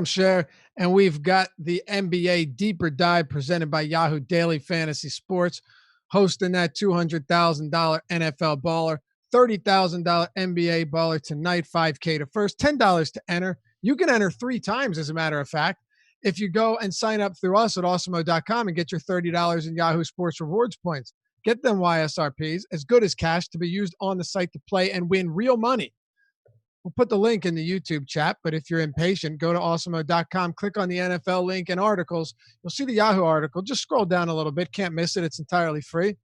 Share, and we've got the NBA Deeper Dive presented by Yahoo Daily Fantasy Sports, hosting that $200,000 NFL baller, $30,000 NBA baller tonight, 5K to first, $10 to enter. You can enter 3 times, as a matter of fact. If you go and sign up through us at awesemo.com and get your $30 in Yahoo Sports Rewards points, get them YSRPs, as good as cash, to be used on the site to play and win real money. We'll put the link in the YouTube chat, but if you're impatient, go to awesemo.com, click on the NFL link and articles. You'll see the Yahoo article. Just scroll down a little bit. Can't miss it. It's entirely free.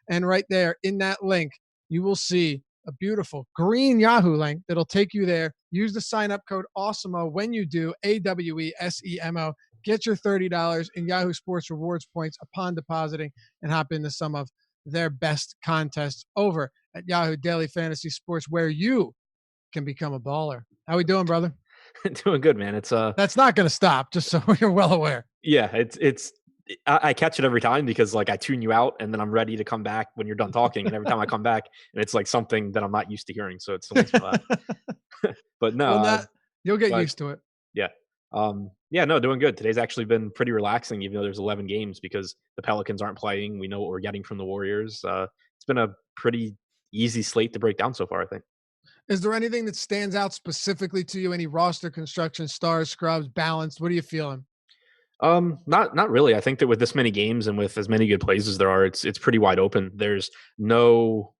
And right there in that link, you will see a beautiful green Yahoo link that'll take you there. Use the sign-up code AWESEMO when you do, AWESEMO. Get your $30 in Yahoo Sports Rewards points upon depositing and hop into some of their best contests over at Yahoo Daily Fantasy Sports, where you can become a baller. How we doing, brother? Doing good, man. It's that's not going to stop, just so you're well aware. Yeah, I catch it every time because like I tune you out and then I'm ready to come back when you're done talking, and every time I come back and it's like something that I'm not used to hearing, so it's so much for that. But no, you'll get used to it. Yeah. No, doing good. Today's actually been pretty relaxing, even though there's 11 games, because the Pelicans aren't playing. We know what we're getting from the Warriors. It's been a pretty easy slate to break down so far, I think. Is there anything that stands out specifically to you? Any roster construction, stars, scrubs, balanced? What are you feeling? Not really. I think that with this many games and with as many good plays as there are, it's pretty wide open. There's no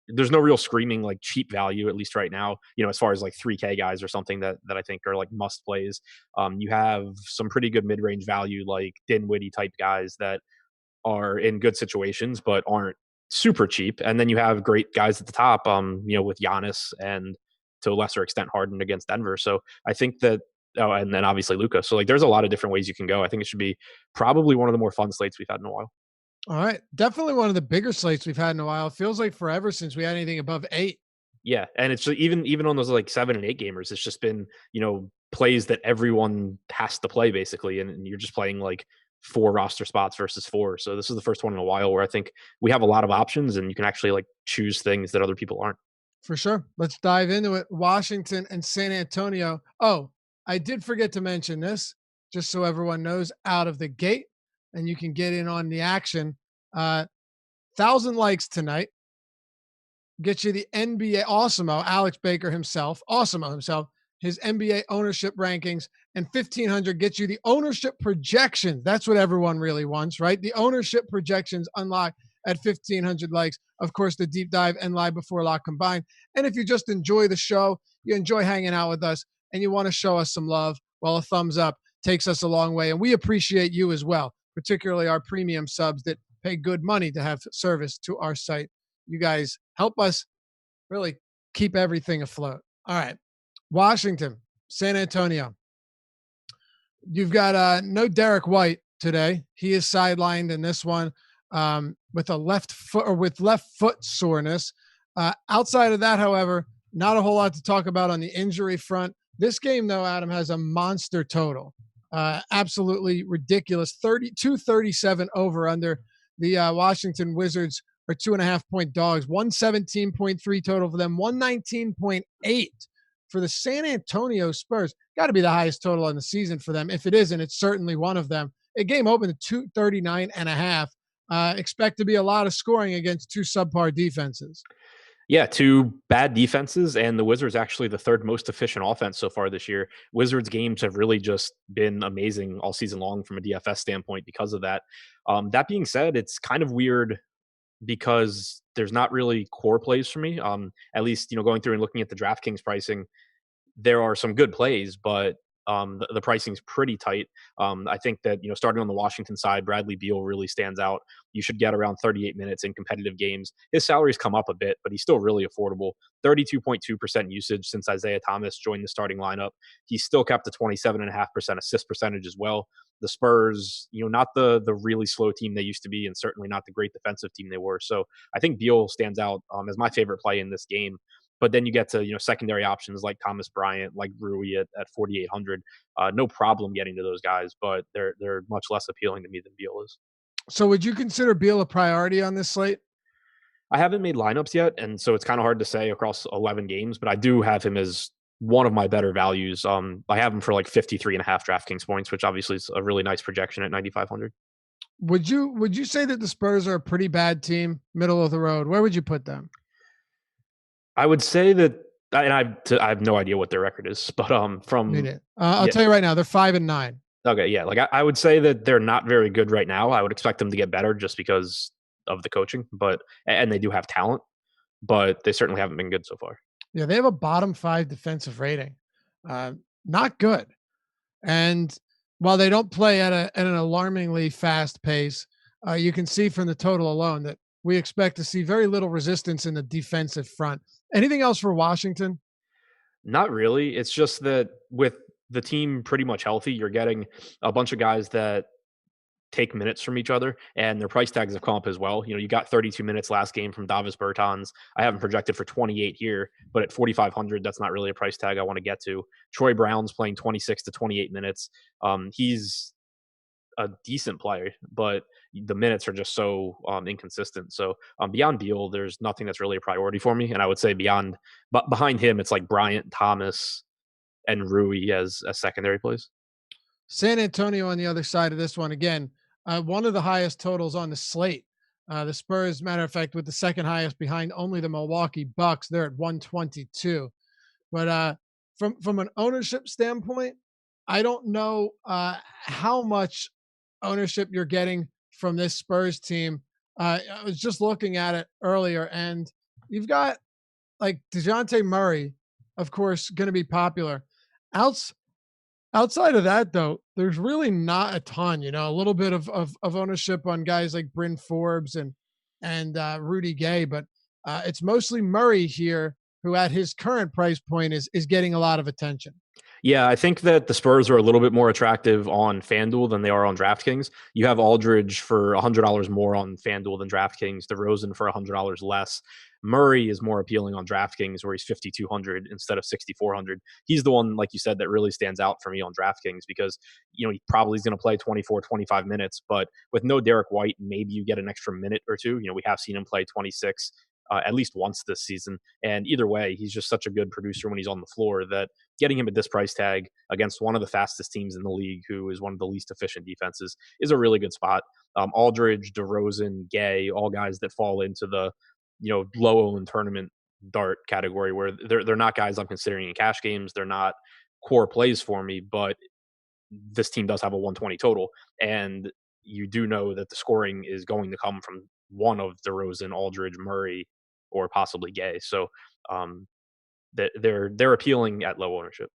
real screaming like cheap value, at least right now, as far as like 3K guys or something that I think are like must plays. You have some pretty good mid-range value, like Dinwiddie type guys that are in good situations, but aren't super cheap. And then you have great guys at the top, with Giannis and to a lesser extent Harden against Denver. So I think that, and then obviously Luka. So like there's a lot of different ways you can go. I think it should be probably one of the more fun slates we've had in a while. All right. Definitely one of the bigger slates we've had in a while. It feels like forever since we had anything above 8. Yeah. And it's even on those like 7 and 8 gamers, it's just been, plays that everyone has to play basically. And you're just playing like 4 roster spots versus 4. So this is the first one in a while where I think we have a lot of options and you can actually like choose things that other people aren't. For sure. Let's dive into it. Washington and San Antonio. Oh, I did forget to mention this, just so everyone knows out of the gate, and you can get in on the action. 1,000 likes tonight. Get you the NBA Awesemo, Alex Baker himself, Awesemo himself, his NBA ownership rankings, and 1,500 gets you the ownership projections. That's what everyone really wants, right? The ownership projections unlocked at 1,500 likes. Of course, the deep dive and live before lock combined. And if you just enjoy the show, you enjoy hanging out with us, and you want to show us some love, well, a thumbs up takes us a long way. And we appreciate you as well, particularly our premium subs that pay good money to have service to our site. You guys help us really keep everything afloat. All right. Washington, San Antonio. You've got no Derek White today. He is sidelined in this one with left foot soreness. Outside of that, however, not a whole lot to talk about on the injury front. This game, though, Adam, has a monster total. Absolutely ridiculous. 237 over under. The Washington Wizards are 2.5-point dogs. 117.3 total for them. 119.8 for the San Antonio Spurs. Got to be the highest total on the season for them. If it isn't, it's certainly one of them. A game open to 239.5. Expect to be a lot of scoring against 2 subpar defenses. Yeah, 2 bad defenses, and the Wizards actually the 3rd most efficient offense so far this year. Wizards games have really just been amazing all season long from a DFS standpoint because of that. That being said, it's kind of weird because there's not really core plays for me. At least, going through and looking at the DraftKings pricing, there are some good plays, but the pricing's pretty tight. I think that, starting on the Washington side, Bradley Beal really stands out. You should get around 38 minutes in competitive games. His salary's come up a bit, but he's still really affordable. 32.2% usage since Isaiah Thomas joined the starting lineup. He's still kept a 27.5% assist percentage as well. The Spurs, not the really slow team they used to be, and certainly not the great defensive team they were. So I think Beal stands out as my favorite play in this game. But then you get to, secondary options like Thomas Bryant, like Rui at 4,800. No problem getting to those guys, but they're much less appealing to me than Beal is. So would you consider Beal a priority on this slate? I haven't made lineups yet, and so it's kind of hard to say across 11 games, but I do have him as one of my better values. I have him for like 53 and a half DraftKings points, which obviously is a really nice projection at 9,500. Would you say that the Spurs are a pretty bad team, middle of the road? Where would you put them? I would say that, and I have no idea what their record is, but Need from it. I'll yeah, tell you right now, they're 5-9. okay, yeah, like I would say that they're not very good right now. I would expect them to get better just because of the coaching, but and they do have talent, but they certainly haven't been good so far. Yeah, they have a bottom five defensive rating. Not good. And while they don't play at an alarmingly fast pace, you can see from the total alone that we expect to see very little resistance in the defensive front. Anything else for Washington? Not really. It's just that with the team pretty much healthy, you're getting a bunch of guys that take minutes from each other, and their price tags have come up as well. You got 32 minutes last game from Davis Bertans. I haven't projected for 28 here, but at 4,500, that's not really a price tag I want to get to. Troy Brown's playing 26 to 28 minutes. He's a decent player, but the minutes are just so inconsistent. So beyond Beal, there's nothing that's really a priority for me. And I would say but behind him, it's like Bryant, Thomas, and Rui as secondary plays. San Antonio on the other side of this one again. One of the highest totals on the slate. The Spurs, matter of fact, with the second highest behind only the Milwaukee Bucks. They're at 122. But from an ownership standpoint, I don't know how much ownership you're getting from this Spurs team. I was just looking at it earlier, and you've got like DeJounte Murray, of course, going to be popular. Outs Outside of that, though, there's really not a ton. A little bit of ownership on guys like Bryn Forbes and Rudy Gay, but it's mostly Murray here, who at his current price point is getting a lot of attention. Yeah, I think that the Spurs are a little bit more attractive on FanDuel than they are on DraftKings. You have Aldridge for $100 more on FanDuel than DraftKings, DeRozan for $100 less. Murray is more appealing on DraftKings, where he's 5,200 instead of 6,400. He's the one, like you said, that really stands out for me on DraftKings because he probably is going to play 24, 25 minutes, but with no Derek White, maybe you get an extra minute or two. We have seen him play 26 at least once this season, and either way, he's just such a good producer when he's on the floor that getting him at this price tag against one of the fastest teams in the league, who is one of the least efficient defenses, is a really good spot. Aldridge, DeRozan, Gay, all guys that fall into the low owned tournament dart category, where they're not guys I'm considering in cash games. They're not core plays for me, but this team does have a 120 total, and you do know that the scoring is going to come from one of DeRozan, Aldridge, Murray, or possibly Gay. So um, they're appealing at low ownership.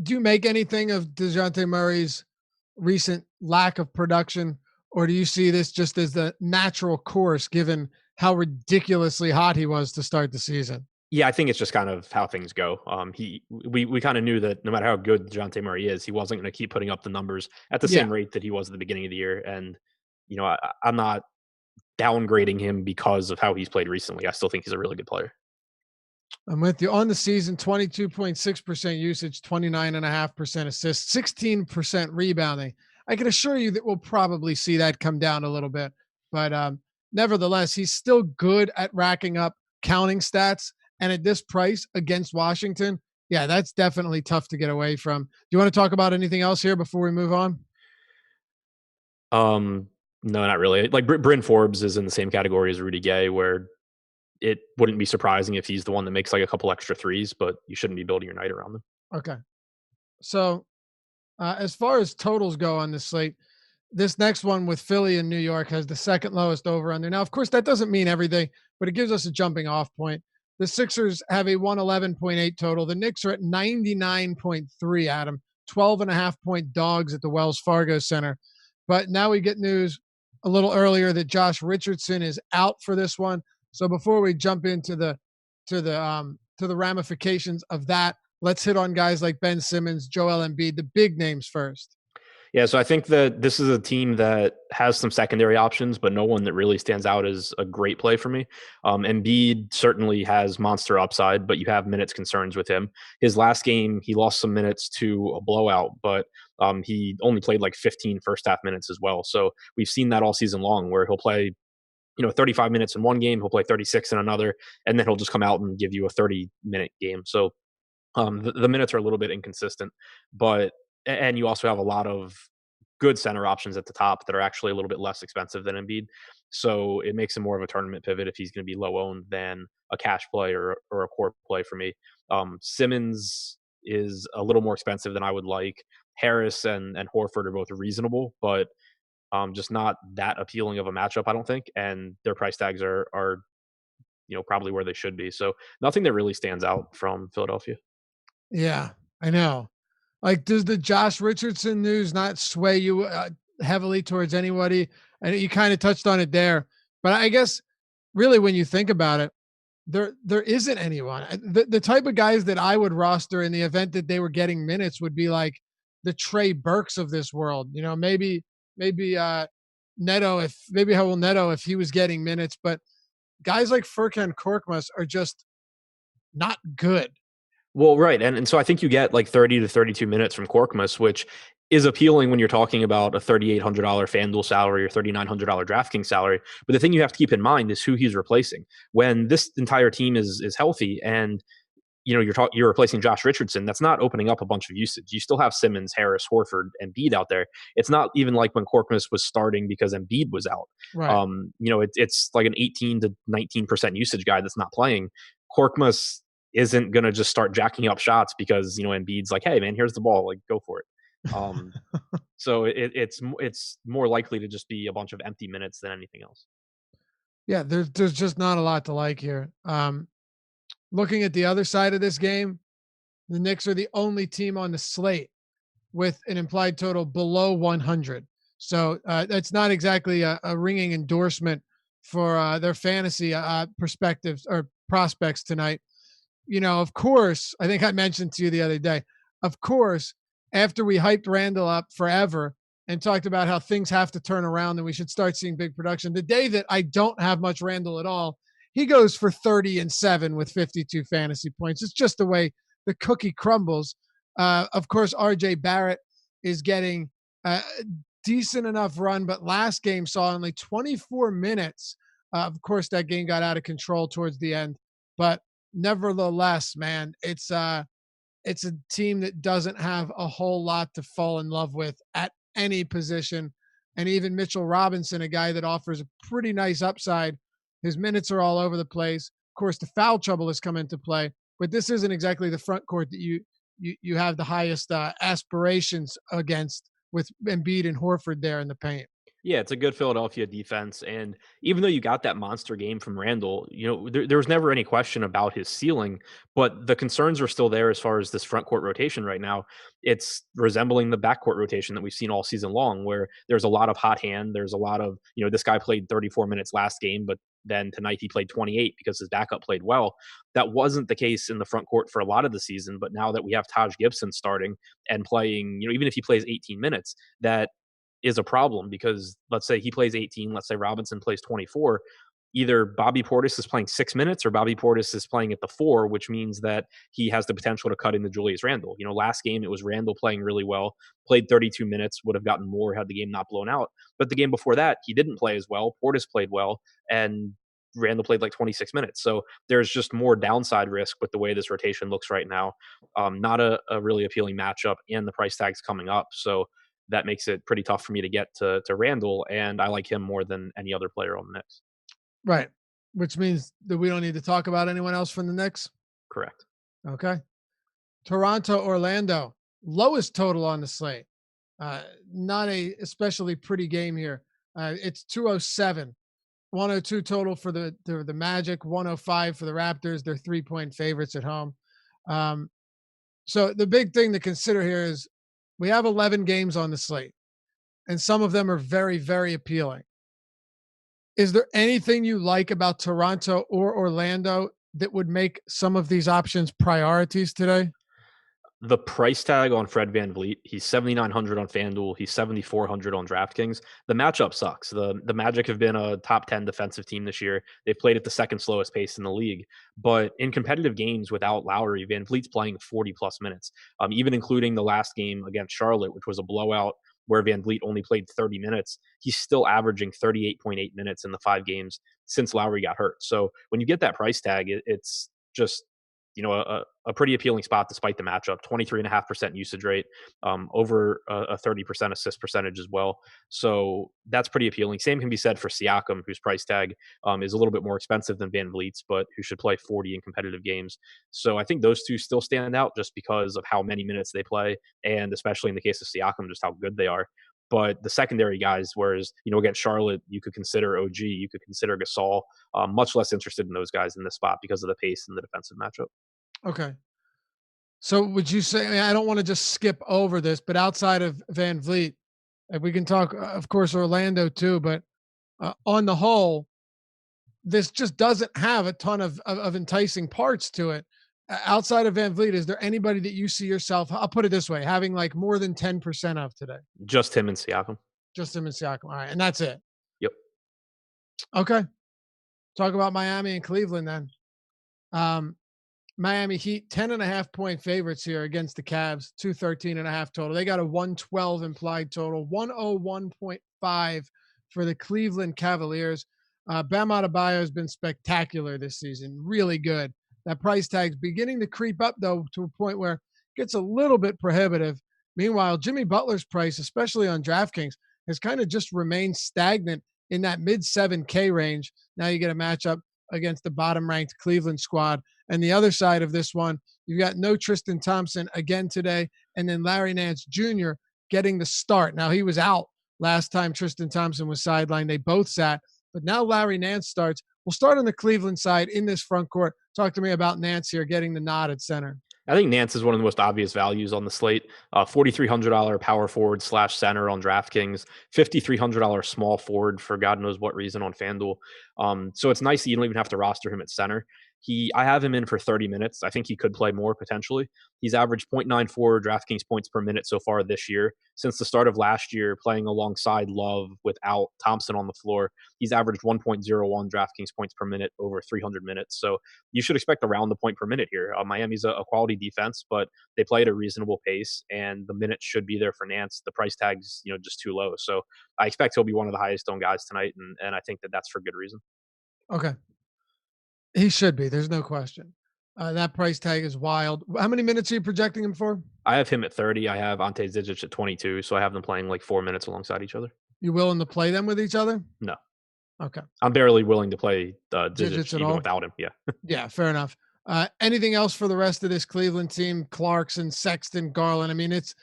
Do you make anything of DeJounte Murray's recent lack of production, or do you see this just as the natural course given how ridiculously hot he was to start the season? Yeah, I think it's just kind of how things go. We kind of knew that no matter how good DeJounte Murray is, he wasn't going to keep putting up the numbers at the Yeah, same rate that he was at the beginning of the year. And I'm not downgrading him because of how he's played recently. I still think he's a really good player. I'm with you on the season. 22.6% usage, 29.5% assists, 16% rebounding. I can assure you that we'll probably see that come down a little bit, but nevertheless, he's still good at racking up counting stats. And at this price against Washington, yeah, that's definitely tough to get away from. Do you want to talk about anything else here before we move on? No, not really. Like Bryn Forbes is in the same category as Rudy Gay, where it wouldn't be surprising if he's the one that makes like a couple extra threes, but you shouldn't be building your night around them. Okay. So as far as totals go on this slate, this next one with Philly and New York has the second lowest over under. Now, of course, that doesn't mean everything, but it gives us a jumping off point. The Sixers have a 111.8 total. The Knicks are at 99.3, Adam, 12.5 point dogs at the Wells Fargo Center. But now we get news a little earlier that Josh Richardson is out for this one. So before we jump into the ramifications of that, let's hit on guys like Ben Simmons, Joel Embiid, the big names first. Yeah, so I think that this is a team that has some secondary options, but no one that really stands out as a great play for me. Embiid certainly has monster upside, but you have minutes concerns with him. His last game, he lost some minutes to a blowout, but he only played like 15 first half minutes as well. So we've seen that all season long, where he'll play 35 minutes in one game, he'll play 36 in another, and then he'll just come out and give you a 30-minute game. So The minutes are a little bit inconsistent, but and you also have a lot of good center options at the top that are actually a little bit less expensive than Embiid. So it makes him more of a tournament pivot if he's going to be low owned than a cash play or a core play for me. Simmons is a little more expensive than I would like. Harris and Horford are both reasonable, but just not that appealing of a matchup, I don't think. And their price tags are probably where they should be. So nothing that really stands out from Philadelphia. Yeah, I know. Like, does the Josh Richardson news not sway you heavily towards anybody? And you kind of touched on it there, but I guess really when you think about it, there isn't anyone. The type of guys that I would roster in the event that they were getting minutes would be like the Trey Burks of this world. You know, maybe Neto if maybe Howell Neto if he was getting minutes, but guys like Furkan Korkmaz are just not good. Well, right, and so I think you get like 30 to 32 minutes from Korkmaz, which is appealing when you're talking about a $3,800 FanDuel salary or $3,900 DraftKings salary. But the thing you have to keep in mind is who he's replacing. When this entire team is healthy, and you're replacing Josh Richardson, that's not opening up a bunch of usage. You still have Simmons, Harris, Horford, and Embiid out there. It's not even like when Korkmaz was starting because Embiid was out. Right. It's like an 18 to 19% usage guy that's not playing. Korkmaz isn't going to just start jacking up shots because Embiid's like, hey man, here's the ball, like go for it. Um, so it's more likely to just be a bunch of empty minutes than anything else. Yeah, there's just not a lot to like here. Looking at the other side of this game, the Knicks are the only team on the slate with an implied total below 100. So that's not exactly a ringing endorsement for their fantasy perspectives or prospects tonight. Of course, I think I mentioned to you the other day, of course, after we hyped Randall up forever and talked about how things have to turn around and we should start seeing big production, the day that I don't have much Randall at all, he goes for 30-7 with 52 fantasy points. It's just the way the cookie crumbles. Of course, RJ Barrett is getting a decent enough run, but last game saw only 24 minutes. Of course, that game got out of control towards the end, but nevertheless, man, it's a team that doesn't have a whole lot to fall in love with at any position. And even Mitchell Robinson, a guy that offers a pretty nice upside, his minutes are all over the place. Of course, the foul trouble has come into play, but this isn't exactly the front court that you have the highest aspirations against with Embiid and Horford there in the paint. Yeah, it's a good Philadelphia defense, and even though you got that monster game from Randall, there was never any question about his ceiling, but the concerns are still there as far as this front court rotation right now. It's resembling the backcourt rotation that we've seen all season long, where there's a lot of hot hand. There's a lot of, this guy played 34 minutes last game, but then tonight he played 28 because his backup played well. That wasn't the case in the front court for a lot of the season, but now that we have Taj Gibson starting and playing, even if he plays 18 minutes, that is a problem because let's say he plays 18, let's say Robinson plays 24, either Bobby Portis is playing 6 minutes or Bobby Portis is playing at the 4, which means that he has the potential to cut into Julius Randle. Last game it was Randle playing really well, played 32 minutes, would have gotten more had the game not blown out. But the game before that, he didn't play as well. Portis played well, and Randle played like 26 minutes. So there's just more downside risk with the way this rotation looks right now. Not a really appealing matchup, and the price tag's coming up. So that makes it pretty tough for me to get to Randall, and I like him more than any other player on the Knicks. Right. Which means that we don't need to talk about anyone else from the Knicks. Correct. Okay. Toronto, Orlando, lowest total on the slate. Not a especially pretty game here. It's 207, 102 total for the Magic, 105 for the Raptors. They're 3-point favorites at home. So the big thing to consider here is we have 11 games on the slate, and some of them are very, very appealing. Is there anything you like about Toronto or Orlando that would make some of these options priorities today? The price tag on Fred VanVleet, he's 7,900 on FanDuel, he's 7,400 on DraftKings. The matchup sucks. The Magic have been a top 10 defensive team this year. They've played at the second slowest pace in the league. But in competitive games without Lowry, VanVleet's playing 40 plus minutes, even including the last game against Charlotte, which was a blowout where VanVleet only played 30 minutes. He's still averaging 38.8 minutes in the 5 games since Lowry got hurt. So when you get that price tag, it's just a pretty appealing spot despite the matchup. 23.5% usage rate, over a 30% assist percentage as well. So that's pretty appealing. Same can be said for Siakam, whose price tag is a little bit more expensive than Van Vliet's, but who should play 40 in competitive games. So I think those two still stand out just because of how many minutes they play, and especially in the case of Siakam, just how good they are. But the secondary guys, whereas against Charlotte, you could consider OG, you could consider Gasol. Much less interested in those guys in this spot because of the pace and the defensive matchup. Okay. So would you say, I don't want to just skip over this, but outside of Van Vliet, if we can talk, of course, Orlando too, but on the whole, this just doesn't have a ton of enticing parts to it. Outside of Van Vliet, is there anybody that you see yourself? I'll put it this way: having like more than 10% of today, Just him and Siakam. just him and Siakam. All right, and that's it. Yep. Okay, talk about Miami and Cleveland then. Um, Miami Heat 10.5 point favorites here against the Cavs, 213.5 total. They got a 112 implied total, 101.5 for the Cleveland Cavaliers. Bam Adebayo has been spectacular this season, really good. That price tag's beginning to creep up though to a point where it gets a little bit prohibitive. Meanwhile, Jimmy Butler's price, especially on DraftKings, has kind of just remained stagnant in that mid 7K range. Now you get a matchup against the bottom ranked Cleveland squad. And the other side of this one, you've got no Tristan Thompson again today, and then Larry Nance Jr. getting the start. Now, he was out last time Tristan Thompson was sidelined. They both sat, but now Larry Nance starts. We'll start on the Cleveland side in this front court. Talk to me about Nance here getting the nod at center. I think Nance is one of the most obvious values on the slate. $4,300 power forward / center on DraftKings, $5,300 small forward for God knows what reason on FanDuel. So it's nice that you don't even have to roster him at center. I have him in for 30 minutes. I think he could play more potentially. He's averaged 0.94 DraftKings points per minute so far this year. Since the start of last year, playing alongside Love without Thompson on the floor, he's averaged 1.01 DraftKings points per minute over 300 minutes. So you should expect around the point per minute here. Miami's a quality defense, but they play at a reasonable pace, and the minutes should be there for Nance. The price tag's just too low. So I expect he'll be one of the highest owned guys tonight, and I think that's for good reason. Okay. He should be. There's no question. That price tag is wild. How many minutes are you projecting him for? I have him at 30. I have Ante Zizic at 22, so I have them playing like 4 minutes alongside each other. You willing to play them with each other? No. Okay. I'm barely willing to play Zizic even all? without him. Yeah. Yeah, fair enough. Anything else for the rest of this Cleveland team? Clarkson, Sexton, Garland. I mean, it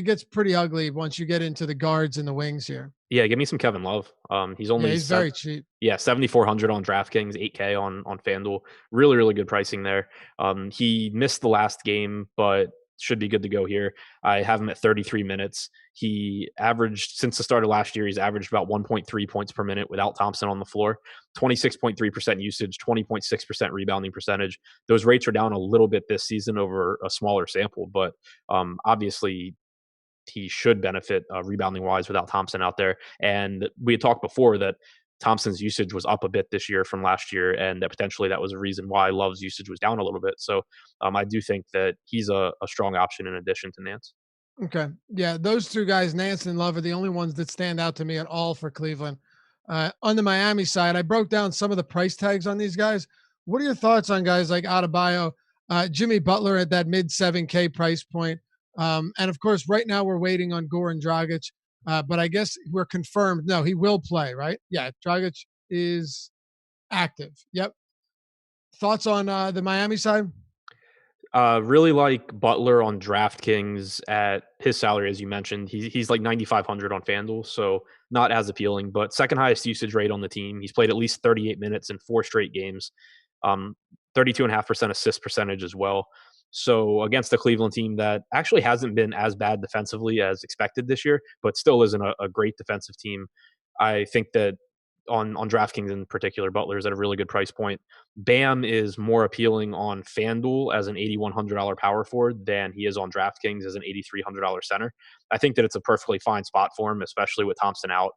gets pretty ugly once you get into the guards and the wings here. Yeah, give me some Kevin Love. He's only he's very cheap. Yeah, 7,400 on DraftKings, 8K on FanDuel. Really, really good pricing there. He missed the last game, but should be good to go here. I have him at 33 minutes. He averaged, since the start of last year, he's averaged about 1.3 points per minute without Thompson on the floor, 26.3% usage, 20.6% rebounding percentage. Those rates are down a little bit this season over a smaller sample, but obviously he should benefit rebounding wise without Thompson out there. And we had talked before that Thompson's usage was up a bit this year from last year, and that potentially that was a reason why Love's usage was down a little bit. So I do think that he's a strong option in addition to Nance. Okay. Yeah, those two guys, Nance and Love, are the only ones that stand out to me at all for Cleveland. On the Miami side, I broke down some of the price tags on these guys. What are your thoughts on guys like Adebayo, Jimmy Butler at that mid 7K price point? And of course, right now we're waiting on Goran Dragic, but I guess we're confirmed. No, he will play, right? Yeah, Dragic is active. Yep. Thoughts on the Miami side? Really like Butler on DraftKings at his salary, as you mentioned. He's like 9,500 on FanDuel, so not as appealing, but second highest usage rate on the team. He's played at least 38 minutes in 4 straight games, 32.5% assist percentage as well. So against a Cleveland team that actually hasn't been as bad defensively as expected this year, but still isn't a great defensive team, I think that on DraftKings in particular, Butler's at a really good price point. Bam is more appealing on FanDuel as an $8,100 power forward than he is on DraftKings as an $8,300 center. I think that it's a perfectly fine spot for him, especially with Thompson out.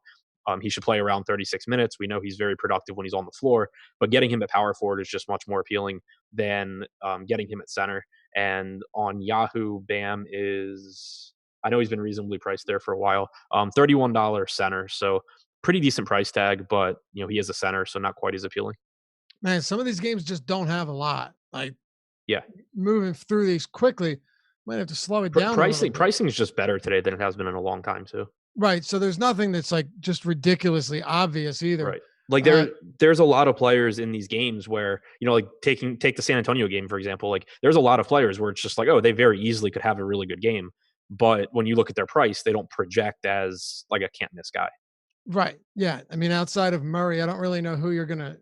He should play around 36 minutes. We know he's very productive when he's on the floor, but getting him at power forward is just much more appealing than getting him at center. And on Yahoo, Bam is, I know he's been reasonably priced there for a while, $31 center. So pretty decent price tag, but he is a center, so not quite as appealing. Man, some of these games just don't have a lot. Like Yeah. moving through these quickly. Might have to slow it down a little bit. Pricing is just better today than it has been in a long time too. Right. So there's nothing that's like just ridiculously obvious either. Right. Like Uh, there's a lot of players in these games where, like take the San Antonio game, for example, like there's a lot of players where it's just like, oh, they very easily could have a really good game. But when you look at their price, they don't project as like a can't miss guy. right. Yeah. I mean, outside of Murray, I don't really know who you're gonna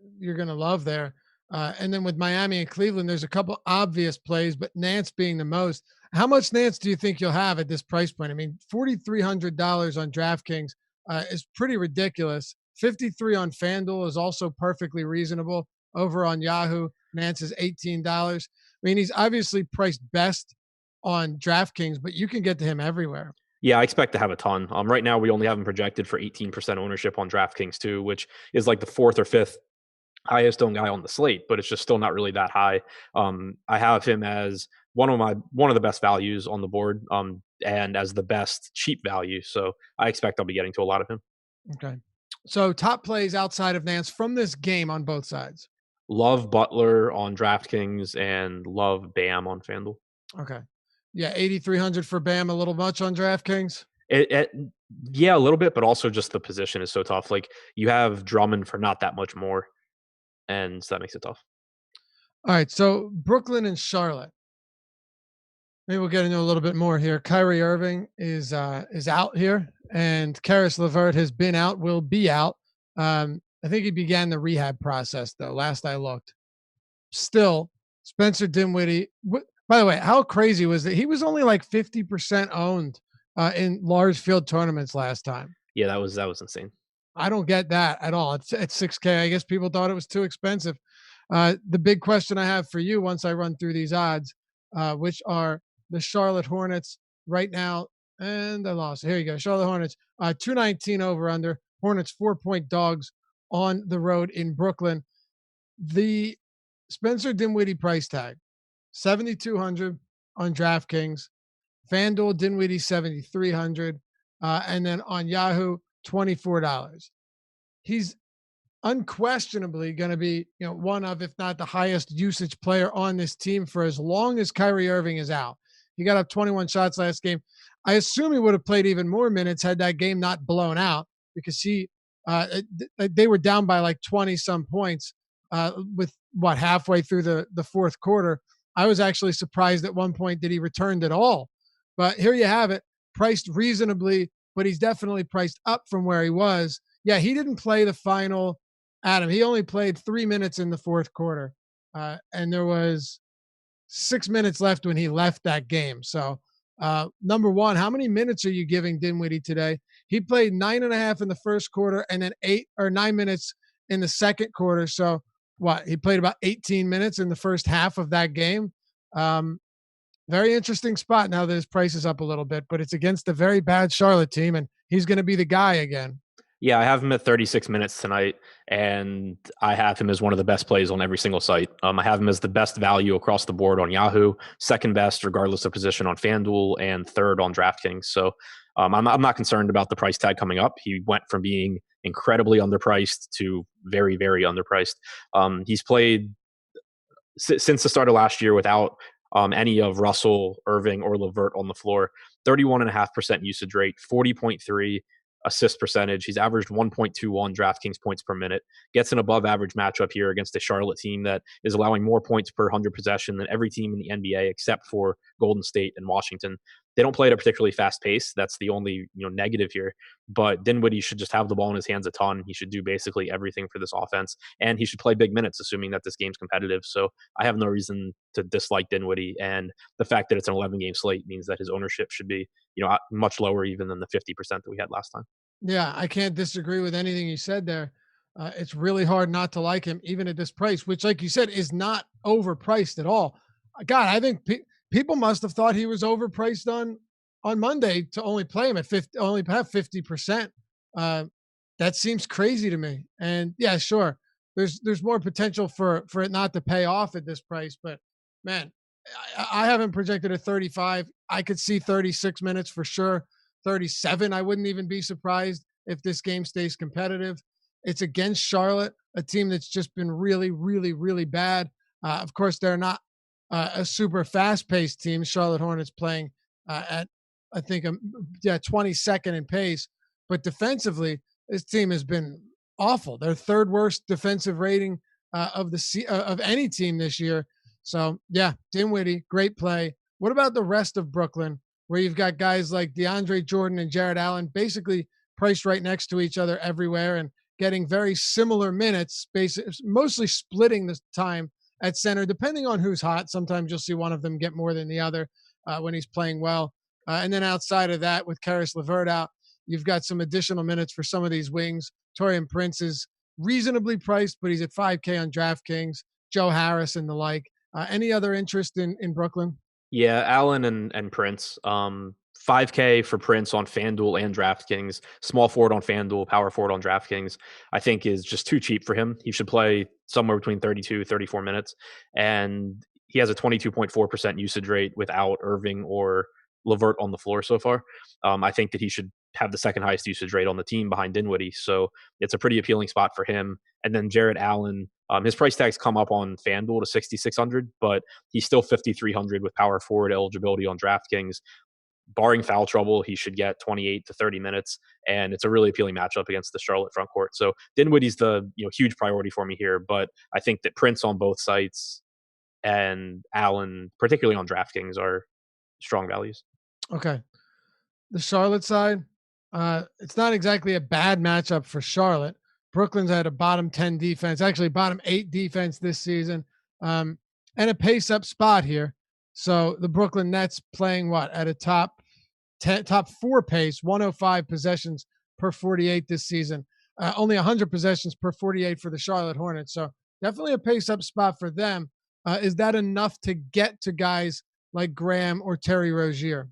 love there. And then with Miami and Cleveland, there's a couple obvious plays, but Nance being the most. How much Nance do you think you'll have at this price point? I mean, $4,300 on DraftKings is pretty ridiculous. 53 on FanDuel is also perfectly reasonable. Over on Yahoo, Nance is $18. I mean, he's obviously priced best on DraftKings, but you can get to him everywhere. Yeah, I expect to have a ton. Right now we only have him projected for 18% ownership on DraftKings too, which is like the fourth or fifth highest owned guy on the slate, but it's just still not really that high. I have him as one of the best values on the board, and as the best cheap value. So I expect I'll be getting to a lot of him. Okay. So top plays outside of Nance from this game on both sides. Love Butler on DraftKings and love Bam on FanDuel. Okay. Yeah, 8,300 for Bam, a little much on DraftKings. It yeah, a little bit, but also just the position is so tough. Like you have Drummond for not that much more, and so that makes it tough. All right, so Brooklyn and Charlotte. Maybe we'll get into a little bit more here. Kyrie Irving is out here, and Karis LeVert has been out, will be out. I think he began the rehab process though. Last I looked. Still, Spencer Dinwiddie. By the way, how crazy was that? He was only like 50% owned in large field tournaments last time. Yeah, that was insane. I don't get that at all. It's at 6K. I guess people thought it was too expensive. The big question I have for you once I run through these odds, which are the Charlotte Hornets right now, and I lost. Here you go. Charlotte Hornets, 219 over under. Hornets 4-point dogs on the road in Brooklyn. The Spencer Dinwiddie price tag, 7,200 on DraftKings. FanDuel Dinwiddie 7,300, and then on Yahoo $24. He's unquestionably going to be, one of, if not the highest usage player on this team for as long as Kyrie Irving is out. He got up 21 shots last game. I assume he would have played even more minutes had that game not blown out, because they were down by like 20 some points with halfway through the fourth quarter. I was actually surprised at one point that he returned at all. But here you have it, priced reasonably, but he's definitely priced up from where he was. Yeah, he didn't play the final, Adam. He only played 3 minutes in the fourth quarter, and there was 6 minutes left when he left that game. So, number one, how many minutes are you giving Dinwiddie today? He played 9.5 in the first quarter and then 8 or 9 minutes in the second quarter. So, he played about 18 minutes in the first half of that game. Very interesting spot now that his price is up a little bit, but it's against a very bad Charlotte team, and he's going to be the guy again. Yeah, I have him at 36 minutes tonight, and I have him as one of the best plays on every single site. I have him as the best value across the board on Yahoo, second best regardless of position on FanDuel, and third on DraftKings. So I'm not concerned about the price tag coming up. He went from being incredibly underpriced to very, very underpriced. He's played since the start of last year without any of Russell, Irving, or LeVert on the floor. 31.5% usage rate, 40.3 assist percentage. He's averaged 1.21 DraftKings points per minute. Gets an above average matchup here against a Charlotte team that is allowing more points per 100 possession than every team in the NBA except for Golden State and Washington. They don't play at a particularly fast pace. That's the only negative here. But Dinwiddie should just have the ball in his hands a ton. He should do basically everything for this offense, and he should play big minutes, assuming that this game's competitive. So I have no reason to dislike Dinwiddie, and the fact that it's an 11-game slate means that his ownership should be much lower even than the 50% that we had last time. Yeah, I can't disagree with anything you said there. It's really hard not to like him, even at this price, which, like you said, is not overpriced at all. God, I think people must have thought he was overpriced on Monday to only play him at 50, only have 50%. That seems crazy to me. And yeah, sure, there's more potential for it not to pay off at this price, but man, I haven't projected a 35. I could see 36 minutes for sure. 37. I wouldn't even be surprised if this game stays competitive. It's against Charlotte, a team that's just been really, really, really bad. Of course, they're not a super fast paced team. Charlotte Hornets playing at, I think, 22nd in pace. But defensively, this team has been awful. Their third worst defensive rating of any team this year. So yeah, Dinwiddie, great play. What about the rest of Brooklyn, where you've got guys like DeAndre Jordan and Jared Allen, basically priced right next to each other everywhere and getting very similar minutes, mostly splitting the time at center, depending on who's hot. Sometimes you'll see one of them get more than the other when he's playing well. And then outside of that, with Karis LeVert out, you've got some additional minutes for some of these wings. Torian Prince is reasonably priced, but he's at 5K on DraftKings. Joe Harris and the like. Any other interest in Brooklyn? Yeah, Allen and Prince. 5K for Prince on FanDuel and DraftKings. Small forward on FanDuel, power forward on DraftKings, I think is just too cheap for him. He should play somewhere between 32, 34 minutes. And he has a 22.4% usage rate without Irving or LeVert on the floor so far. I think that he should have the second highest usage rate on the team behind Dinwiddie. So it's a pretty appealing spot for him. And then Jared Allen, his price tags come up on FanDuel to 6,600, but he's still 5,300 with power forward eligibility on DraftKings. Barring foul trouble, he should get 28 to 30 minutes, and it's a really appealing matchup against the Charlotte front court. So Dinwiddie's the huge priority for me here, but I think that Prince on both sites and Allen, particularly on DraftKings, are strong values. Okay. The Charlotte side, it's not exactly a bad matchup for Charlotte. Brooklyn's had a bottom 10 defense, actually bottom 8 defense this season, and a pace up spot here. So the Brooklyn Nets playing what at a top 4 pace, 105 possessions per 48 this season. Only 100 possessions per 48 for the Charlotte Hornets. So definitely a pace up spot for them. Is that enough to get to guys like Graham or Terry Rozier?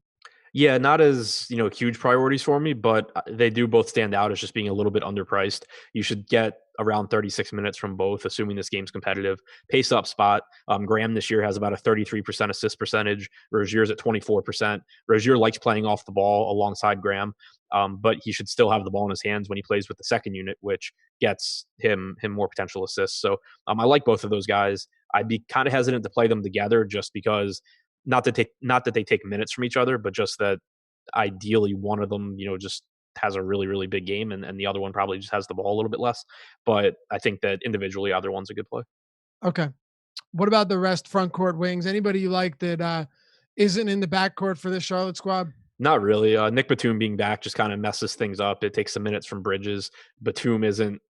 Yeah, not as, huge priorities for me, but they do both stand out as just being a little bit underpriced. You should get around 36 minutes from both, assuming this game's competitive. Pace up spot. Graham this year has about a 33% assist percentage. Rozier's at 24%. Rozier likes playing off the ball alongside Graham, but he should still have the ball in his hands when he plays with the second unit, which gets him more potential assists. So I like both of those guys. I'd be kind of hesitant to play them together just because not that they take minutes from each other, but just that ideally one of them, just has a really, really big game and the other one probably just has the ball a little bit less. But I think that individually either one's a good play. Okay. What about the rest front court wings? Anybody you like that isn't in the backcourt for this Charlotte squad? Not really. Nick Batum being back just kind of messes things up. It takes some minutes from Bridges. Batum isn't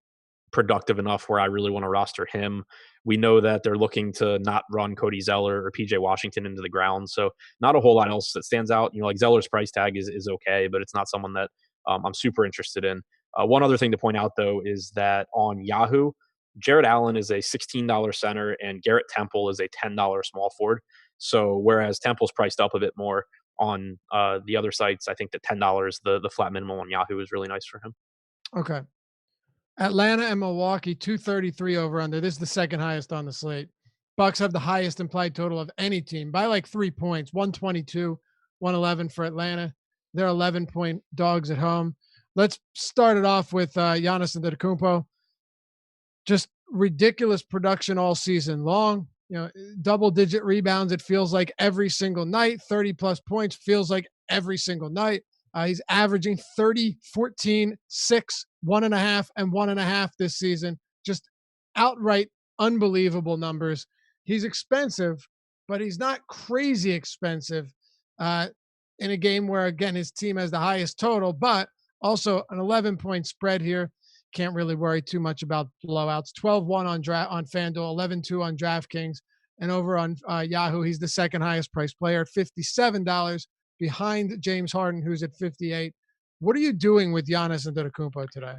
productive enough where I really want to roster him. We know that they're looking to not run Cody Zeller or PJ Washington into the ground. So not a whole lot else that stands out. Like Zeller's price tag is okay, but it's not someone that I'm super interested in. One other thing to point out, though, is that on Yahoo, Jared Allen is a $16 center and Garrett Temple is a $10 small forward. So whereas Temple's priced up a bit more on the other sites, I think that $10, the flat minimum on Yahoo is really nice for him. Okay. Atlanta and Milwaukee, 233 over under. This is the second highest on the slate. Bucks have the highest implied total of any team by like 3 points, 122, 111 for Atlanta. They're 11-point dogs at home. Let's start it off with Giannis Antetokounmpo. Just ridiculous production all season long. Double-digit rebounds, it feels like every single night. 30-plus points feels like every single night. He's averaging 30, 14, 6, 1.5, and 1.5 this season. Just outright unbelievable numbers. He's expensive, but he's not crazy expensive in a game where, again, his team has the highest total, but also an 11-point spread here. Can't really worry too much about blowouts. 12-1 on FanDuel, 11-2 on DraftKings, and over on Yahoo, he's the second highest priced player at $57 behind James Harden, who's at 58. What are you doing with Giannis Antetokounmpo today?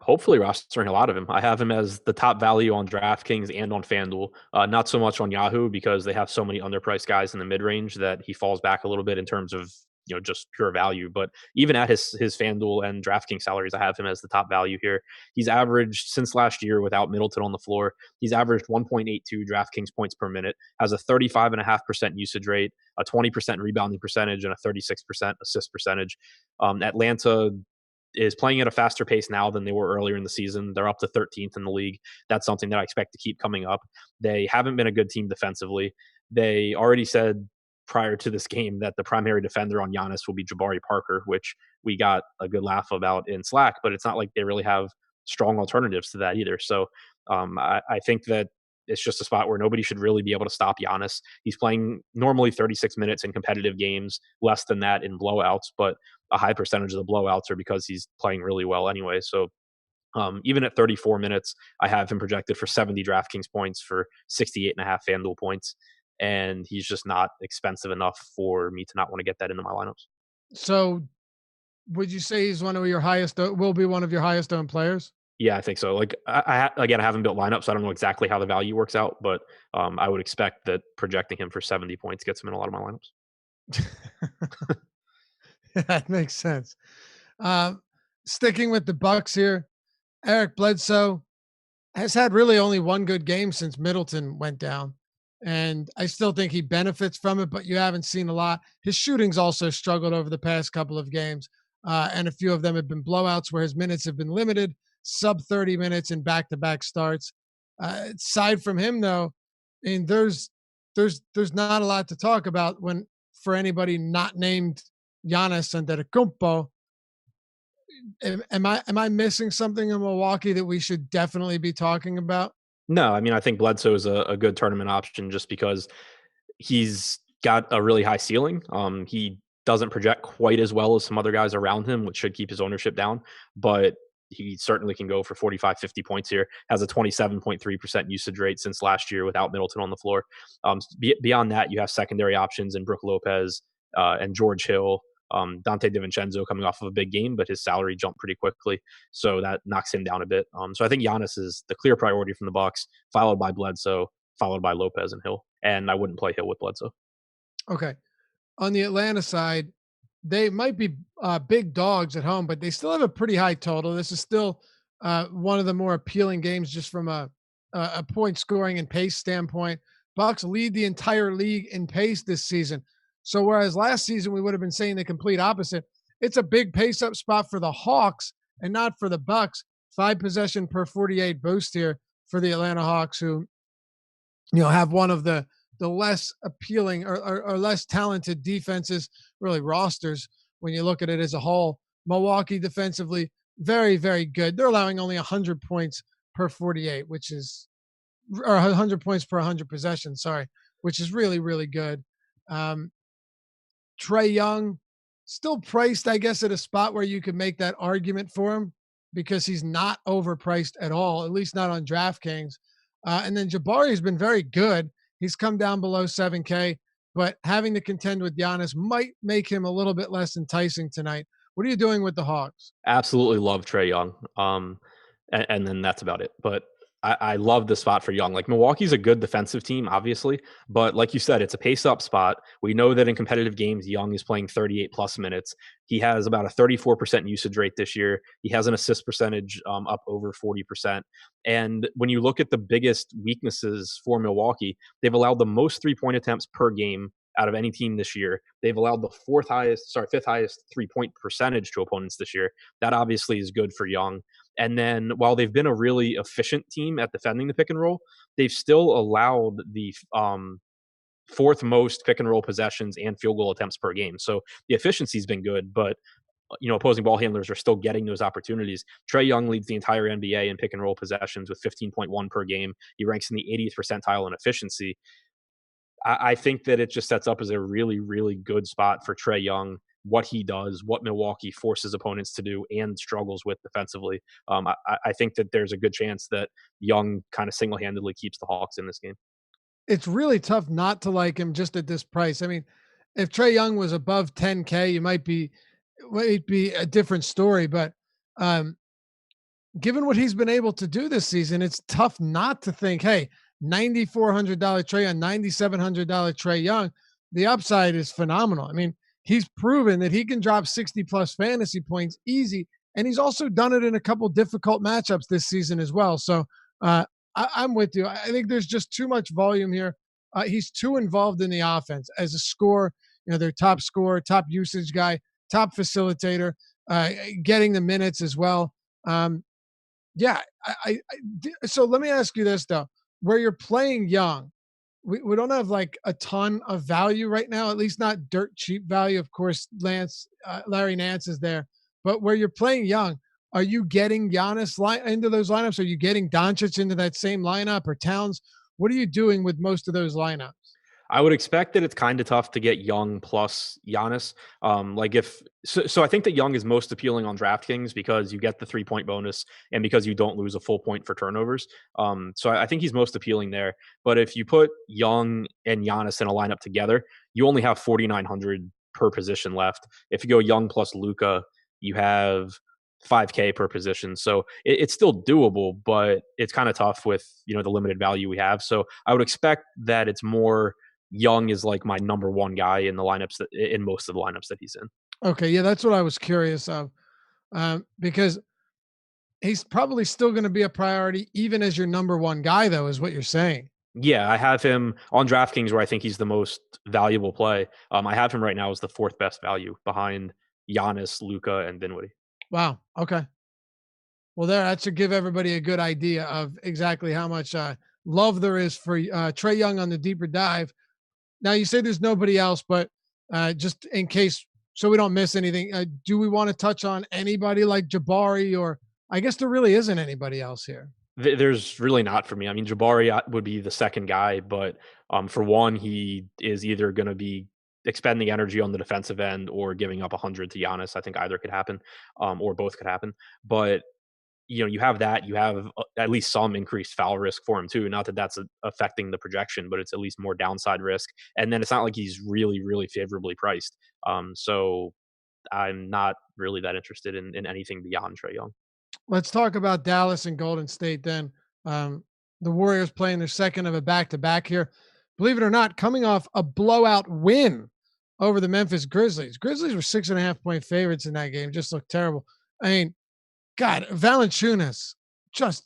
Hopefully rostering a lot of him. I have him as the top value on DraftKings and on FanDuel. Not so much on Yahoo because they have so many underpriced guys in the mid-range that he falls back a little bit in terms of just pure value. But even at his FanDuel and DraftKings salaries, I have him as the top value here. He's averaged since last year without Middleton on the floor. He's averaged 1.82 DraftKings points per minute, has a 35.5% usage rate, a 20% rebounding percentage, and a 36% assist percentage. Atlanta is playing at a faster pace now than they were earlier in the season. They're up to 13th in the league. That's something that I expect to keep coming up. They haven't been a good team defensively. they already said prior to this game that the primary defender on Giannis will be Jabari Parker, which we got a good laugh about in Slack, but it's not like they really have strong alternatives to that either. So I think that it's just a spot where nobody should really be able to stop Giannis. He's playing normally 36 minutes in competitive games, less than that in blowouts, but a high percentage of the blowouts are because he's playing really well anyway. So even at 34 minutes, I have him projected for 70 DraftKings points, for 68.5 FanDuel points, and he's just not expensive enough for me to not want to get that into my lineups. So would you say he's one of your highest, will be one of your highest owned players? Yeah, I think so. Like, again, I haven't built lineups, so I don't know exactly how the value works out, but I would expect that projecting him for 70 points gets him in a lot of my lineups. That makes sense. Um, Sticking with the Bucks here, Eric Bledsoe has had really only one good game since Middleton went down. And I still think he benefits from it, but you haven't seen a lot. His shooting's also struggled over the past couple of games. And a few of them have been blowouts where his minutes have been limited, sub 30 minutes in back to back starts. Aside from him, though, I mean, there's not a lot to talk about when for anybody not named Giannis Antetokounmpo. Am I missing something in Milwaukee that we should definitely be talking about? No, I mean, I think Bledsoe is a good tournament option just because he's got a really high ceiling. He doesn't project quite as well as some other guys around him, which should keep his ownership down, but he certainly can go for 45, 50 points here. Has a 27.3% usage rate since last year without Middleton on the floor. Beyond that, you have secondary options in Brook Lopez and George Hill. Dante DiVincenzo coming off of a big game, but his salary jumped pretty quickly, so that knocks him down a bit. So I think Giannis is the clear priority from the Bucks, followed by Bledsoe, followed by Lopez and Hill. And I wouldn't play Hill with Bledsoe. Okay. On the Atlanta side, they might be big dogs at home, but they still have a pretty high total. This is still one of the more appealing games just from a point scoring and pace standpoint. Bucks lead the entire league in pace this season. So whereas last season we would have been saying the complete opposite, it's a big pace up spot for the Hawks and not for the Bucks. 5 possession per 48 boost here for the Atlanta Hawks, who have one of the less appealing or less talented defenses, really rosters when you look at it as a whole. Milwaukee defensively, very, very good. They're allowing only 100 points per 48, which is, or 100 points per 100 possessions, sorry, which is really, really good. Um, Trae Young, still priced, I guess, at a spot where you could make that argument for him because he's not overpriced at all, at least not on DraftKings. And then Jabari has been very good. He's come down below 7K, but having to contend with Giannis might make him a little bit less enticing tonight. What are you doing with the Hawks? Absolutely love Trae Young. And then that's about it. But I love the spot for Young. Like, Milwaukee's a good defensive team, obviously, but like you said, it's a pace up spot. We know that in competitive games, Young is playing 38 plus minutes. He has about a 34% usage rate this year. He has an assist percentage up over 40%. And when you look at the biggest weaknesses for Milwaukee, they've allowed the most 3-point attempts per game out of any team this year. They've allowed the fifth highest 3-point percentage to opponents this year. That obviously is good for Young. And then while they've been a really efficient team at defending the pick and roll, they've still allowed the fourth most pick and roll possessions and field goal attempts per game. So the efficiency's been good, but opposing ball handlers are still getting those opportunities. Trae Young leads the entire NBA in pick and roll possessions with 15.1 per game. He ranks in the 80th percentile in efficiency. I think that it just sets up as a really, really good spot for Trae Young, what he does, what Milwaukee forces opponents to do and struggles with defensively. I think that there's a good chance that Young kind of single-handedly keeps the Hawks in this game. It's really tough not to like him just at this price. I mean, if Trae Young was above 10K, it might be a different story. But given what he's been able to do this season, it's tough not to think, hey, $9,400 Trae Young, $9,700 Trae Young, the upside is phenomenal. I mean, he's proven that he can drop 60 plus fantasy points easy, and he's also done it in a couple difficult matchups this season as well. So I'm with you. I think there's just too much volume here. He's too involved in the offense as a scorer. Their top scorer, top usage guy, top facilitator, getting the minutes as well. Yeah. So let me ask you this though: where you're playing Young, we don't have like a ton of value right now, at least not dirt cheap value. Of course, Larry Nance is there, but where you're playing young, are you getting Giannis into those lineups? Are you getting Doncic into that same lineup or Towns? What are you doing with most of those lineups? I would expect that it's kind of tough to get Young plus Giannis. Like if so, I think that Young is most appealing on DraftKings because you get the 3-point bonus and because you don't lose a full point for turnovers. So I think he's most appealing there. But if you put Young and Giannis in a lineup together, you only have 4,900 per position left. If you go Young plus Luca, you have 5K per position. So it's still doable, but it's kind of tough with the limited value we have. So I would expect that it's more Young is like my number one guy in the lineups in most of the lineups that he's in. Okay, yeah, that's what I was curious of, because he's probably still going to be a priority even as your number one guy, though, is what you're saying. Yeah, I have him on DraftKings where I think he's the most valuable play. I have him right now as the fourth best value behind Giannis, Luca, and Dinwiddie. Wow. Okay. Well, that should give everybody a good idea of exactly how much love there is for Trae Young on the deeper dive. Now, you say there's nobody else, but just in case, so we don't miss anything, do we want to touch on anybody like Jabari, or I guess there really isn't anybody else here? There's really not for me. I mean, Jabari would be the second guy, but for one, he is either going to be expending energy on the defensive end or giving up 100 to Giannis. I think either could happen, or both could happen. But you have that. You have at least some increased foul risk for him too. Not that that's affecting the projection, but it's at least more downside risk. And then it's not like he's really, really favorably priced. So I'm not really that interested in anything beyond Trae Young. Let's talk about Dallas and Golden State then. The Warriors playing their second of a back-to-back here. Believe it or not, coming off a blowout win over the Memphis Grizzlies. Grizzlies were 6.5-point favorites in that game. Just looked terrible. I mean, God, Valanciunas just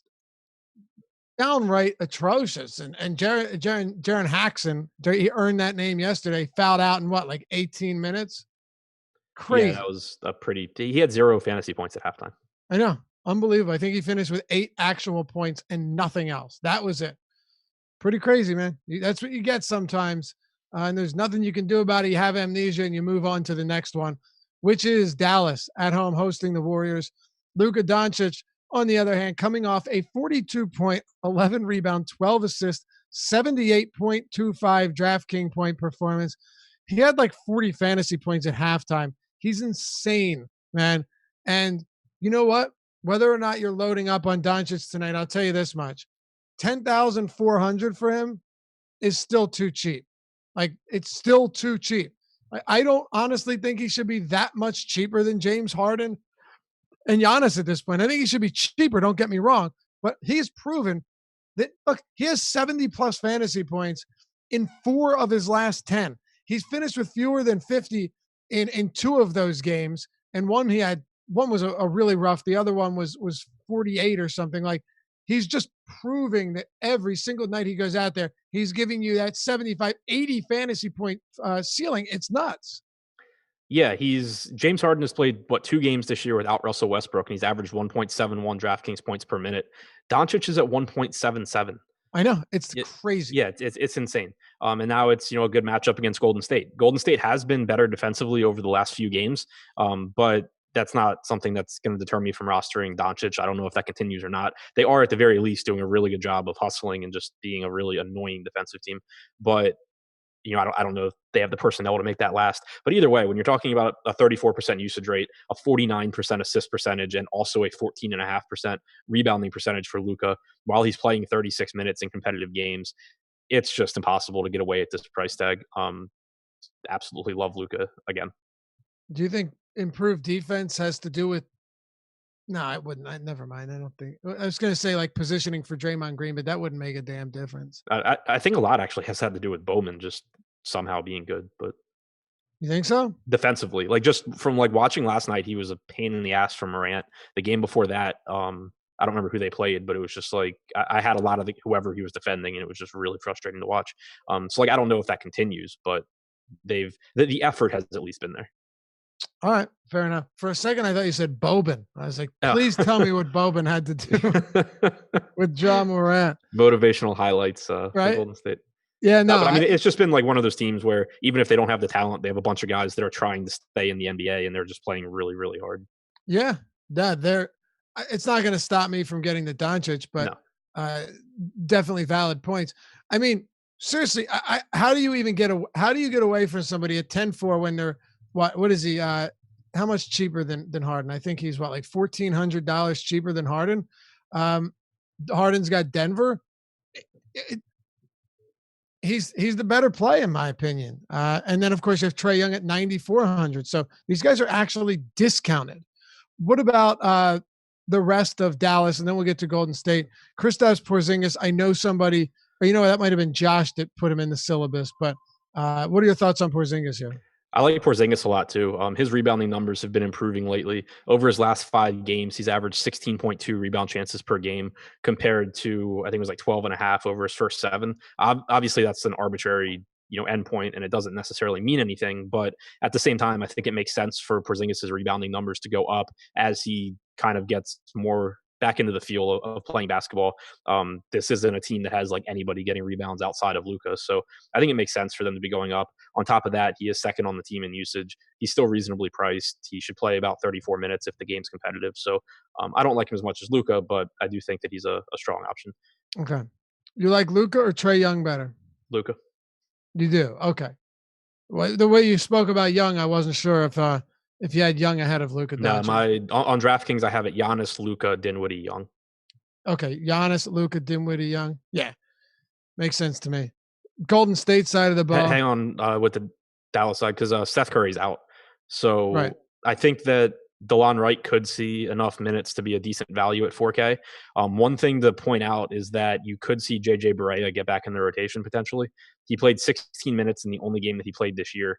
downright atrocious. And Jaren Jackson, he earned that name yesterday, fouled out in what, like 18 minutes? Yeah, Crazy. that was a pretty. He had 0 fantasy points at halftime. I know. Unbelievable. I think he finished with 8 actual points and nothing else. That was it. Pretty crazy, man. That's what you get sometimes. And there's nothing you can do about it. You have amnesia and you move on to the next one, which is Dallas at home hosting the Warriors. Luka Doncic, on the other hand, coming off a 42 point, 11 rebound, 12 assist, 78.25 DraftKings point performance. He had like 40 fantasy points at halftime. He's insane, man. And you know what? Whether or not you're loading up on Doncic tonight, I'll tell you this much. 10,400 for him is still too cheap. Like, it's still too cheap. I don't honestly think he should be that much cheaper than James Harden and Giannis at this point. I think he should be cheaper, don't get me wrong, but he has proven that, look, he has 70 plus fantasy points in 4 of his last 10. He's finished with fewer than 50 in 2 of those games, and one was a really rough. The other one was 48 or something. Like, he's just proving that every single night he goes out there, he's giving you that 75, 80 fantasy point ceiling. It's nuts. Yeah, James Harden has played 2 games this year without Russell Westbrook, and he's averaged 1.71 DraftKings points per minute. Doncic is at 1.77. I know, it's crazy. Yeah, it's insane. And now it's a good matchup against Golden State. Golden State has been better defensively over the last few games, but that's not something that's going to deter me from rostering Doncic. I don't know if that continues or not. They are at the very least doing a really good job of hustling and just being a really annoying defensive team. But I don't know if they have the personnel to make that last. But either way, when you're talking about a 34% usage rate, a 49% assist percentage, and also a 14.5% rebounding percentage for Luka while he's playing 36 minutes in competitive games, it's just impossible to get away at this price tag. Absolutely love Luka again. Do you think improved defense has to do with? No, I wouldn't. Never mind. I don't think. I was going to say like positioning for Draymond Green, but that wouldn't make a damn difference. I think a lot actually has had to do with Bowman just somehow being good, but you think so? Defensively, like just from like watching last night, he was a pain in the ass for Morant. The game before that, I don't remember who they played, but it was just like I had a lot of whoever he was defending, and it was just really frustrating to watch. So like I don't know if that continues, but the effort has at least been there. All right, fair enough. For a second, I thought you said Boban. I was like, please tell me what Boban had to do with Ja Morant. Motivational highlights right? for Golden State. Yeah, no, But I mean, it's just been like one of those teams where even if they don't have the talent, they have a bunch of guys that are trying to stay in the NBA and they're just playing really, really hard. yeah, it's not going to stop me from getting the Doncic, but No. uh, definitely valid points. I mean, seriously, how do you even how do you get away from somebody at 10-4 when they're what is he? How much cheaper than Harden? I think he's like $1,400 cheaper than Harden. Um, Harden's got Denver. It, he's the better play in my opinion. And then of course you have Trae Young at 9,400. So these guys are actually discounted. What about the rest of Dallas? And then we'll get to Golden State. Kristaps Porzingis. I know somebody, or that might have been Josh that put him in the syllabus. But what are your thoughts on Porzingis here? I like Porzingis a lot too. His rebounding numbers have been improving lately. Over his last 5 games, he's averaged 16.2 rebound chances per game compared to, I think it was like 12.5 over his first 7. Obviously, that's an arbitrary endpoint, and it doesn't necessarily mean anything. But at the same time, I think it makes sense for Porzingis' rebounding numbers to go up as he kind of gets more back into the feel of playing basketball. This isn't a team that has like anybody getting rebounds outside of Luka, so I think it makes sense for them to be going up. On top of that, he is second on the team in usage. He's still reasonably priced. He should play about 34 minutes if the game's competitive. So I don't like him as much as Luka, but I do think that he's a strong option. Okay, you like Luka or Trae Young better? Luka. You do. Okay. Well, the way you spoke about Young, I wasn't sure if you had Young ahead of Luka. No, on DraftKings I have it Giannis, Luka, Dinwiddie, Young. Okay, Giannis, Luka, Dinwiddie, Young. Yeah, makes sense to me. Golden State side of the ball. Hang on with the Dallas side because Seth Curry's out. So right. I think that DeLon Wright could see enough minutes to be a decent value at 4K. One thing to point out is that you could see JJ Barea get back in the rotation potentially. He played 16 minutes in the only game that he played this year.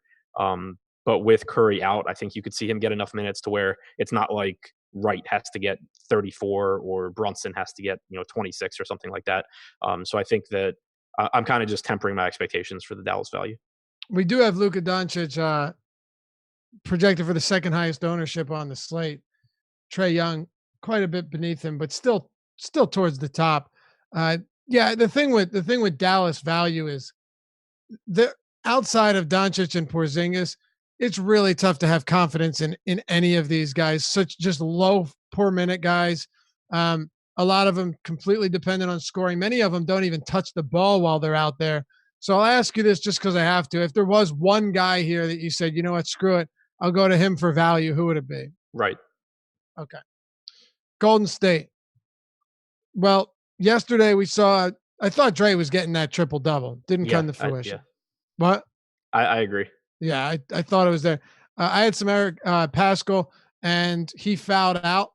But with Curry out, I think you could see him get enough minutes to where it's not like Wright has to get 34 or Brunson has to get 26 or something like that. So I think that I'm kind of just tempering my expectations for the Dallas value. We do have Luka Doncic projected for the second highest ownership on the slate. Trae Young quite a bit beneath him, but still towards the top. Yeah, the thing with Dallas value is the outside of Doncic and Porzingis, it's really tough to have confidence in any of these guys. Such just low per minute guys. A lot of them completely dependent on scoring. Many of them don't even touch the ball while they're out there. So I'll ask you this just because I have to. If there was one guy here that you said, you know what, screw it, I'll go to him for value, who would it be? Right. Okay. Golden State. Well, yesterday we saw, I thought Dre was getting that triple double. Didn't come to fruition. What? I agree. Yeah, I thought it was there. I had some Eric Pascal, and he fouled out.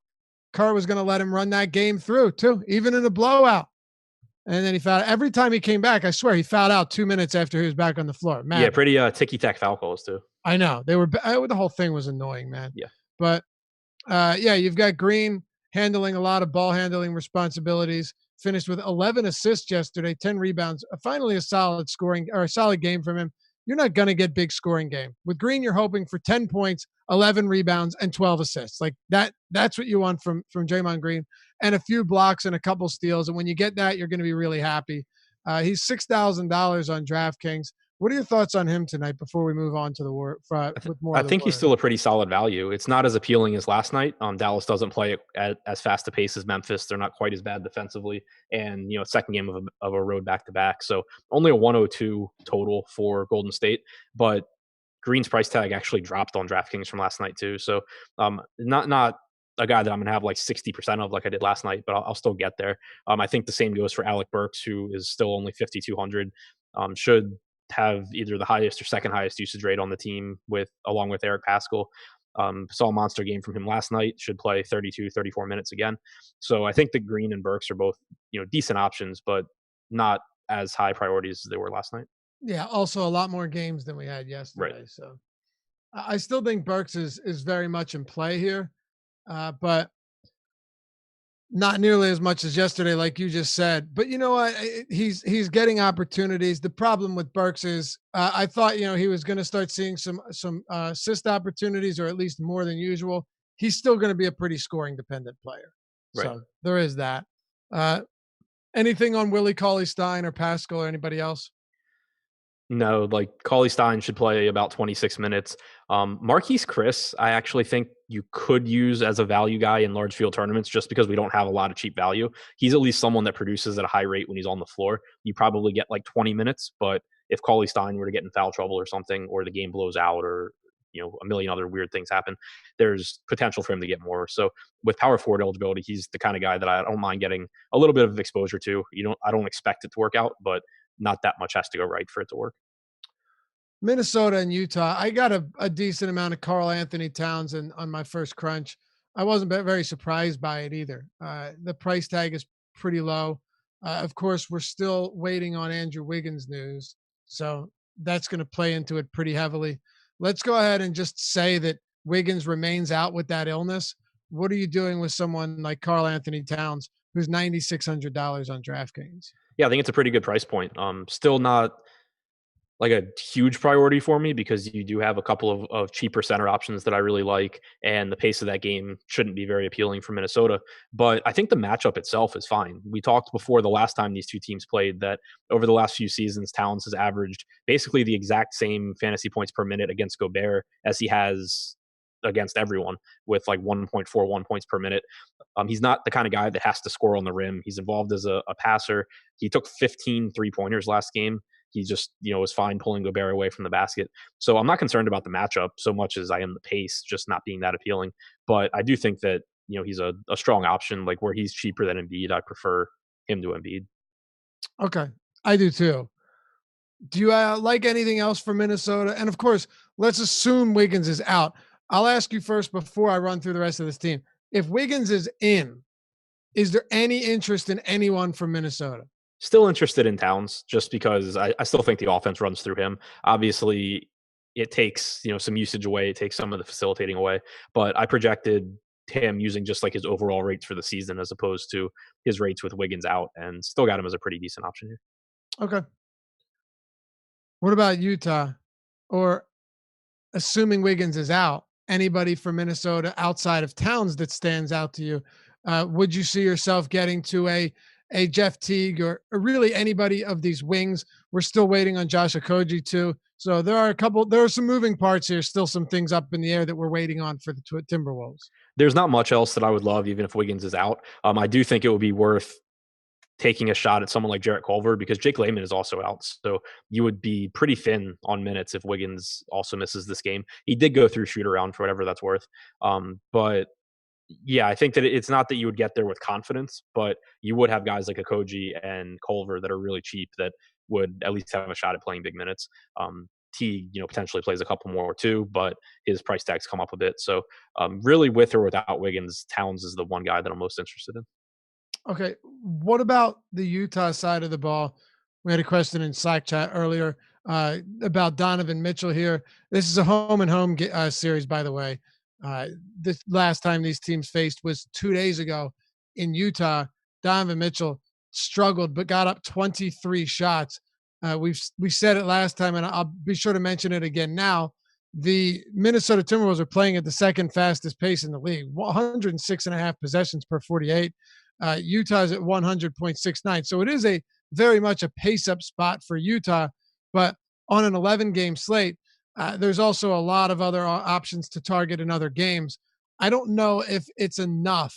Kerr was going to let him run that game through too, even in a blowout. And then he fouled. Every time he came back, I swear he fouled out 2 minutes after he was back on the floor. Man, yeah, pretty ticky-tack foul calls too. I know they were. The whole thing was annoying, man. Yeah, but yeah, you've got Green handling a lot of ball handling responsibilities. Finished with 11 assists yesterday, 10 rebounds. Finally, a solid scoring or a solid game from him. You're not going to get big scoring game. With Green, you're hoping for 10 points, 11 rebounds, and 12 assists. Like that's what you want from Draymond Green, and a few blocks and a couple steals. And when you get that, you're going to be really happy. He's $6,000 on DraftKings. What are your thoughts on him tonight before we move on to the war? With more, I think he's still a pretty solid value. It's not as appealing as last night. Dallas doesn't play at as fast a pace as Memphis. They're not quite as bad defensively, and second game of a road back to back. So only a 102 total for Golden State, but Green's price tag actually dropped on DraftKings from last night too. So not a guy that I'm gonna have like 60% of like I did last night, but I'll still get there. I think the same goes for Alec Burks, who is still only 5,200. Should have either the highest or second highest usage rate on the team along with Eric Pascal. Saw a monster game from him last night, should play 32, 34 minutes again. So I think that Green and Burks are both, decent options, but not as high priorities as they were last night. Yeah. Also a lot more games than we had yesterday. Right. So I still think Burks is very much in play here. But not nearly as much as yesterday, like you just said. But you know what? He's getting opportunities. The problem with Burks is I thought he was going to start seeing some assist opportunities, or at least more than usual. He's still going to be a pretty scoring dependent player. Right. So there is that. Anything on Willie Cauley-Stein or Pascal or anybody else? No, like Cauley Stein should play about 26 minutes. Marquise Chris, I actually think you could use as a value guy in large field tournaments just because we don't have a lot of cheap value. He's at least someone that produces at a high rate when he's on the floor. You probably get like 20 minutes, but if Cauley Stein were to get in foul trouble or something, or the game blows out, or a million other weird things happen, there's potential for him to get more. So with power forward eligibility, he's the kind of guy that I don't mind getting a little bit of exposure to. I don't expect it to work out, but not that much has to go right for it to work. Minnesota and Utah. I got a decent amount of Carl Anthony Towns on my first crunch. I wasn't very surprised by it either. The price tag is pretty low. Of course, we're still waiting on Andrew Wiggins news, so that's going to play into it pretty heavily. Let's go ahead and just say that Wiggins remains out with that illness. What are you doing with someone like Carl Anthony Towns, who's $9,600 on DraftKings? Yeah, I think it's a pretty good price point. Still not like a huge priority for me because you do have a couple of cheaper center options that I really like, and the pace of that game shouldn't be very appealing for Minnesota. But I think the matchup itself is fine. We talked before the last time these two teams played that over the last few seasons, Towns has averaged basically the exact same fantasy points per minute against Gobert as he has against everyone, with like 1.41 points per minute. He's not the kind of guy that has to score on the rim. He's involved as a passer. He took 15 3-pointers last game. He just, was fine pulling Gobert away from the basket. So I'm not concerned about the matchup so much as I am the pace just not being that appealing. But I do think that, he's a strong option. Like where he's cheaper than Embiid, I prefer him to Embiid. Okay, I do too. Do you like anything else for Minnesota? And of course, let's assume Wiggins is out. I'll ask you first before I run through the rest of this team. If Wiggins is in, is there any interest in anyone from Minnesota? Still interested in Towns just because I still think the offense runs through him. Obviously, it takes, some usage away. It takes some of the facilitating away. But I projected him using just like his overall rates for the season as opposed to his rates with Wiggins out, and still got him as a pretty decent option here. Okay. What about Utah? Or assuming Wiggins is out, anybody from Minnesota outside of Towns that stands out to you? Would you see yourself getting to a Jeff Teague or really anybody of these wings? We're still waiting on Josh Okogie too. So there are some moving parts here, still some things up in the air that we're waiting on for the Timberwolves. There's not much else that I would love, even if Wiggins is out. I do think it would be worth taking a shot at someone like Jarrett Culver because Jake Layman is also out. So you would be pretty thin on minutes if Wiggins also misses this game. He did go through shoot around for whatever that's worth. But yeah, I think that it's not that you would get there with confidence, but you would have guys like Okogie and Culver that are really cheap that would at least have a shot at playing big minutes. Teague, potentially plays a couple more too, but his price tags come up a bit. So really with or without Wiggins, Towns is the one guy that I'm most interested in. Okay. What about the Utah side of the ball? We had a question in Slack chat earlier about Donovan Mitchell here. This is a home and home series, by the way. The last time these teams faced was 2 days ago in Utah. Donovan Mitchell struggled, but got up 23 shots. We said it last time, and I'll be sure to mention it again now. The Minnesota Timberwolves are playing at the second fastest pace in the league, 106 and a half possessions per 48. Utah's at 100.69. So it is a very much a pace up spot for Utah, but on an 11 game slate, there's also a lot of other options to target in other games. I don't know if it's enough,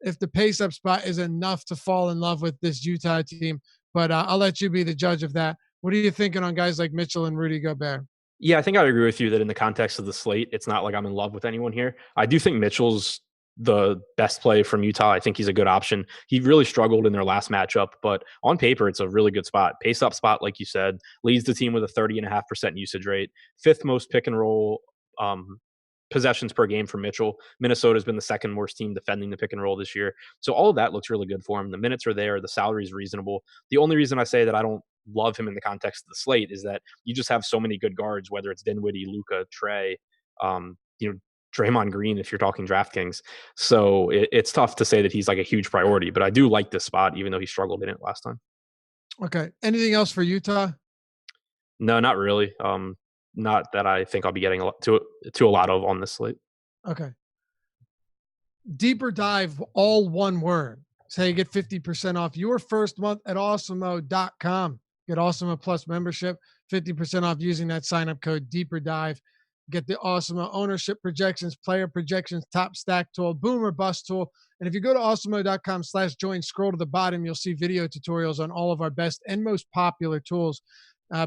if the pace up spot is enough to fall in love with this Utah team, but I'll let you be the judge of that. What are you thinking on guys like Mitchell and Rudy Gobert? Yeah, I think I agree with you that in the context of the slate, it's not like I'm in love with anyone here. I do think Mitchell's the best play from Utah. I think he's a good option. He really struggled in their last matchup, but on paper, it's a really good spot. Pace up spot, like you said, leads the team with a 30.5% usage rate, fifth most pick and roll possessions per game for Mitchell. Minnesota's been the second worst team defending the pick and roll this year. So all of that looks really good for him. The minutes are there. The salary is reasonable. The only reason I say that I don't love him in the context of the slate is that you just have so many good guards, whether it's Dinwiddie, Luka, Trey, Draymond Green, if you're talking DraftKings. So it's tough to say that he's like a huge priority, but I do like this spot, even though he struggled in it last time. Okay. Anything else for Utah? No, not really. Not that I think I'll be getting a lot of on this slate. Okay. Deeper dive, all one word. So you get 50% off your first month at awesomemo.com. Get Awesemo Plus membership, 50% off using that sign up code Deeper Dive. Get the Awesemo ownership projections, player projections, top stack tool, boom or bust tool. And if you go to awesemo.com/join, scroll to the bottom, you'll see video tutorials on all of our best and most popular tools.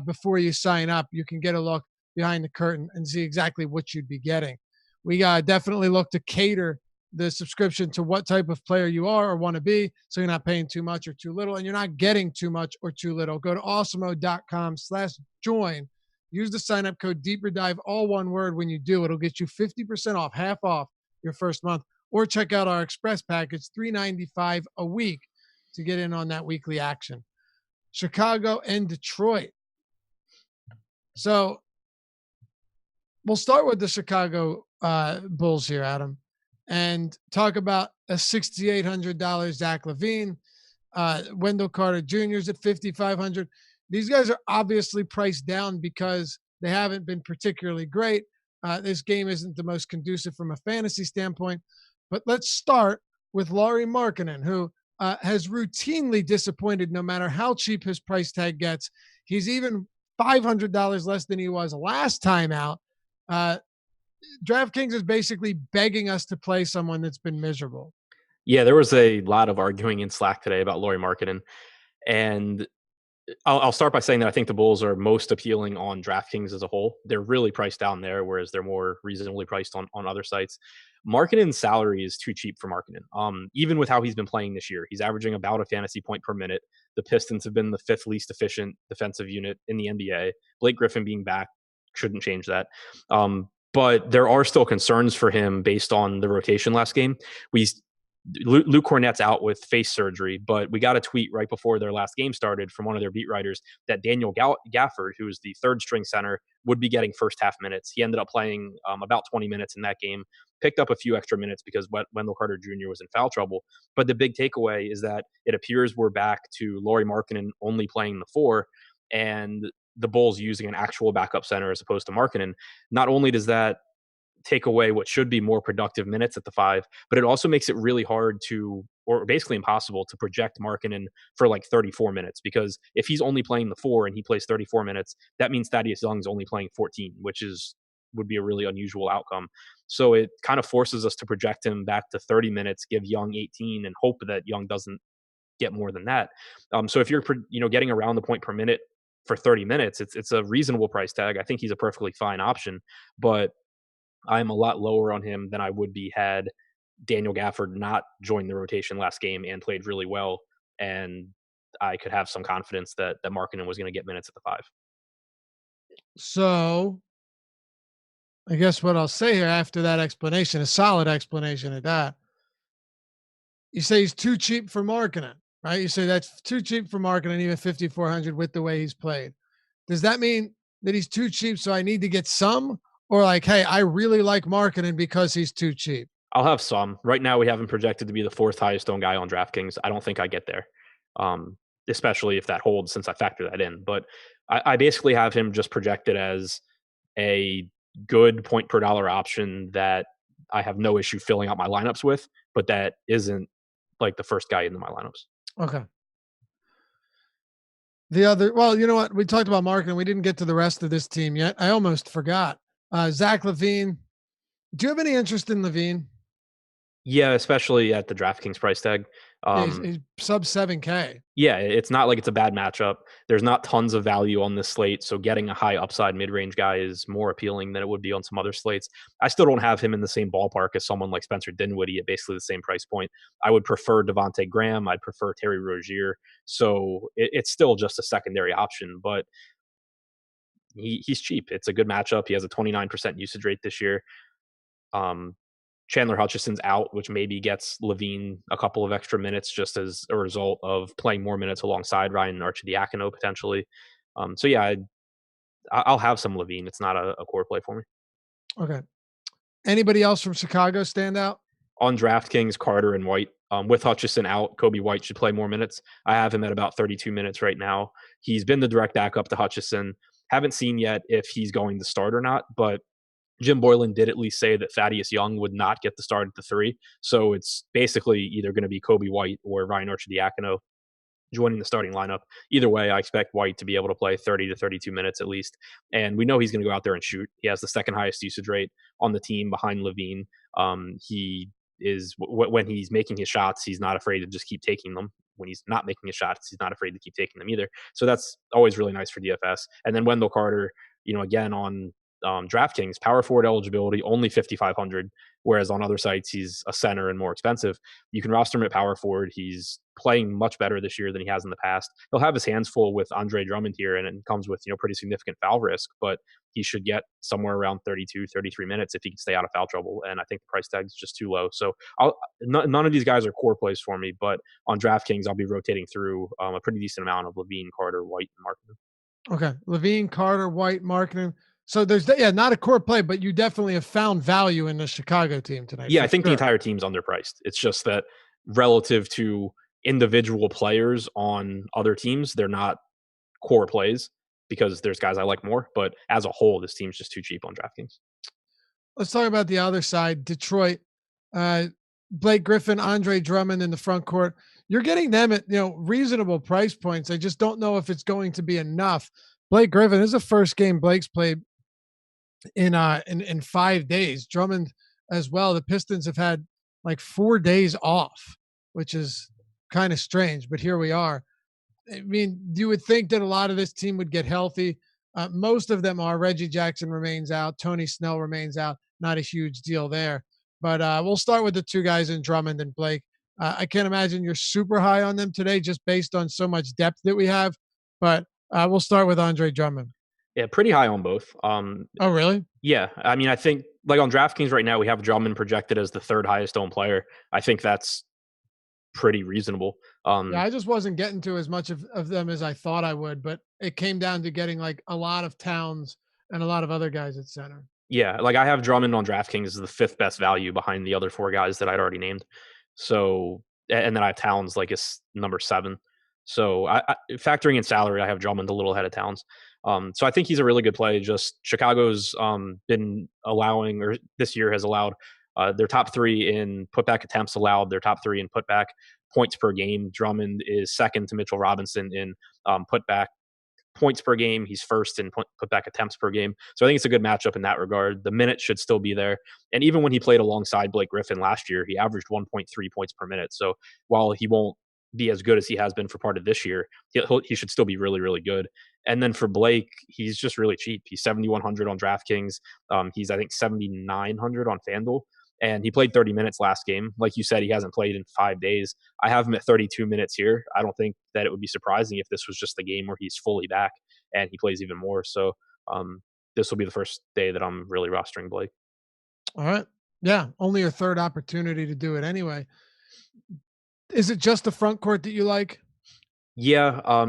Before you sign up, you can get a look behind the curtain and see exactly what you'd be getting. We definitely look to cater the subscription to what type of player you are or want to be, so you're not paying too much or too little, and you're not getting too much or too little. Go to awesemo.com/join. Use the sign up code Deeper Dive, all one word. When you do, it'll get you 50% off, half off your first month. Or check out our express package, $3.95 a week, to get in on that weekly action. Chicago and Detroit. So we'll start with the Chicago Bulls here, Adam, and talk about a $6,800 Zach LaVine. Wendell Carter Jr. is at $5,500. These guys are obviously priced down because they haven't been particularly great. This game isn't the most conducive from a fantasy standpoint. But let's start with Lauri Markkanen, who has routinely disappointed no matter how cheap his price tag gets. He's even $500 less than he was last time out. DraftKings is basically begging us to play someone that's been miserable. Yeah, there was a lot of arguing in Slack today about Lauri Markkanen, and I'll start by saying that I think the Bulls are most appealing on DraftKings as a whole. They're really priced down there, whereas they're more reasonably priced on other sites. Markkanen's salary is too cheap for Markkanen. Even with how he's been playing this year, he's averaging about a fantasy point per minute. The Pistons have been the fifth least efficient defensive unit in the NBA. Blake Griffin being back shouldn't change that. But there are still concerns for him based on the rotation last game. Luke Cornett's out with face surgery, but we got a tweet right before their last game started from one of their beat writers that Daniel Gafford, who is the third string center, would be getting first half minutes. He ended up playing about 20 minutes in that game, picked up a few extra minutes because Wendell Carter Jr. was in foul trouble. But the big takeaway is that it appears we're back to Lauri Markkanen only playing the four and the Bulls using an actual backup center as opposed to Markkanen. Not only does that take away what should be more productive minutes at the five, but it also makes it really hard to, or basically impossible to project Markkanen for like 34 minutes, because if he's only playing the four and he plays 34 minutes, that means Thaddeus Young's only playing 14, which would be a really unusual outcome. So it kind of forces us to project him back to 30 minutes, give Young 18, and hope that Young doesn't get more than that. So if you're getting around the point per minute for 30 minutes, it's a reasonable price tag. I think he's a perfectly fine option, but I'm a lot lower on him than I would be had Daniel Gafford not joined the rotation last game and played really well. And I could have some confidence that Markkanen was going to get minutes at the five. So I guess what I'll say here after that explanation, a solid explanation at that. You say he's too cheap for Markkanen, right? You say that's too cheap for Markkanen, even 5,400 with the way he's played. Does that mean that he's too cheap, so I need to get some? Or like, hey, I really like Markkanen because he's too cheap? I'll have some. Right now, we have him projected to be the fourth highest owned guy on DraftKings. I don't think I get there, especially if that holds since I factor that in. But I basically have him just projected as a good point per dollar option that I have no issue filling out my lineups with, but that isn't like the first guy into my lineups. Okay. Well, you know what? We talked about Markkanen. We didn't get to the rest of this team yet. I almost forgot. Zach LaVine. Do you have any interest in LaVine? Yeah, especially at the DraftKings price tag. He's sub 7K. Yeah, it's not like it's a bad matchup. There's not tons of value on this slate, so getting a high upside mid-range guy is more appealing than it would be on some other slates. I still don't have him in the same ballpark as someone like Spencer Dinwiddie at basically the same price point. I would prefer Devontae Graham. I'd prefer Terry Rozier. So it's still just a secondary option, but he's cheap. It's a good matchup. He has a 29% usage rate this year. Chandler Hutchison's out, which maybe gets LaVine a couple of extra minutes just as a result of playing more minutes alongside Ryan Arcidiacono potentially. So yeah, I'll have some LaVine. It's not a core play for me. Okay. Anybody else from Chicago stand out? On DraftKings, Carter and White. With Hutchison out, Kobe White should play more minutes. I have him at about 32 minutes right now. He's been the direct backup to Hutchison. Haven't seen yet if he's going to start or not, but Jim Boylan did at least say that Thaddeus Young would not get the start at the three. So it's basically either going to be Kobe White or Ryan Arcidiacono. joining the starting lineup. Either way, I expect White to be able to play 30 to 32 minutes at least. And we know he's going to go out there and shoot. He has the second highest usage rate on the team behind Levine. He is, when he's making his shots, he's not afraid to just keep taking them. When he's not making his shots, he's not afraid to keep taking them either. So that's always really nice for DFS. And then Wendell Carter, again on DraftKings, power forward eligibility, only 5,500, whereas on other sites, he's a center and more expensive. You can roster him at power forward. He's playing much better this year than he has in the past. He'll have his hands full with Andre Drummond here, and it comes with, pretty significant foul risk, but he should get somewhere around 32, 33 minutes if he can stay out of foul trouble. And I think the price tag is just too low. So none of these guys are core plays for me, but on DraftKings, I'll be rotating through a pretty decent amount of Levine, Carter, White, and Markkanen. Okay. Levine, Carter, White, Markkanen. So there's not a core play, but you definitely have found value in the Chicago team tonight. Yeah, I think the entire team's underpriced. It's just that relative to individual players on other teams, they're not core plays because there's guys I like more. But as a whole, this team's just too cheap on DraftKings. Let's talk about the other side. Detroit, Blake Griffin, Andre Drummond in the front court. You're getting them at reasonable price points. I just don't know if it's going to be enough. Blake Griffin, this is the first game Blake's played in 5 days. Drummond as well. The Pistons have had like 4 days off, which is kind of strange, but here we are. I mean, you would think that a lot of this team would get healthy. Most of them are. Reggie Jackson remains out. Tony Snell remains out. Not a huge deal there. But we'll start with the two guys in Drummond and Blake. I can't imagine you're super high on them today just based on so much depth that we have. But we'll start with Andre Drummond. Yeah, pretty high on both. Oh, really? Yeah. I mean, I think like on DraftKings right now, we have Drummond projected as the third highest owned player. I think that's pretty reasonable. Yeah, I just wasn't getting to as much of them as I thought I would, but it came down to getting like a lot of Towns and a lot of other guys at center. Yeah, like I have Drummond on DraftKings as the fifth best value behind the other four guys that I'd already named. So, and then I have Towns like it's number 7. So I factoring in salary, I have Drummond a little ahead of Towns. So I think he's a really good play. Just Chicago's been allowing, or this year has allowed their top 3 in putback attempts allowed, their top 3 in putback points per game. Drummond is second to Mitchell Robinson in putback points per game. He's first in putback attempts per game. So I think it's a good matchup in that regard. The minutes should still be there. And even when he played alongside Blake Griffin last year, he averaged 1.3 points per minute. So while he won't be as good as he has been for part of this year, he should still be really, really good. And then for Blake, he's just really cheap. He's 7,100 on DraftKings. He's, I think, 7,900 on FanDuel. And he played 30 minutes last game. Like you said, he hasn't played in 5 days. I have him at 32 minutes here. I don't think that it would be surprising if this was just the game where he's fully back and he plays even more. So this will be the first day that I'm really rostering Blake. All right. Yeah. Only your third opportunity to do it anyway. Is it just the front court that you like? Yeah.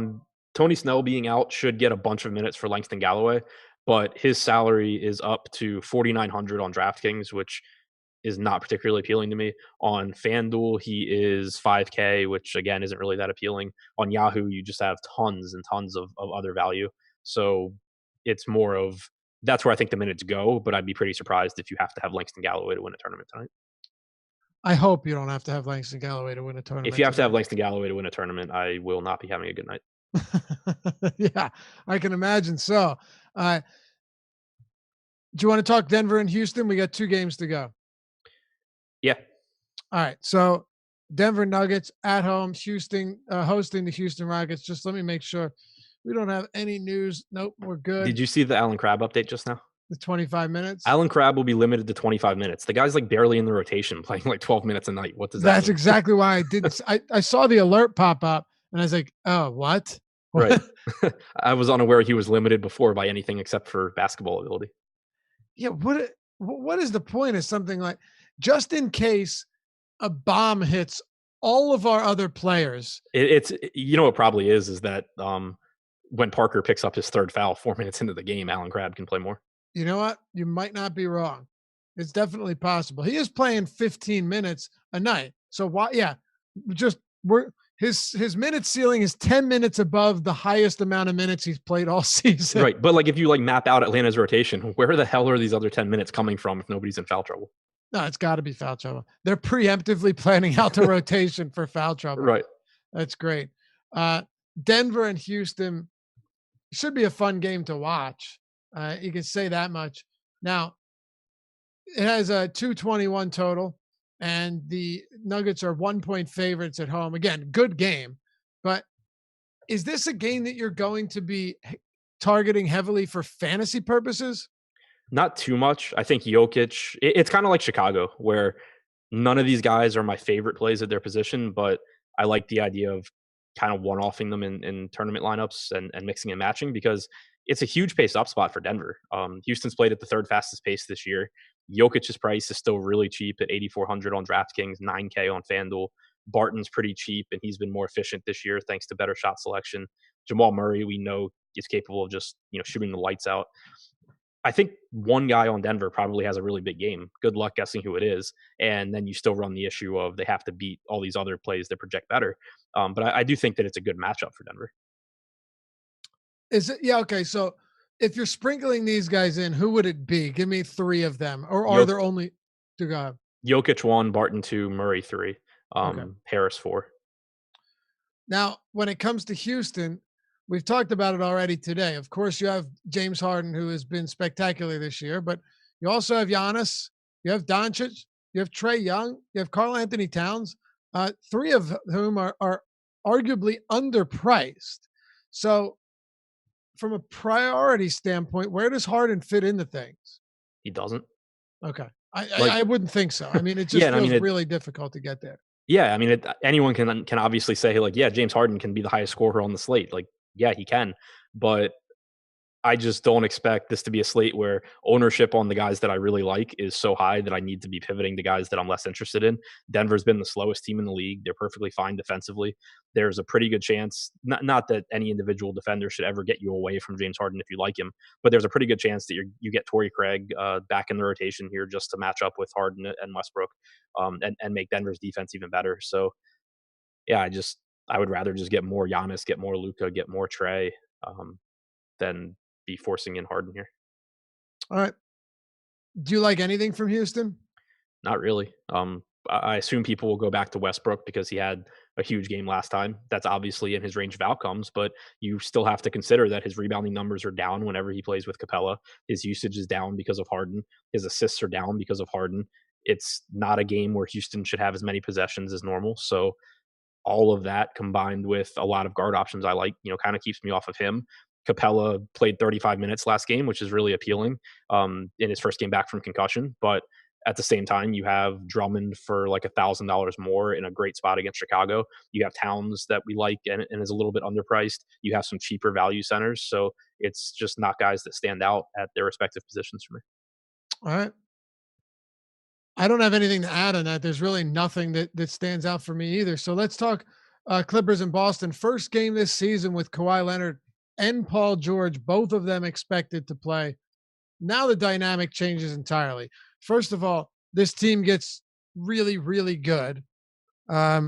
Tony Snell being out should get a bunch of minutes for Langston Galloway, but his salary is up to 4,900 on DraftKings, which is not particularly appealing to me. On FanDuel, he is 5K, which again isn't really that appealing. On Yahoo, you just have tons and tons of other value. So it's more of that's where I think the minutes go, but I'd be pretty surprised if you have to have Langston Galloway to win a tournament tonight. I hope you don't have to have Langston Galloway to win a tournament. If you have to have Langston Galloway to win a tournament, I will not be having a good night. Yeah, I can imagine so. Do you want to talk Denver and Houston? We got 2 games to go. Yeah. All right. So Denver Nuggets at home, Houston hosting the Houston Rockets. Just let me make sure we don't have any news. Nope, we're good. Did you see the Allen Crabbe update just now? The 25 minutes. Allen Crabbe will be limited to 25 minutes. The guy's like barely in the rotation, playing like 12 minutes a night. What does that That's mean? exactly why I didn't. I saw the alert pop up and I was like, oh, what? Right. I was unaware he was limited before by anything except for basketball ability. Yeah. What is the point of something like, just in case a bomb hits all of our other players? It's what probably is that when Parker picks up his third foul 4 minutes into the game, Allen Crabbe can play more. You know what? You might not be wrong. It's definitely possible. He is playing 15 minutes a night. So why? Yeah, his minute ceiling is 10 minutes above the highest amount of minutes he's played all season. Right, but like if you like map out Atlanta's rotation, where the hell are these other 10 minutes coming from if nobody's in foul trouble? No, it's got to be foul trouble. They're preemptively planning out the rotation for foul trouble. Right. That's great. Uh, Denver and Houston should be a fun game to watch. You can say that much. Now, it has a 221 total, and the Nuggets are 1 point favorites at home. Again, good game. But is this a game that you're going to be targeting heavily for fantasy purposes? Not too much. I think Jokic, it's kind of like Chicago, where none of these guys are my favorite plays at their position, but I like the idea of kind of one-offing them in tournament lineups and mixing and matching because it's a huge pace up spot for Denver. Houston's played at the third fastest pace this year. Jokic's price is still really cheap at 8,400 on DraftKings, 9K on FanDuel. Barton's pretty cheap, and he's been more efficient this year thanks to better shot selection. Jamal Murray, we know, is capable of just shooting the lights out. I think one guy on Denver probably has a really big game. Good luck guessing who it is. And then you still run the issue of they have to beat all these other plays that project better. But I do think that it's a good matchup for Denver. Is it? Yeah. Okay. So if you're sprinkling these guys in, who would it be? Give me three of them, or are Jok- there only two guys? Jokic 1, Barton 2, Murray 3, Okay. Harris 4. Now, when it comes to Houston, we've talked about it already today. Of course, you have James Harden, who has been spectacular this year, but you also have Giannis, you have Doncic, you have Trey Young, you have Karl Anthony Towns, three of whom are arguably underpriced. So, from a priority standpoint, where does Harden fit into things? He doesn't. Okay. Like, I wouldn't think so. I mean, it yeah, just and I feels mean, really difficult to get there. yeah, I mean, anyone can obviously say like, yeah, James Harden can be the highest scorer on the slate. Like, yeah, he can, but I just don't expect this to be a slate where ownership on the guys that I really like is so high that I need to be pivoting to guys that I'm less interested in. Denver's been the slowest team in the league. They're perfectly fine defensively. There's a pretty good chance, not that any individual defender should ever get you away from James Harden if you like him, but there's a pretty good chance that you get Torrey Craig back in the rotation here just to match up with Harden and Westbrook, and make Denver's defense even better. So yeah, I would rather just get more Giannis, get more Luka, get more Trey. Than be forcing in Harden here. All right. Do you like anything from Houston? Not really. I assume people will go back to Westbrook because he had a huge game last time. That's obviously in his range of outcomes, but you still have to consider that his rebounding numbers are down whenever he plays with Capella. His usage is down because of Harden. His assists are down because of Harden. It's not a game where Houston should have as many possessions as normal. So all of that combined with a lot of guard options I like, kind of keeps me off of him. Capella played 35 minutes last game, which is really appealing in his first game back from concussion. But at the same time, you have Drummond for like $1,000 more in a great spot against Chicago. You have Towns that we like and is a little bit underpriced. You have some cheaper value centers. So it's just not guys that stand out at their respective positions for me. All right. I don't have anything to add on that. There's really nothing that stands out for me either. So let's talk Clippers in Boston. First game this season with Kawhi Leonard and Paul George, both of them expected to play. Now the dynamic changes entirely. First of all, this team gets really, really good. I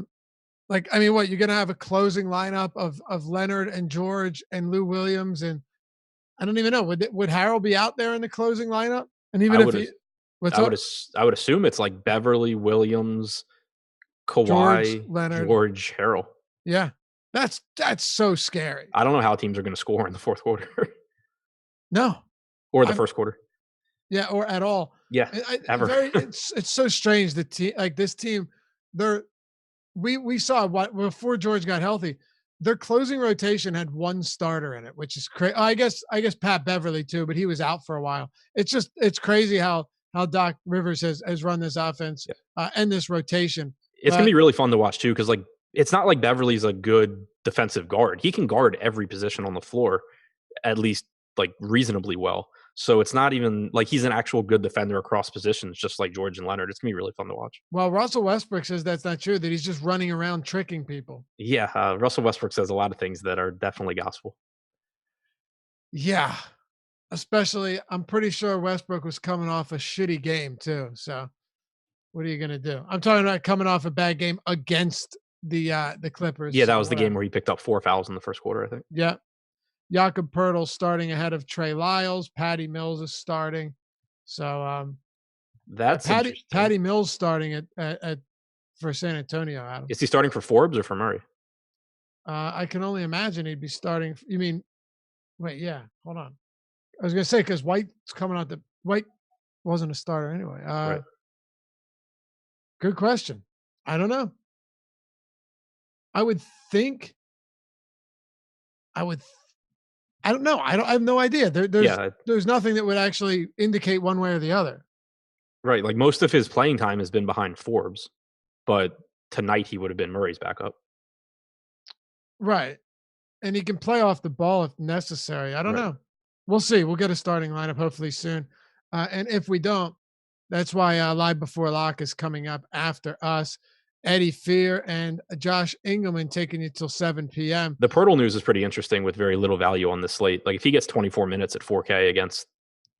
mean, what you're going to have a closing lineup of Leonard and George and Lou Williams, and I don't even know would Harold be out there in the closing lineup? And I even if would he, what's I would up, I would assume it's like Beverly, Williams, George Kawhi, Leonard, George, Harrell. yeah, that's so scary. I don't know how teams are going to score in the fourth quarter No, or the I'm first quarter. yeah, or at all. Yeah, ever. It's so strange that like this team, they're we saw what before George got healthy, their closing rotation had one starter in it, which is crazy. I guess Pat Beverly too, but he was out for a while. It's crazy how Doc Rivers has run this offense Yeah. and this rotation. It's gonna But be really fun to watch too, because like it's not like Beverly's a good defensive guard. He can guard every position on the floor, at least like reasonably well. So it's not even like he's an actual good defender across positions, just like George and Leonard. It's gonna be really fun to watch. well, Russell Westbrook says that's not true. That he's just running around tricking people. Yeah, Russell Westbrook says a lot of things that are definitely gospel. Yeah, especially I'm pretty sure Westbrook was coming off a shitty game too. So what are you gonna do? I'm talking about coming off a bad game against the Clippers. Yeah, that was So the game where he picked up 4 fouls in the first quarter, I think. yeah, Jakob Pertl starting ahead of Trey Lyles. Patty Mills is starting. So That's interesting. Patty Mills starting at for San Antonio. Adam. Is he starting for Forbes or for Murray? I can only imagine he'd be starting. You mean, wait, yeah, hold on. I was going to say, because White's coming out White wasn't a starter anyway. Right. Good question. I don't know. I would think, I would, I don't know. I have no idea. Yeah. There's nothing that would actually indicate one way or the other. Right. Like most of his playing time has been behind Forbes, but tonight he would have been Murray's backup. Right. And he can play off the ball if necessary. I don't Right. know. We'll see. We'll get a starting lineup hopefully soon. And if we don't, that's why Live Before Lock is coming up after us. Eddie Fear and Josh Engelman taking you till 7 p.m. The Pirtle news is pretty interesting with very little value on this slate. Like if he gets 24 minutes at 4K against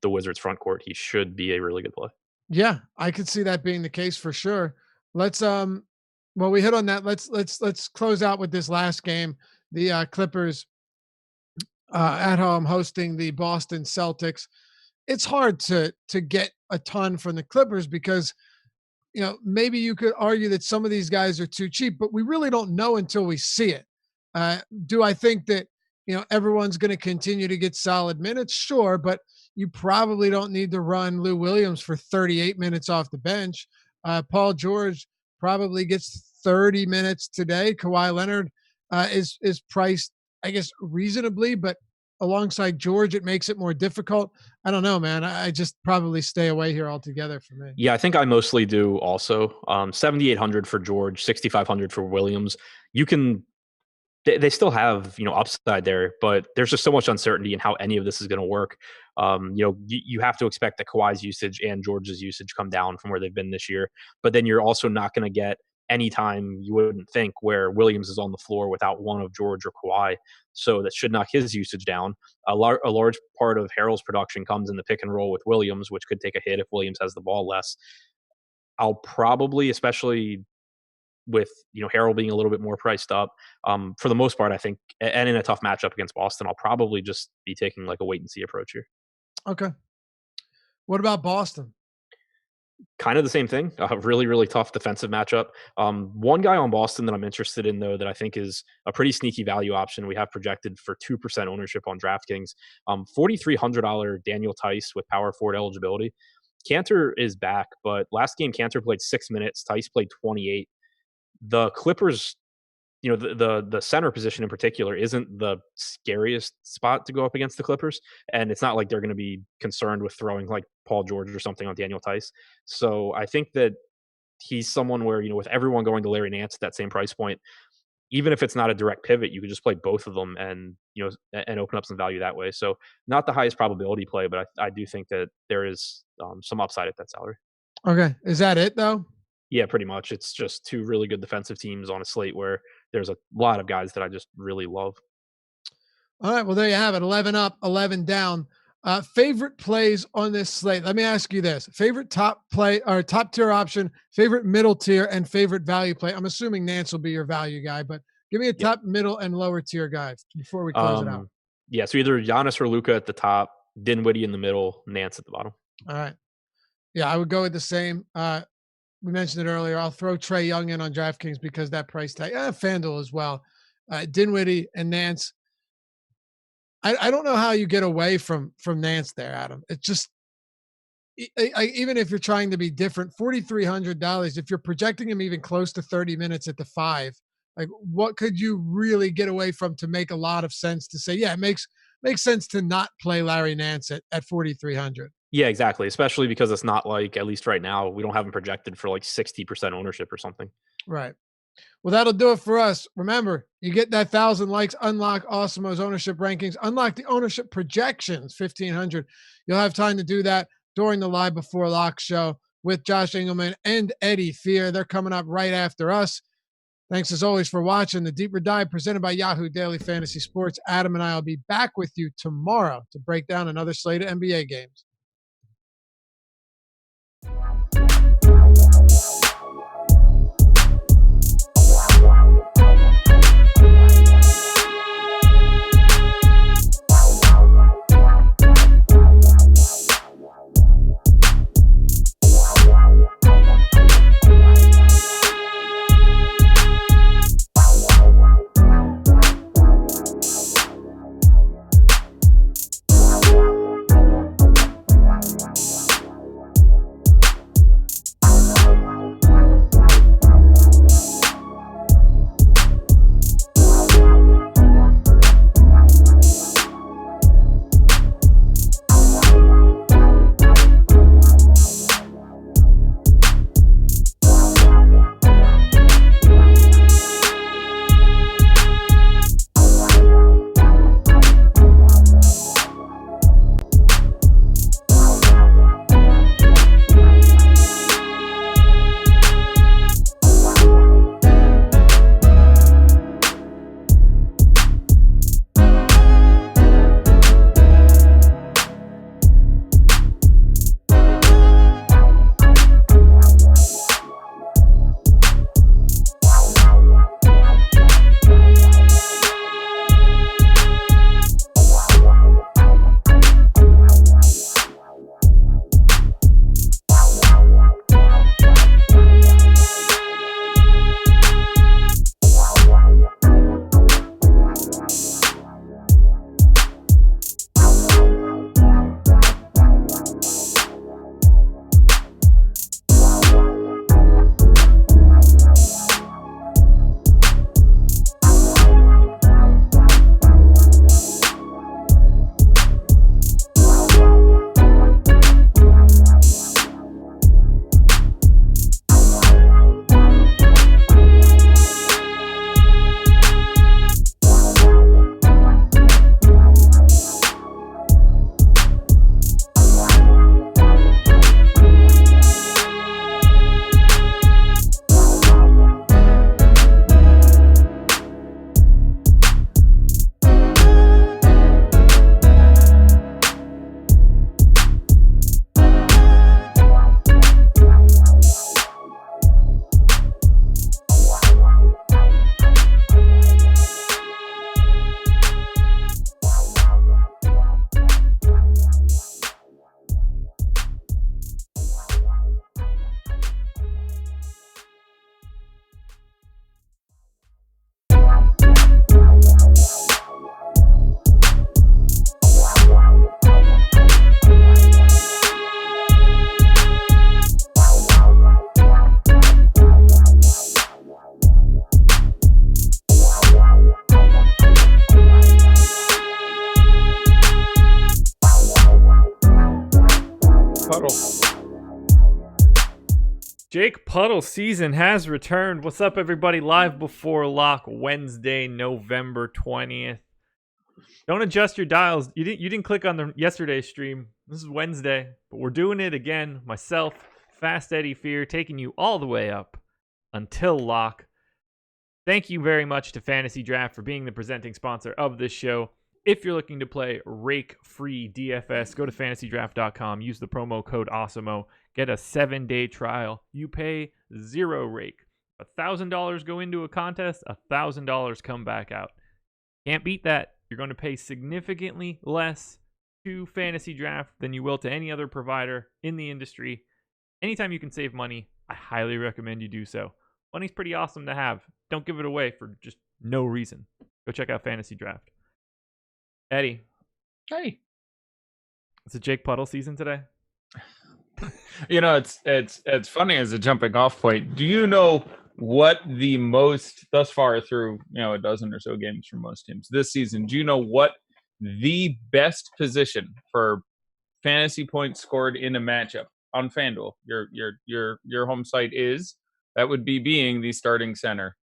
the Wizards front court, he should be a really good play. Yeah, I could see that being the case for sure. Let's well, we hit on that. Let's close out with this last game. The Clippers at home hosting the Boston Celtics. It's hard to get a ton from the Clippers because maybe you could argue that some of these guys are too cheap, but we really don't know until we see it. Do I think that everyone's going to continue to get solid minutes? Sure, but you probably don't need to run Lou Williams for 38 minutes off the bench. Paul George probably gets 30 minutes today. Kawhi Leonard is priced, I guess, reasonably, but alongside George, it makes it more difficult. I don't know, man. I just probably stay away here altogether for me. Yeah, I think I mostly do also. 7,800 for George, 6,500 for Williams. You can they still have upside there, but there's just so much uncertainty in how any of this is going to work. You have to expect that Kawhi's usage and George's usage come down from where they've been this year, but then you're also not going to get any time you wouldn't think where Williams is on the floor without one of George or Kawhi. So that should knock his usage down. A large part of Harrell's production comes in the pick and roll with Williams, which could take a hit if Williams has the ball less. I'll probably, especially with Harrell being a little bit more priced up, for the most part, I think, and in a tough matchup against Boston, I'll probably just be taking like a wait and see approach here. Okay. What about Boston? Kind of the same thing. A really, really tough defensive matchup. One guy on Boston that I'm interested in, though, that I think is a pretty sneaky value option. We have projected for 2% ownership on DraftKings. $4,300 Daniel Tice with power forward eligibility. Cantor is back, but last game Cantor played 6 minutes. Tice played 28. The Clippers, the center position in particular isn't the scariest spot to go up against the Clippers. And it's not like they're going to be concerned with throwing like Paul George or something on Daniel Tice. So I think that he's someone where, with everyone going to Larry Nance at that same price point, even if it's not a direct pivot, you could just play both of them and, and open up some value that way. So not the highest probability play, but I do think that there is some upside at that salary. Okay. Is that it though? Yeah, pretty much. It's just two really good defensive teams on a slate where there's a lot of guys that I just really love. All right. Well, there you have it. 11 up, 11 down. Favorite plays on this slate. Let me ask you this. Favorite top play or top tier option, favorite middle tier, and favorite value play. I'm assuming Nance will be your value guy, but give me a top, middle, and lower tier guy before we close it out. Yeah, so either Giannis or Luka at the top, Dinwiddie in the middle, Nance at the bottom. All right. Yeah, I would go with the same. We mentioned it earlier. I'll throw Trae Young in on DraftKings because that price tag. FanDuel as well. Dinwiddie and Nance. I don't know how you get away from Nance there, Adam. It's just even if you're trying to be different, $4,300. If you're projecting him even close to 30 minutes at the 5, like what could you really get away from to make a lot of sense to say, yeah, it makes sense to not play Larry Nance at 4,300. Yeah, exactly. Especially because it's not like, at least right now, we don't have him projected for like 60% ownership or something. Right. Well, that'll do it for us. Remember, you get that 1,000 likes, unlock Awesemo's ownership rankings, unlock the ownership projections, 1,500. You'll have time to do that during the Live Before Lock show with Josh Engelman and Eddie Fear. They're coming up right after us. Thanks as always for watching the Deeper Dive presented by Yahoo Daily Fantasy Sports. Adam and I will be back with you tomorrow to break down another slate of NBA games. Jake Puddle season has returned. What's up, everybody? Live before lock, Wednesday, November 20th. Don't adjust your dials. You didn't click on the yesterday's stream. This is Wednesday, but we're doing it again. Myself, Fast Eddie Fear, taking you all the way up until lock. Thank you very much to Fantasy Draft for being the presenting sponsor of this show. If you're looking to play rake-free DFS, go to fantasydraft.com. Use the promo code AWESOMO. Get a 7-day trial. You pay zero rake. $1,000 go into a contest, $1,000 come back out. Can't beat that. You're going to pay significantly less to Fantasy Draft than you will to any other provider in the industry. Anytime you can save money, I highly recommend you do so. Money's pretty awesome to have. Don't give it away for just no reason. Go check out Fantasy Draft. Eddie. Hey. It's a Jake Puddle season today. It's funny as a jumping off point. Do you know what the most thus far through, a dozen or so games for most teams this season, do you know what the best position for fantasy points scored in a matchup on FanDuel, your home site is? That would be being the starting center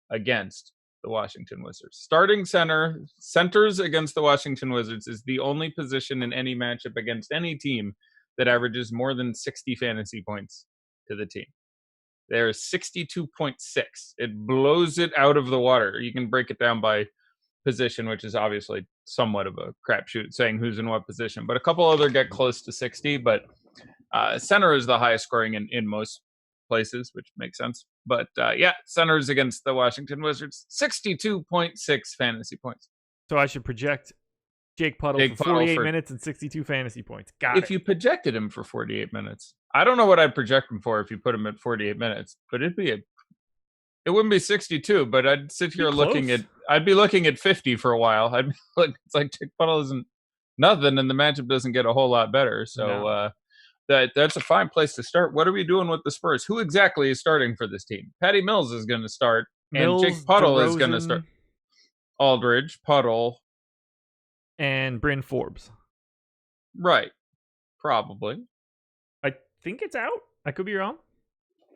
against the Washington Wizards. Starting centers against the Washington Wizards is the only position in any matchup against any team that averages more than 60 fantasy points to the team. There's 62.6. It blows it out of the water. You can break it down by position, which is obviously somewhat of a crapshoot saying who's in what position, but a couple other get close to 60, but center is the highest scoring in most places, which makes sense. But centers against the Washington Wizards, 62.6 fantasy points. So I should project Jake Puddle for 48 minutes and 62 fantasy points. If you projected him for 48 minutes, I don't know what I'd project him for if you put him at 48 minutes, but it wouldn't be 62, but I'd sit here I'd be looking at 50 for a while. I'd be like, it's like Jake Puddle isn't nothing, and the matchup doesn't get a whole lot better. So that's a fine place to start. What are we doing with the Spurs? Who exactly is starting for this team? Patty Mills is going to start, and Jake Puddle is going to start. Aldridge, Puddle, and Bryn Forbes. Right. Probably. I think it's out. I could be wrong.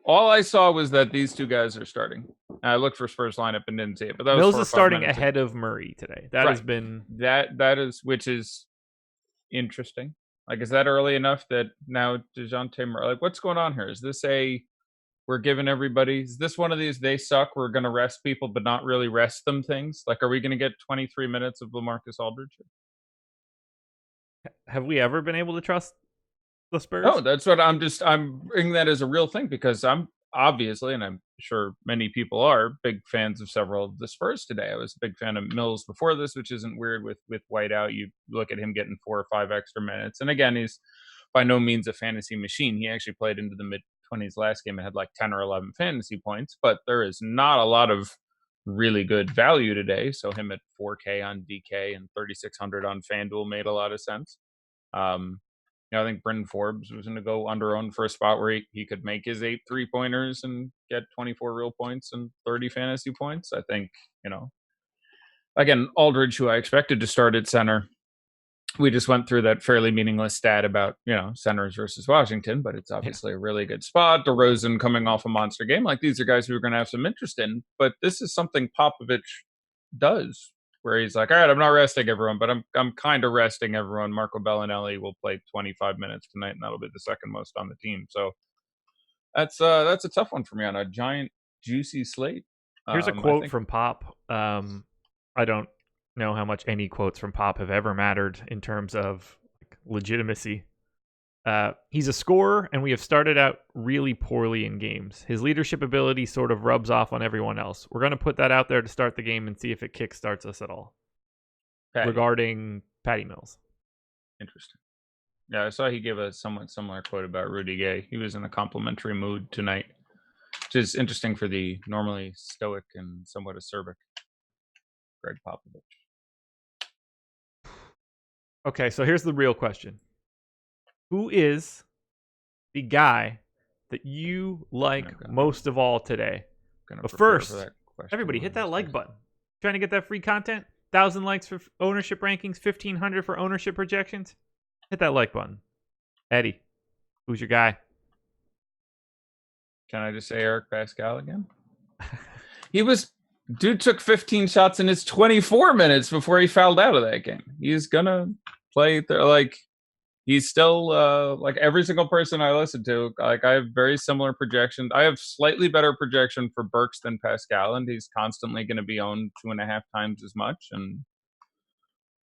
All I saw was that these two guys are starting. I looked for Spurs lineup and didn't see it. But that Mills is starting ahead of Murray today. That has been which is interesting. Like, is that early enough that now DeJounte Murray? Like, what's going on here? Is this we're giving everybody? Is this one of these they suck? We're going to rest people, but not really rest them things. Like, are we going to get 23 minutes of LaMarcus Aldridge? Have we ever been able to trust the Spurs? No, that's what I'm bringing that as a real thing because I'm obviously, and I'm sure many people are, big fans of several of the Spurs today. I was a big fan of Mills before this, which isn't weird with White out. You look at him getting 4 or 5 extra minutes. And again, he's by no means a fantasy machine. He actually played into the mid-20s last game and had like 10 or 11 fantasy points, but there is not a lot of really good value today. So him at 4K on DK and 3,600 on FanDuel made a lot of sense. I think Bryn Forbes was going to go under-owned for a spot where he could make his 8 3-pointers and get 24 real points and 30 fantasy points. I think, again, Aldridge, who I expected to start at center, we just went through that fairly meaningless stat about, centers versus Washington, but it's obviously a really good spot. DeRozan coming off a monster game. Like, these are guys who are going to have some interest in, but this is something Popovich does, where he's like, all right, I'm not resting everyone, but I'm kind of resting everyone. Marco Bellinelli will play 25 minutes tonight, and that'll be the second most on the team. So that's a tough one for me on a giant, juicy slate. Here's a quote from Pop. I don't know how much any quotes from Pop have ever mattered in terms of legitimacy. He's a scorer, and we have started out really poorly in games. His leadership ability sort of rubs off on everyone else. We're going to put that out there to start the game and see if it kickstarts us at all. Regarding Patty Mills. Interesting. Yeah, I saw he gave a somewhat similar quote about Rudy Gay. He was in a complimentary mood tonight, which is interesting for the normally stoic and somewhat acerbic Greg Popovich. Okay, so here's the real question. Who is the guy that you like most of all today? But first, everybody hit that like button. Trying to get that free content? 1,000 likes for ownership rankings, 1,500 for ownership projections? Hit that like button. Eddie, who's your guy? Can I just say Eric Pascal again? Dude took 15 shots in his 24 minutes before he fouled out of that game. He's gonna play he's still like every single person I listen to. Like, I have very similar projections. I have slightly better projection for Burks than Pascal, and he's constantly going to be owned 2.5 times as much. And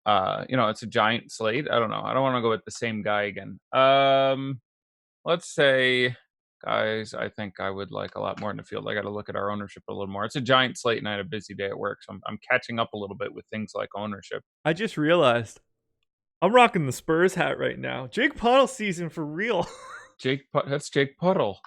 it's a giant slate. I don't know. I don't want to go with the same guy again. Let's say, guys, I think I would like a lot more in the field. I got to look at our ownership a little more. It's a giant slate, and I had a busy day at work, so I'm catching up a little bit with things like ownership. I just realized I'm rocking the Spurs hat right now. Jake Puddle season for real. That's Jake Puddle.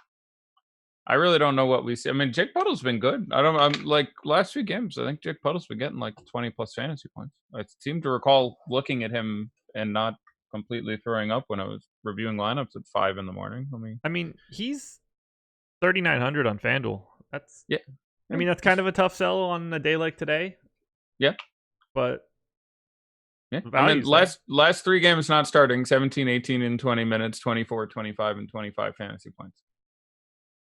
I really don't know what we see. I mean, Jake Puddle's been good. I'm like last few games, I think Jake Puddle's been getting like 20 plus fantasy points. I seem to recall looking at him and not completely throwing up when I was reviewing lineups at 5 a.m. I mean, he's 3,900 on FanDuel. That's I mean, that's kind of a tough sell on a day like today. Yeah. But yeah. I mean, last 3 games not starting, 17, 18 in 20 minutes, 24, 25, and 25 fantasy points.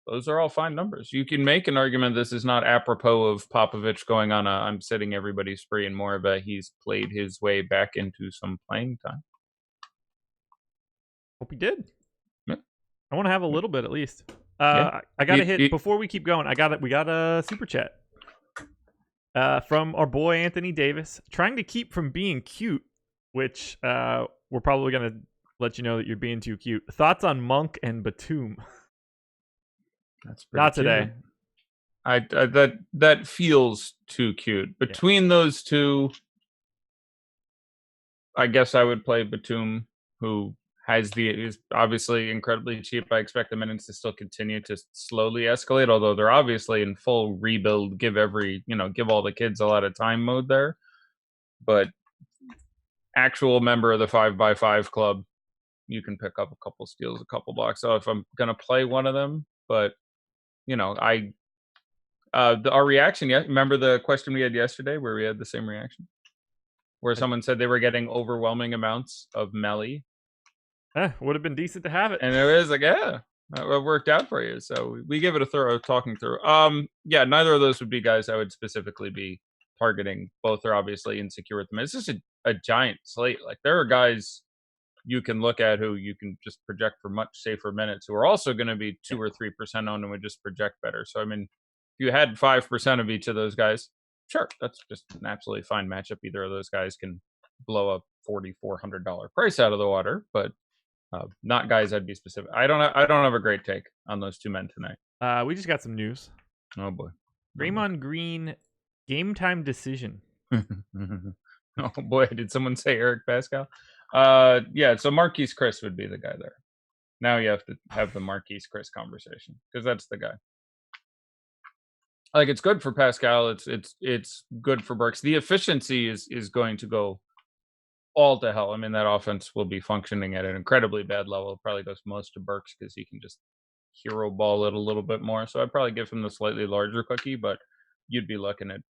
Those are all fine numbers. You can make an argument this is not apropos of Popovich going on I'm sitting everybody spree, and more of a he's played his way back into some playing time. Hope he did. Yeah. I want to have a little bit at least. I got to hit before we keep going. We got a super chat from our boy Anthony Davis, trying to keep from being cute, which we're probably gonna let you know that you're being too cute. Thoughts on Monk and Batum? That's not cute. today. That feels too cute. Between those two, I guess I would play Batum, who is obviously incredibly cheap. I expect the minutes to still continue to slowly escalate, although they're obviously in full rebuild, give all the kids a lot of time mode there. But actual member of the 5x5 club, you can pick up a couple steals, a couple blocks. So if I'm gonna play one of them, but our reaction, remember the question we had yesterday where we had the same reaction? Where someone said they were getting overwhelming amounts of Melly. Would have been decent to have it. And it was like, it worked out for you. So we give it a thorough talking through. Neither of those would be guys I would specifically be targeting. Both are obviously insecure with them. It's just a giant slate. Like, there are guys you can look at who you can just project for much safer minutes, who are also going to be 2 or 3% owned and would just project better. So, I mean, if you had 5% of each of those guys, sure, that's just an absolutely fine matchup. Either of those guys can blow a $4,400 price out of the water, but not guys I'd be specific. I don't have a great take on those two men tonight. We just got some news. Oh boy. Draymond Green game time decision. Oh boy, did someone say Eric Pascal? So Marquise Chris would be the guy there. Now you have to have the Marquise Chris conversation, because that's the guy. Like, it's good for Pascal. It's good for Burks. The efficiency is going to go all to hell. I mean, that offense will be functioning at an incredibly bad level. It probably goes most to Burks because he can just hero ball it a little bit more. So I'd probably give him the slightly larger cookie, but you'd be looking at.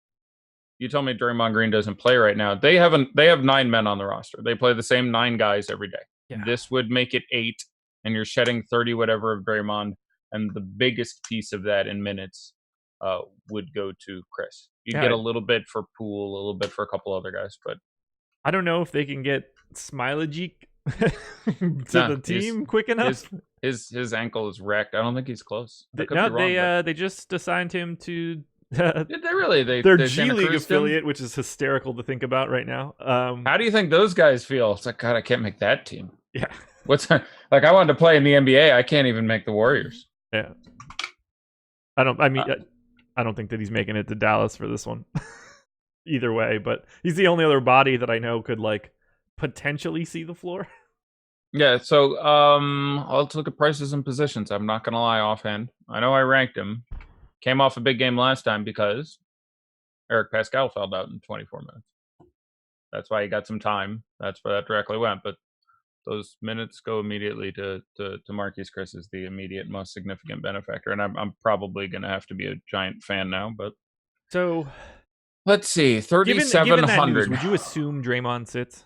You told me Draymond Green doesn't play right now. They have 9 men on the roster. They play the same 9 guys every day. Yeah. This would make it 8, and you're shedding 30 whatever of Draymond, and the biggest piece of that in minutes would go to Chris. You get a little bit for Poole, a little bit for a couple other guys, but I don't know if they can get Smiley to the team quick enough. His ankle is wrecked. I don't think he's close. They just assigned him to. Did they really? Their G League affiliate, which is hysterical to think about right now. How do you think those guys feel? It's like, God, I can't make that team. Yeah. Like, I wanted to play in the NBA. I can't even make the Warriors. Yeah. I don't think that he's making it to Dallas for this one. Either way, but he's the only other body that I know could potentially see the floor. Yeah, so let's look at prices and positions. I'm not gonna lie offhand. I know I ranked him. Came off a big game last time because Eric Pascal fouled out in 24 minutes. That's why he got some time. That's where that directly went. But those minutes go immediately to Marquise Chris as the immediate most significant benefactor. And I'm probably going to have to be a giant fan now. But so let's see, 3,700. Would you assume Draymond sits?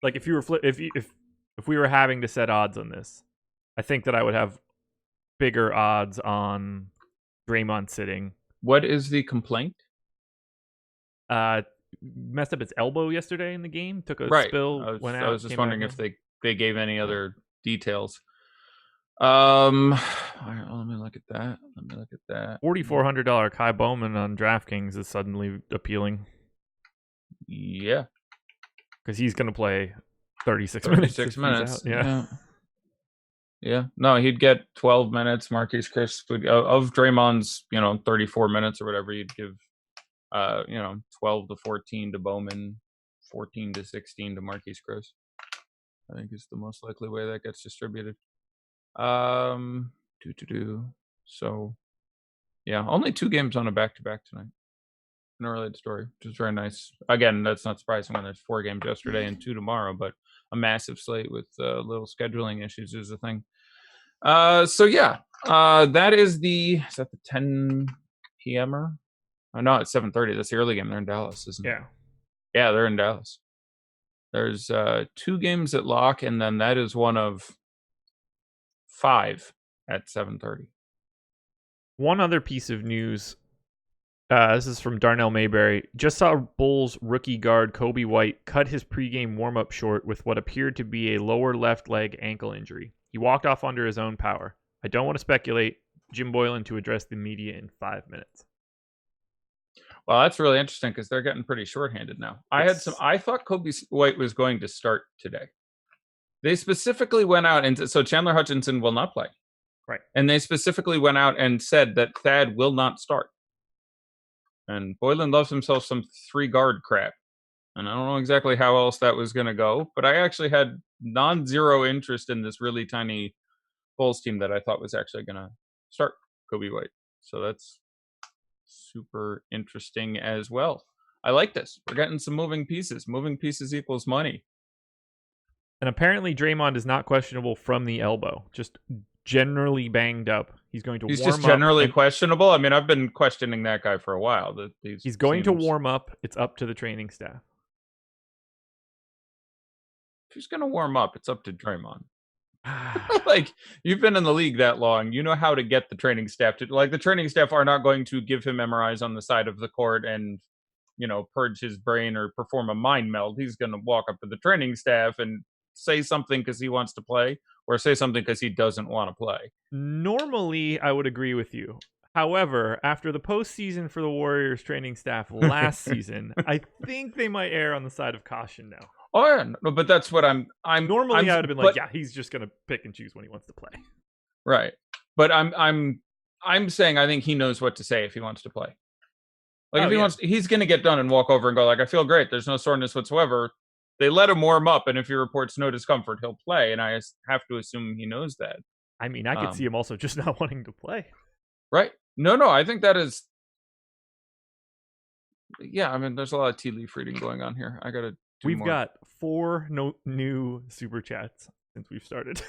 Like, if you were if we were having to set odds on this, I think that I would have bigger odds on Draymond sitting. What is the complaint? Messed up his elbow yesterday in the game. Took a Right. spill. Went out. I was just wondering if they gave any other details. All right, let me look at that. 4,400 Kai Bowman on DraftKings is suddenly appealing. Yeah, because he's going to play 36 minutes. Yeah. No, he'd get 12 minutes. Marquise Chris would of Draymond's, 34 minutes or whatever. You'd give, 12 to 14 to Bowman, 14 to 16 to Marquise Chris. I think is the most likely way that gets distributed. So, yeah, only 2 games on a back-to-back tonight. An related story, which is very nice. Again, that's not surprising when there's 4 games yesterday and 2 tomorrow, but a massive slate with little scheduling issues is a thing. That is that the 10 p.m.er? Oh, no, it's 7:30. That's the early game. They're in Dallas, isn't it? Yeah, they're in Dallas. There's 2 games at lock, and then that is one of 5 at 7:30. One other piece of news. This is from Darnell Mayberry. Just saw Bulls rookie guard Kobe White cut his pregame warm-up short with what appeared to be a lower left leg ankle injury. He walked off under his own power. I don't want to speculate. Jim Boylan to address the media in 5 minutes. Well, that's really interesting because they're getting pretty shorthanded now. I thought Kobe White was going to start today. They specifically went out and so Chandler Hutchinson will not play. Right. And they specifically went out and said that Thad will not start. And Boylan loves himself some 3-guard crap. And I don't know exactly how else that was going to go, but I actually had non-zero interest in this really tiny Bulls team that I thought was actually going to start Kobe White. So that's super interesting as well. I like this. We're getting some moving pieces. Moving pieces equals money. And apparently Draymond is not questionable from the elbow, just generally banged up. He's going to warm up. He's just generally questionable? I mean, I've been questioning that guy for a while. He's going to warm up. It's up to the training staff. If he's going to warm up, it's up to Draymond. Like, you've been in the league that long. You know how to get the training staff to... Like, the training staff are not going to give him MRIs on the side of the court and, purge his brain or perform a mind meld. He's going to walk up to the training staff and say something because he wants to play or say something because he doesn't want to play. Normally, I would agree with you. However, after the postseason for the Warriors training staff last season, I think they might err on the side of caution now. Oh, yeah, no, but that's what I'm normally I would have been like, yeah, he's just going to pick and choose when he wants to play. Right. But I'm saying I think he knows what to say if he wants to play. Like if he wants, he's going to get done and walk over and go like, I feel great. There's no soreness whatsoever. They let him warm up, and if he reports no discomfort, he'll play. And I have to assume he knows that. I mean, I could see him also just not wanting to play. Right. No, I think that is... Yeah, I mean, there's a lot of tea leaf reading going on here. I got to We've got 4 new super chats since we've started.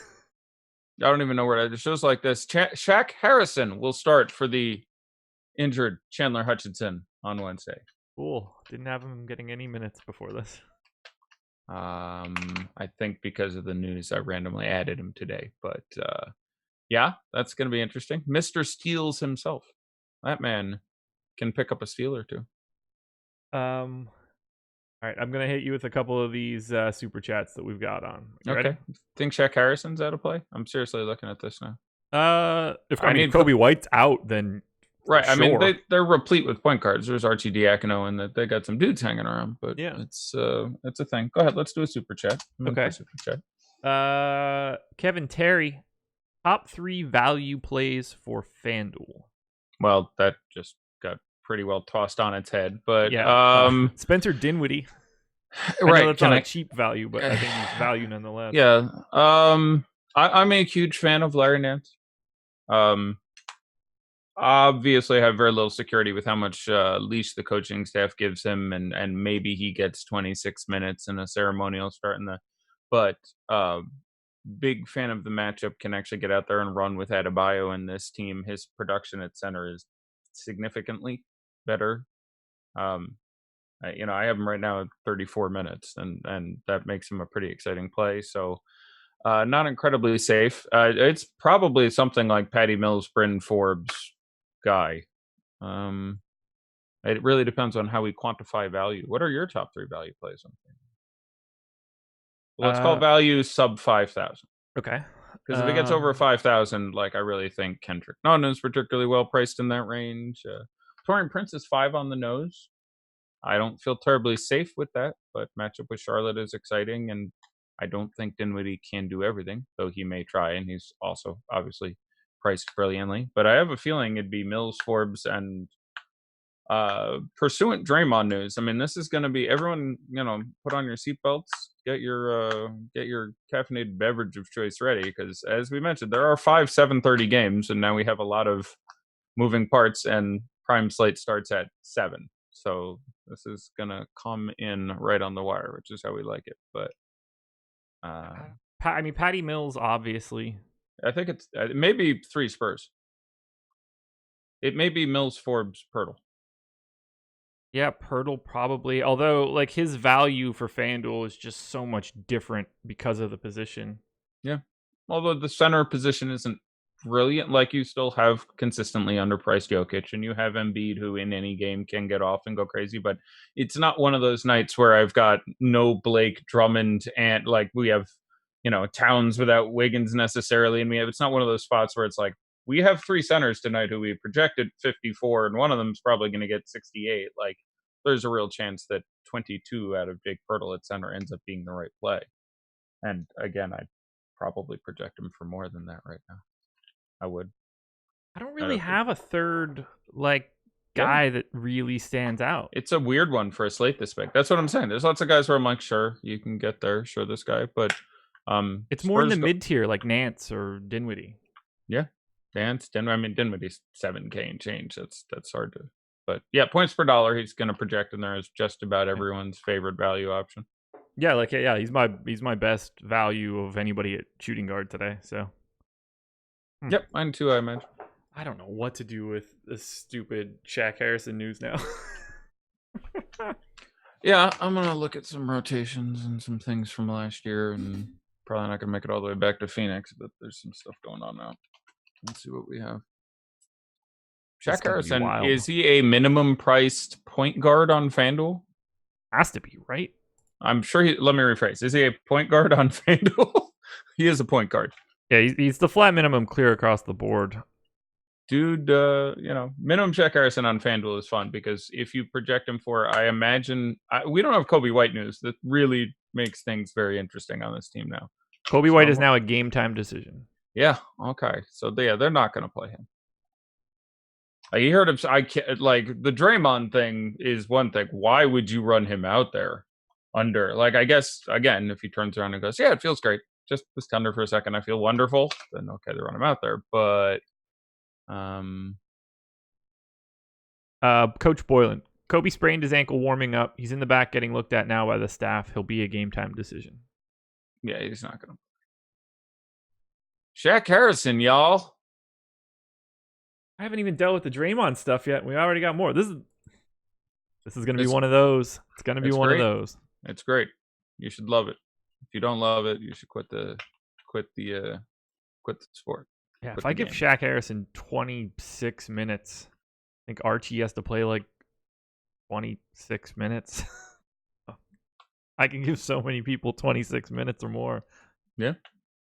I don't even know where it shows like this. Shaq Harrison will start for the injured Chandler Hutchinson on Wednesday. Cool. Didn't have him getting any minutes before this. I think because of the news, I randomly added him today. But yeah, that's going to be interesting. Mr. Steals himself. That man can pick up a steal or two. All right, I'm going to hit you with a couple of these super chats that we've got on. You okay. Ready? Think Shaq Harrison's out of play? I'm seriously looking at this now. If Kobe White's out, then right. Sure. I mean, they're replete with point guards. There's Archie Diacono, and they got some dudes hanging around. But yeah, it's a thing. Go ahead, let's do a super chat. Okay. Super chat. Kevin Terry, top 3 value plays for FanDuel. Well, that just got pretty well tossed on its head, but yeah, Spencer Dinwiddie. Right, that's not a cheap value, but I think he's value nonetheless. Yeah, I'm a huge fan of Larry Nance. Obviously, I have very little security with how much leash the coaching staff gives him, and maybe he gets 26 minutes in a ceremonial start in the. But big fan of the matchup. Can actually get out there and run with Adebayo in this team. His production at center is significantly better. I have him right now at 34 minutes, and that makes him a pretty exciting play. So Not incredibly safe. It's probably something like Patty Mills, Bryn Forbes, Guy. It really depends on how we quantify value. What are your top 3 value plays on FanDuel? Let's call value sub 5,000. Okay. Because if it gets over 5,000, like I really think Kendrick Nunn is particularly well priced in that range. Torian Prince is 5 on the nose. I don't feel terribly safe with that, but matchup with Charlotte is exciting, and I don't think Dinwiddie can do everything, though he may try, and he's also obviously priced brilliantly. But I have a feeling it'd be Mills, Forbes, and pursuant Draymond news. I mean, this is going to be everyone. Put on your seatbelts, get your caffeinated beverage of choice ready, because as we mentioned, there are 5 7:30 games, and now we have a lot of moving parts, and prime slate starts at 7. So this is going to come in right on the wire, which is how we like it. But Patty Mills, obviously. I think it may be 3 Spurs. It may be Mills, Forbes, Pirtle. Yeah, Pirtle probably. Although, like, his value for FanDuel is just so much different because of the position. Yeah. Although the center position isn't brilliant, like you still have consistently underpriced Jokic, and you have Embiid, who in any game can get off and go crazy. But it's not one of those nights where I've got no Blake, Drummond, and like we have, Towns without Wiggins necessarily. And it's not one of those spots where it's like, we have 3 centers tonight who we projected 54, and one of them is probably going to get 68. Like, there's a real chance that 22 out of Jake Pirtle at center ends up being the right play. And again, I'd probably project him for more than that right now. I would. I don't really have a third guy that really stands out. It's a weird one for a slate this big. That's what I'm saying. There's lots of guys where I'm like, sure, you can get there. Sure, this guy. But it's more in the mid-tier, like Nance or Dinwiddie. Yeah. Dinwiddie's 7K and change. That's hard to. But yeah, points per dollar, he's going to project in there as just about everyone's favorite value option. Yeah, he's my best value of anybody at shooting guard today. So. Yep, mine too, I imagine. I don't know what to do with this stupid Shaq Harrison news now. Yeah, I'm going to look at some rotations and some things from last year, and probably not going to make it all the way back to Phoenix, but there's some stuff going on now. Let's see what we have. Shaq Harrison, is he a minimum priced point guard on FanDuel? Has to be, right? I'm sure let me rephrase. Is he a point guard on FanDuel? He is a point guard. Yeah, he's the flat minimum clear across the board. Dude, minimum Shaq Harrison on FanDuel is fun because if you project him for, I imagine, we don't have Kobe White news. That really makes things very interesting on this team now. Kobe White is now a game time decision. Yeah, okay. So, they're not going to play him. You heard him. The Draymond thing is one thing. Why would you run him out there under? I guess, again, if he turns around and goes, yeah, it feels great. Just was under for a second. I feel wonderful. Then, okay, they run him out there. But, Coach Boylan. Kobe sprained his ankle warming up. He's in the back getting looked at now by the staff. He'll be a game time decision. Yeah, he's not going to. Shaq Harrison, y'all. I haven't even dealt with the Draymond stuff yet. We already got more. This is going to be one of those. It's going to be one of those. It's great. You should love it. If you don't love it, you should quit the sport. Yeah, if I give Shaq Harrison 26 minutes, I think Archie has to play 26 minutes. I can give so many people 26 minutes or more. Yeah.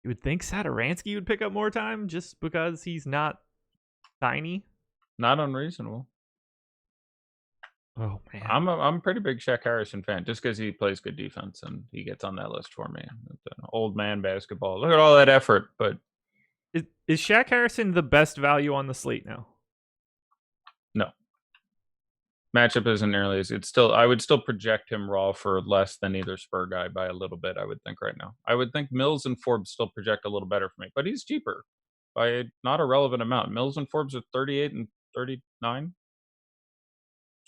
You would think Satoransky would pick up more time just because he's not tiny. Not unreasonable. Oh man, I'm a pretty big Shaq Harrison fan just because he plays good defense and he gets on that list for me. Old man basketball. Look at all that effort. But is Shaq Harrison the best value on the slate now? No. Matchup isn't nearly as it's still. I would still project him raw for less than either Spur guy by a little bit. I would think right now. I would think Mills and Forbes still project a little better for me, but he's cheaper by not a relevant amount. Mills and Forbes are 38 and 39,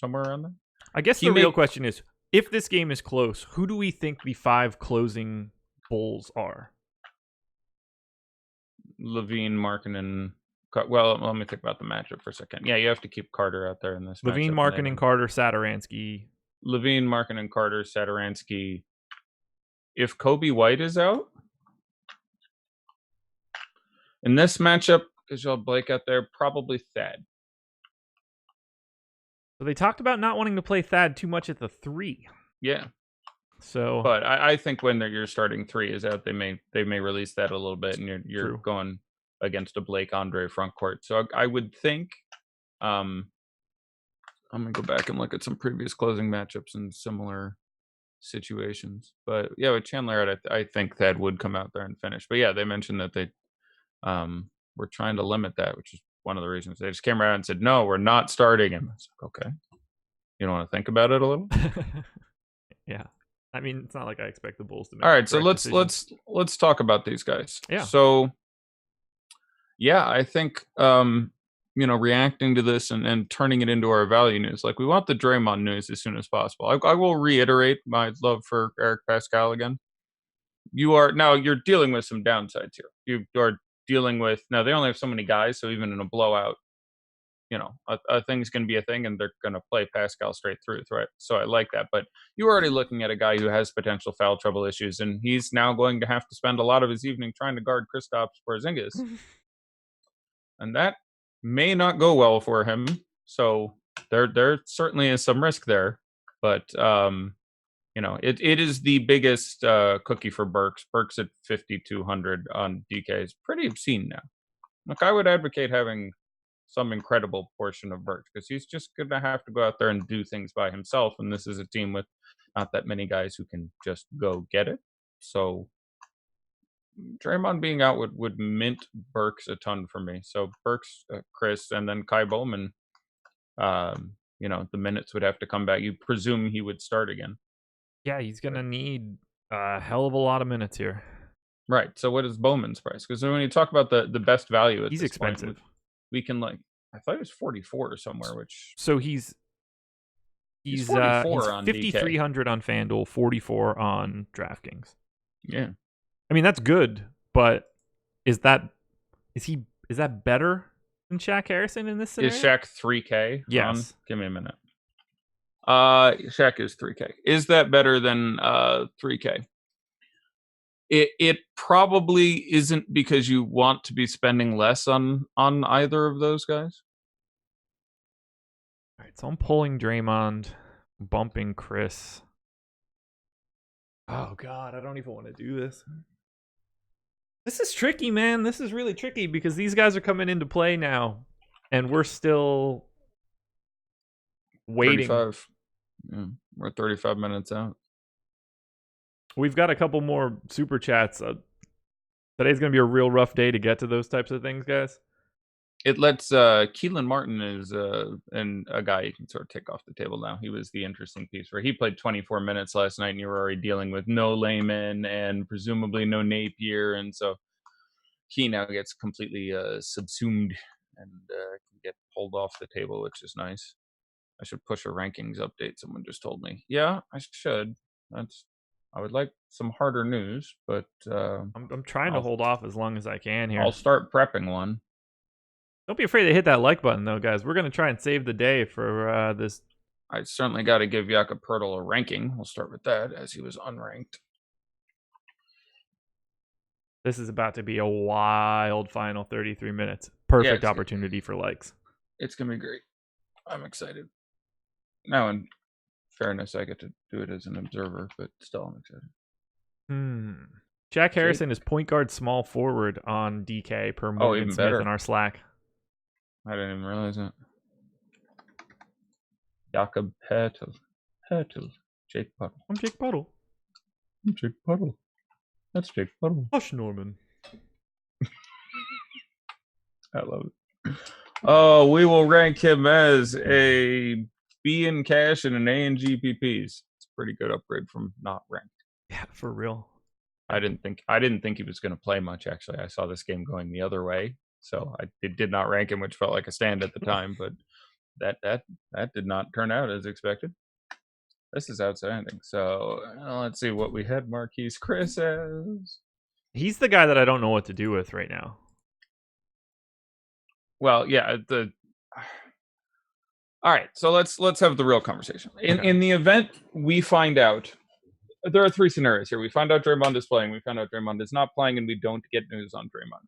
somewhere around there. I guess the real question is, if this game is close, who do we think the 5 closing Bulls are? Levine, Markkanen. Well, let me think about the matchup for a second. Yeah, you have to keep Carter out there in this. Levine, Markkanen, Carter, Satoransky. Levine, Markkanen, Carter, Satoransky. If Kobe White is out, In this matchup, because you'll Blake out there, probably Thad. So they talked about not wanting to play Thad too much at the 3. Yeah. So, but I think when you're starting 3 is out, they may release that a little bit, and you're True. going against a Blake Andre front court. So I would think, I'm gonna go back and look at some previous closing matchups in similar situations. But yeah, with Chandler out, I think Thad would come out there and finish. But yeah, they mentioned that they were trying to limit that, which is one of the reasons they just came around and said, no, we're not starting him. I was like, okay, you don't want to think about it a little? Yeah. I mean, it's not like I expect the Bulls to make. All right, so let's talk about these guys. Yeah. So, yeah, I think reacting to this and turning it into our value news, like we want the Draymond news as soon as possible. I will reiterate my love for Eric Pascal again. You're dealing with some downsides here. You are dealing with they only have so many guys, so even in a blowout, a thing's going to be a thing, and they're going to play Pascal straight through, right? So I like that. But you're already looking at a guy who has potential foul trouble issues, and he's now going to have to spend a lot of his evening trying to guard Kristaps Porzingis. And that may not go well for him. So there certainly is some risk there. But, it is the biggest cookie for Burks. Burks at 5,200 on DK is pretty obscene now. Look, I would advocate having some incredible portion of Burks, because he's just going to have to go out there and do things by himself. And this is a team with not that many guys who can just go get it. So Draymond being out would mint Burks a ton for me. So Burks, Chris, and then Kai Bowman, the minutes would have to come back. You presume he would start again. Yeah, he's going to need a hell of a lot of minutes here. Right. So what is Bowman's price? Because when you talk about the best value at he's this expensive. Point, we can I thought he was 44 or somewhere, which so he's 44 on 5,300 on FanDuel, 44 on DraftKings. Yeah, I mean that's good, but is that better than Shaq Harrison in this scenario? Is Shaq 3K? Yes. Give me a minute. Shaq is 3K. Is that better than 3K? It probably isn't, because you want to be spending less on either of those guys. All right, so I'm pulling Draymond, bumping Chris. Oh God, I don't even want to do this. This is tricky, man. This is really tricky because these guys are coming into play now, and we're still waiting. 35. Yeah, we're 35 minutes out. We've got a couple more super chats. Today's going to be a real rough day to get to those types of things, guys. It lets Keelan Martin is and a guy you can sort of take off the table now. He was the interesting piece where he played 24 minutes last night, and you were already dealing with no Layman and presumably no Napier, and so he now gets completely subsumed and can get pulled off the table, which is nice. I should push a rankings update. Someone just told me. Yeah, I should. I would like some harder news, but I'm trying to hold off as long as I can here. I'll start prepping one. Don't be afraid to hit that like button, though, guys. We're going to try and save the day for this. I certainly got to give Jakob Poeltl a ranking. We'll start with that, as he was unranked. This is about to be a wild final 33 minutes. Perfect opportunity for likes. It's going to be great. I'm excited. Now, in fairness, I get to do it as an observer, but still I'm excited. Jack Harrison is point guard small forward on DK per Morgan Smith in our Slack. I didn't even realize that. Jakob Poeltl. Jake Puddle. I'm Jake Puddle. That's Jake Puddle. Hush, Norman. I love it. Oh, we will rank him as a B in cash and an A in GPPs. It's a pretty good upgrade from not ranked. Yeah, for real. I didn't think he was going to play much. Actually, I saw this game going the other way, so I did not rank him, which felt like a stand at the time. But that did not turn out as expected. This is outstanding. So let's see what we had Marquise Chris as. He's the guy that I don't know what to do with right now. Well, yeah. All right. So let's have the real conversation. In the event we find out, there are three scenarios here. We find out Draymond is playing. We find out Draymond is not playing, and we don't get news on Draymond.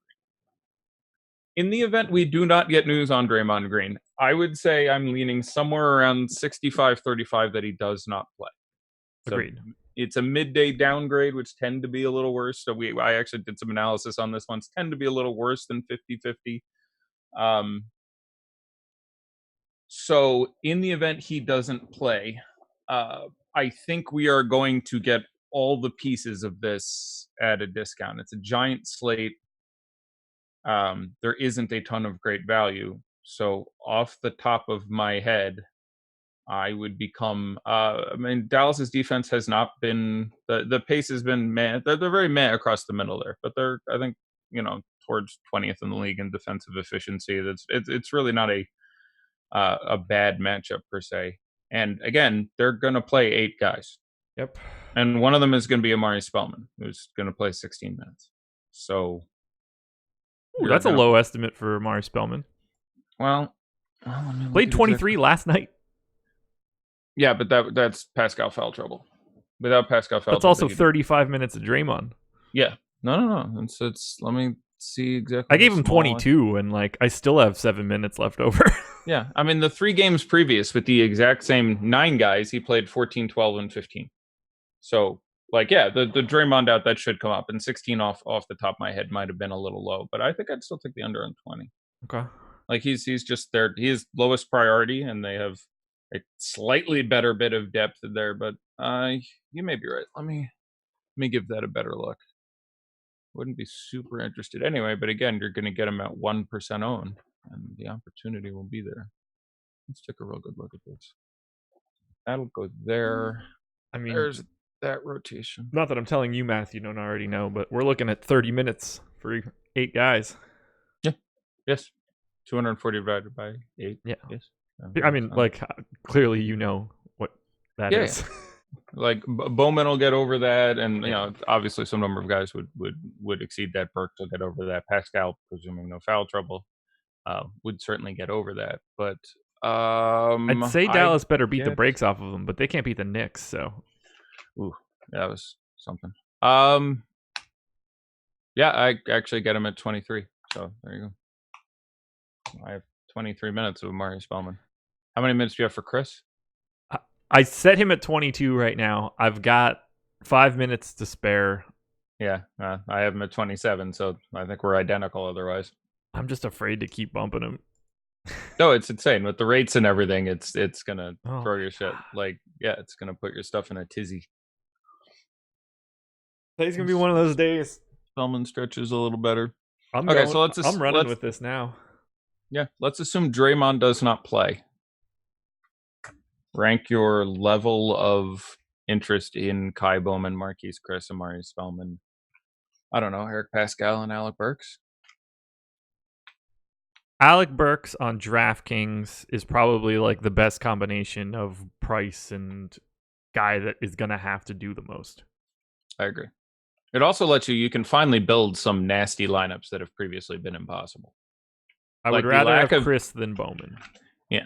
In the event we do not get news on Draymond Green, I would say I'm leaning somewhere around 65-35 that he does not play. So Agreed. it's a midday downgrade, which tend to be a little worse. So I actually did some analysis on this one. Tend to be a little worse than 50-50. So in the event he doesn't play, I think we are going to get all the pieces of this at a discount. It's a giant slate. There isn't a ton of great value. So off the top of my head, I would become. Dallas's defense has not been the pace has been meh. They're very meh across the middle there, but they're I think towards 20th in the league in defensive efficiency. It's really not a bad matchup per se. And again, they're going to play 8 guys. Yep. And one of them is going to be Amari Spellman, who's going to play 16 minutes. So that's a low estimate for Amari Spellman. Well, played 23 last night. Yeah, but that's Pascal foul trouble. Without Pascal foul that's trouble. That's also 35 minutes of Draymond. Yeah. No. It's let me see exactly. I gave him 22, and I still have 7 minutes left over. Yeah. I mean, the 3 games previous with the exact same 9 guys, he played 14, 12, and 15. So, the Draymond out, that should come up. And 16 off the top of my head might have been a little low, but I think I'd still take the under on 20. Okay. He's just there. He is lowest priority, and they have a slightly better bit of depth there, but you may be right. Let me give that a better look. Wouldn't be super interested anyway, but again, you're going to get him at 1% owned, and the opportunity will be there. Let's take a real good look at this. That'll go there. I mean, there's that rotation. Not that I'm telling you math you don't already know, but we're looking at 30 minutes for 8 guys. Yeah. Yes. 240 divided by 8. Yeah. Yes. I mean, clearly you know what that is. Yeah. Bowman will get over that, and obviously some number of guys would exceed that. Burks will get over that. Pascal, presuming no foul trouble, would certainly get over that. But I'd say Dallas better beat the brakes off of them, but they can't beat the Knicks. So, that was something. Yeah, I actually get him at 23. So there you go. I have 23 minutes of Amari Spellman. How many minutes do you have for Chris? I set him at 22 right now. I've got 5 minutes to spare. Yeah, I have him at 27, so I think we're identical otherwise. I'm just afraid to keep bumping him. No, it's insane. With the rates and everything, it's going to throw your shit. It's going to put your stuff in a tizzy. Today's going to be one of those days. Spellman stretches a little better. I'm running with this now. Yeah, let's assume Draymond does not play. Rank your level of interest in Kai Bowman, Marquise Chris, Amari Spellman. I don't know, Eric Pascal and Alec Burks. Alec Burks on DraftKings is probably the best combination of price and guy that is going to have to do the most. I agree. It also lets you can finally build some nasty lineups that have previously been impossible. I would rather have Chris than Bowman. Yeah.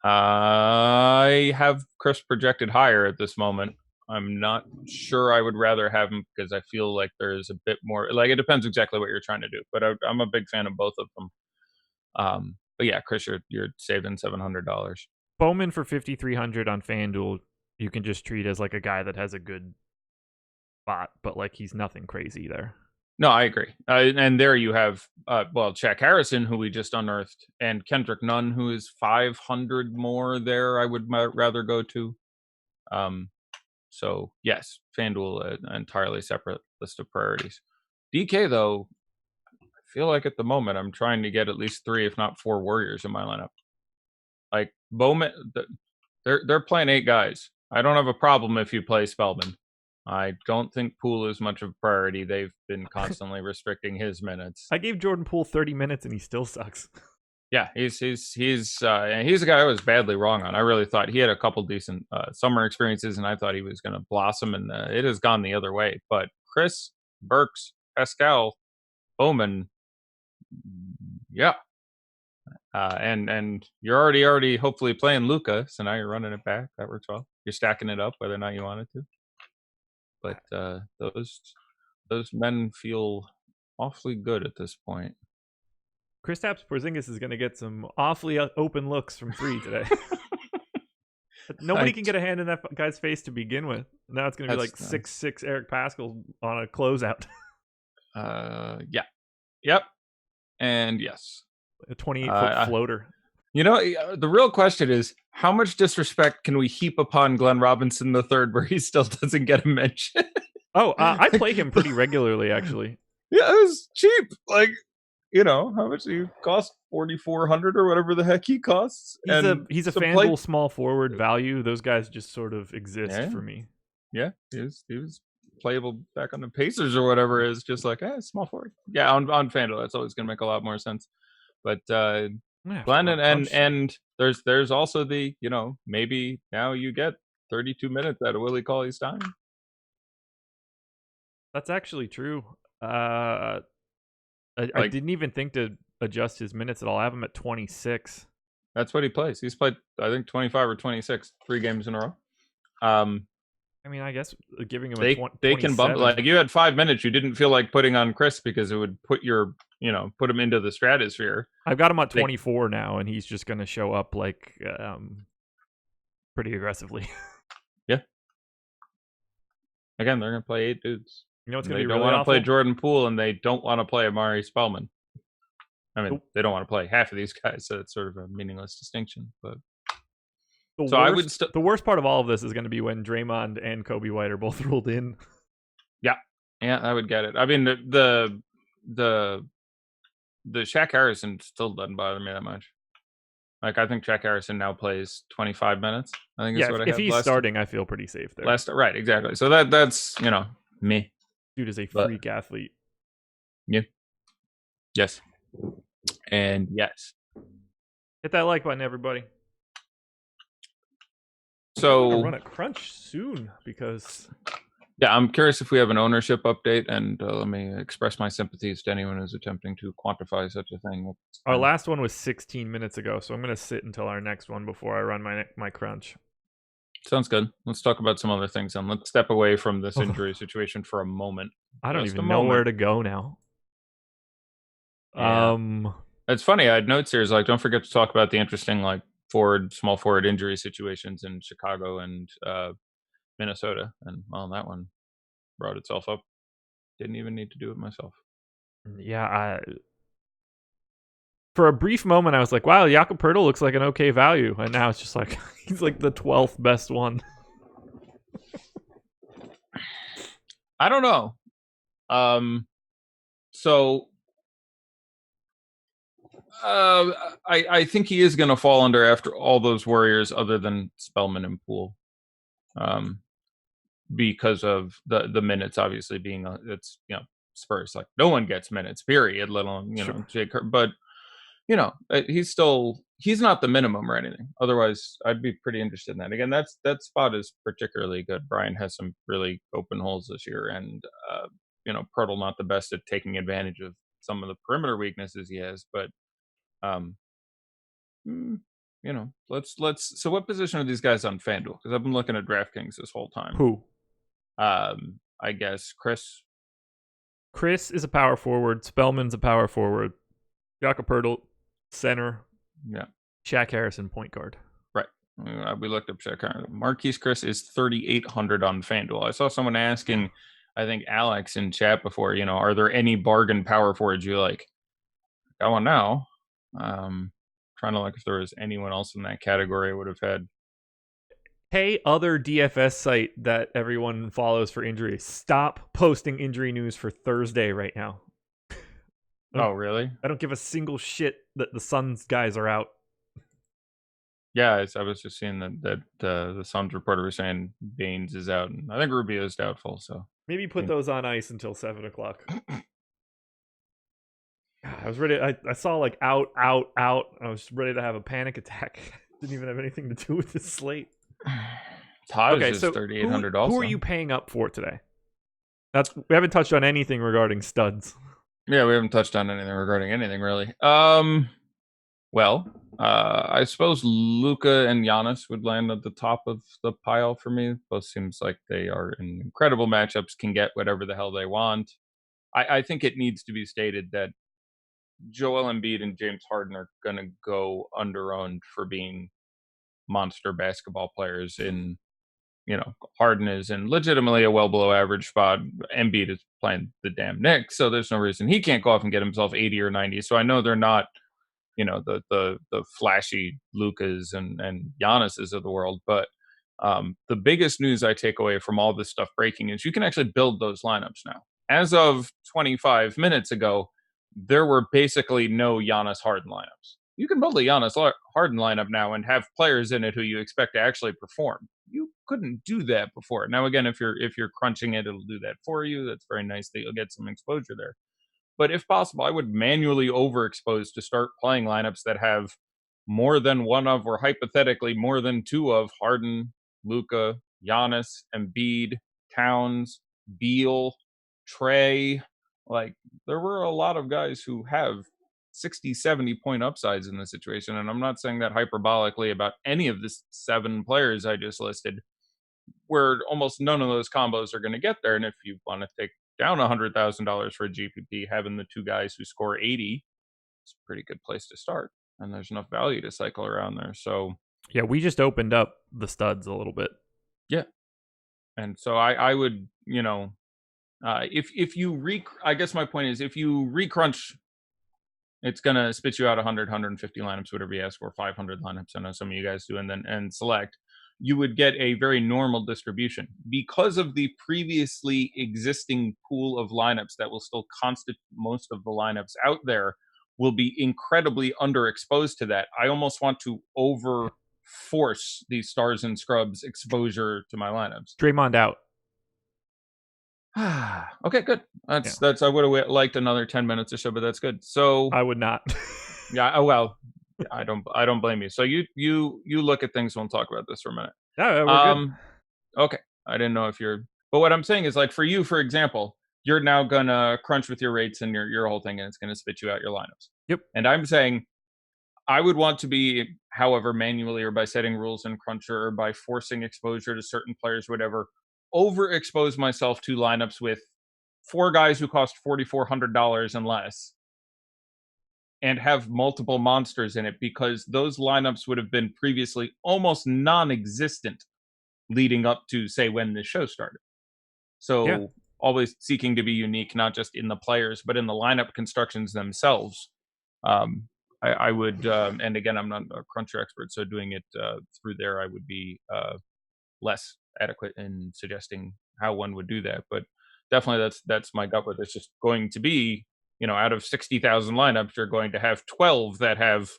I have Chris projected higher at this moment. I'm not sure I would rather have him because I feel like there's a bit more. It depends exactly what you're trying to do. But I'm a big fan of both of them. But yeah, Chris, you're saving $700. Bowman for $5,300 on FanDuel, you can just treat as a guy that has a good spot, but he's nothing crazy there. No, I agree. And there you have, Shaq Harrison, who we just unearthed, and Kendrick Nunn, who is 500 more there. I would rather go to. So yes, FanDuel, an entirely separate list of priorities. DK though, I feel like at the moment I'm trying to get at least 3, if not 4 Warriors in my lineup. Bowman, they're playing 8 guys. I don't have a problem if you play Spellman. I don't think Poole is much of a priority. They've been constantly restricting his minutes. I gave Jordan Poole 30 minutes and he still sucks. Yeah, he's a guy I was badly wrong on. I really thought he had a couple decent summer experiences, and I thought he was going to blossom, and it has gone the other way. But Chris, Burks, Pascal, Bowman, yeah, and you're already hopefully playing Luka, so now you're running it back. That works well. You're stacking it up whether or not you wanted to. But those men feel awfully good at this point. Kristaps Porzingis is going to get some awfully open looks from 3 today. Nobody can get a hand in that guy's face to begin with. Now it's going to be like 6'6" Eric Pascal on a closeout. Yeah. Yep. And yes. A 28-foot floater. You know, the real question is, how much disrespect can we heap upon Glenn Robinson III where he still doesn't get a mention? I play him pretty regularly, actually. Yeah, it was cheap. Like, you know, how much do you cost? $4,400 or whatever the heck he costs. He's a FanDuel small forward value. Those guys just sort of exist for me. Yeah, he was playable back on the Pacers or whatever. Is just like small forward. Yeah, on FanDuel, that's always going to make a lot more sense. But Glenn and there's also the, you know, maybe now you get 32 minutes out of Willie Cauley Stein. That's actually true. I didn't even think to adjust his minutes at all. I have him at 26. That's what he plays. He's played, I think, 25 or 26, 3 games in a row. I mean, I guess giving him they can bump. Like, you had 5 minutes. You didn't feel like putting on Chris because it would put him into the stratosphere. I've got him at 24 now, and he's just going to show up like pretty aggressively. Yeah. Again, they're going to play 8 dudes. You know what's going to be really awful? They don't want to play Jordan Poole, and they don't want to play Amari Spellman. I mean, they don't want to play half of these guys, so it's sort of a meaningless distinction. But the worst part of all of this is going to be when Draymond and Kobe White are both ruled in. Yeah, I would get it. I mean, the Shaq Harrison still doesn't bother me that much. Like, I think Shaq Harrison now plays 25 minutes. I think if he's starting, I feel pretty safe there. Right, exactly. So that's me. Dude is a freak athlete. Yeah. Yes. And yes. Hit that like button, everybody. So I'm gonna run a crunch soon because. Yeah, I'm curious if we have an ownership update, and let me express my sympathies to anyone who's attempting to quantify such a thing. Our last one was 16 minutes ago, so I'm gonna sit until our next one before I run my crunch. Sounds good. Let's talk about some other things then. Let's step away from this injury situation for a moment. I don't even know where to go now. Yeah. It's funny. I had notes here. Like, don't forget to talk about the interesting small forward injury situations in Chicago and Minnesota. And that one brought itself up. Didn't even need to do it myself. Yeah, for a brief moment, I was like, wow, Jakob Poeltl looks like an okay value. And now it's just like, he's like the 12th best one. I don't know. I think he is going to fall under after all those Warriors other than Spellman and Poole. Because of the minutes obviously being, it's, Spurs. Like, no one gets minutes, period, let alone, sure. Jake. But, he's not the minimum or anything. Otherwise, I'd be pretty interested in that. Again, that spot is particularly good. Brian has some really open holes this year, and Poeltl not the best at taking advantage of some of the perimeter weaknesses he has. But, let's. So, what position are these guys on FanDuel? Because I've been looking at DraftKings this whole time. Who? I guess Chris. Chris is a power forward. Spellman's a power forward. Jakob Poeltl, center. Yeah. Shaq Harrison, point guard. Right. We looked up Shaq Harrison. Marquise Chris is 3,800 on FanDuel. I saw someone asking, I think Alex in chat before, are there any bargain power forwards you like? Got one now. Trying to look if there was anyone else in that category I would have had. Hey, other DFS site that everyone follows for injuries, stop posting injury news for Thursday right now. Oh, really? I don't give a single shit that the Suns guys are out. Yeah, I was just seeing that the Suns reporter was saying Baines is out, and I think Rubio is doubtful. So maybe put those on ice until 7:00. I was ready. I saw like out. I was ready to have a panic attack. Didn't even have anything to do with this slate. Todd is 3,800 also. Who are you paying up for today? We haven't touched on anything regarding studs. Yeah, we haven't touched on anything regarding anything really. I suppose Luka and Giannis would land at the top of the pile for me. Both seems like they are in incredible matchups, can get whatever the hell they want. I think it needs to be stated that Joel Embiid and James Harden are going to go underowned for being monster basketball players. In Harden is in legitimately a well below average spot. Embiid is playing the damn Knicks, so there's no reason he can't go off and get himself 80 or 90. So I know they're not, the flashy Lukas and Giannis's of the world, but the biggest news I take away from all this stuff breaking is you can actually build those lineups now. As of 25 minutes ago, there were basically no Giannis Harden lineups. You can build a Giannis Harden lineup now and have players in it who you expect to actually perform. You couldn't do that before. Now, again, if you're crunching it, it'll do that for you. That's very nice that you'll get some exposure there. But if possible, I would manually overexpose to start playing lineups that have more than one of, or hypothetically more than two of, Harden, Luka, Giannis, Embiid, Towns, Beal, Trey. Like, there were a lot of guys who have 60, 70 point upsides in this situation. And I'm not saying that hyperbolically about any of the 7 players I just listed, where almost none of those combos are going to get there. And if you want to take down $100,000 for a GPP, having the 2 guys who score 80 is a pretty good place to start. And there's enough value to cycle around there. So yeah, we just opened up the studs a little bit. Yeah. And so I would, if you I guess my point is, if you recrunch, it's going to spit you out 100, 150 lineups, whatever you ask for, 500 lineups. I know some of you guys do, and select. You would get a very normal distribution because of the previously existing pool of lineups that will still constitute most of the lineups out there will be incredibly underexposed to that. I almost want to force these stars and scrubs exposure to my lineups. Draymond out. Okay, good. That's I would have liked another 10 minutes or so, but that's good. So I would not. Yeah. Oh well. I don't blame you. So you look at things. We'll talk about this for a minute. Yeah, we're good. Okay. I didn't know if you're. But what I'm saying is, like, for you, for example, you're now gonna crunch with your rates and your whole thing, and it's gonna spit you out your lineups. Yep. And I'm saying, I would want to be, however, manually or by setting rules in Cruncher or by forcing exposure to certain players, whatever, overexpose myself to lineups with 4 guys who cost $4,400 and less, and have multiple monsters in it, because those lineups would have been previously almost non-existent leading up to, say, when this show started. So always seeking to be unique, not just in the players, but in the lineup constructions themselves. I would, and again, I'm not a Cruncher expert, so doing it through there, I would be less adequate in suggesting how one would do that. But definitely that's my gut with it. It's just going to be, out of 60,000 lineups, you're going to have 12 that have,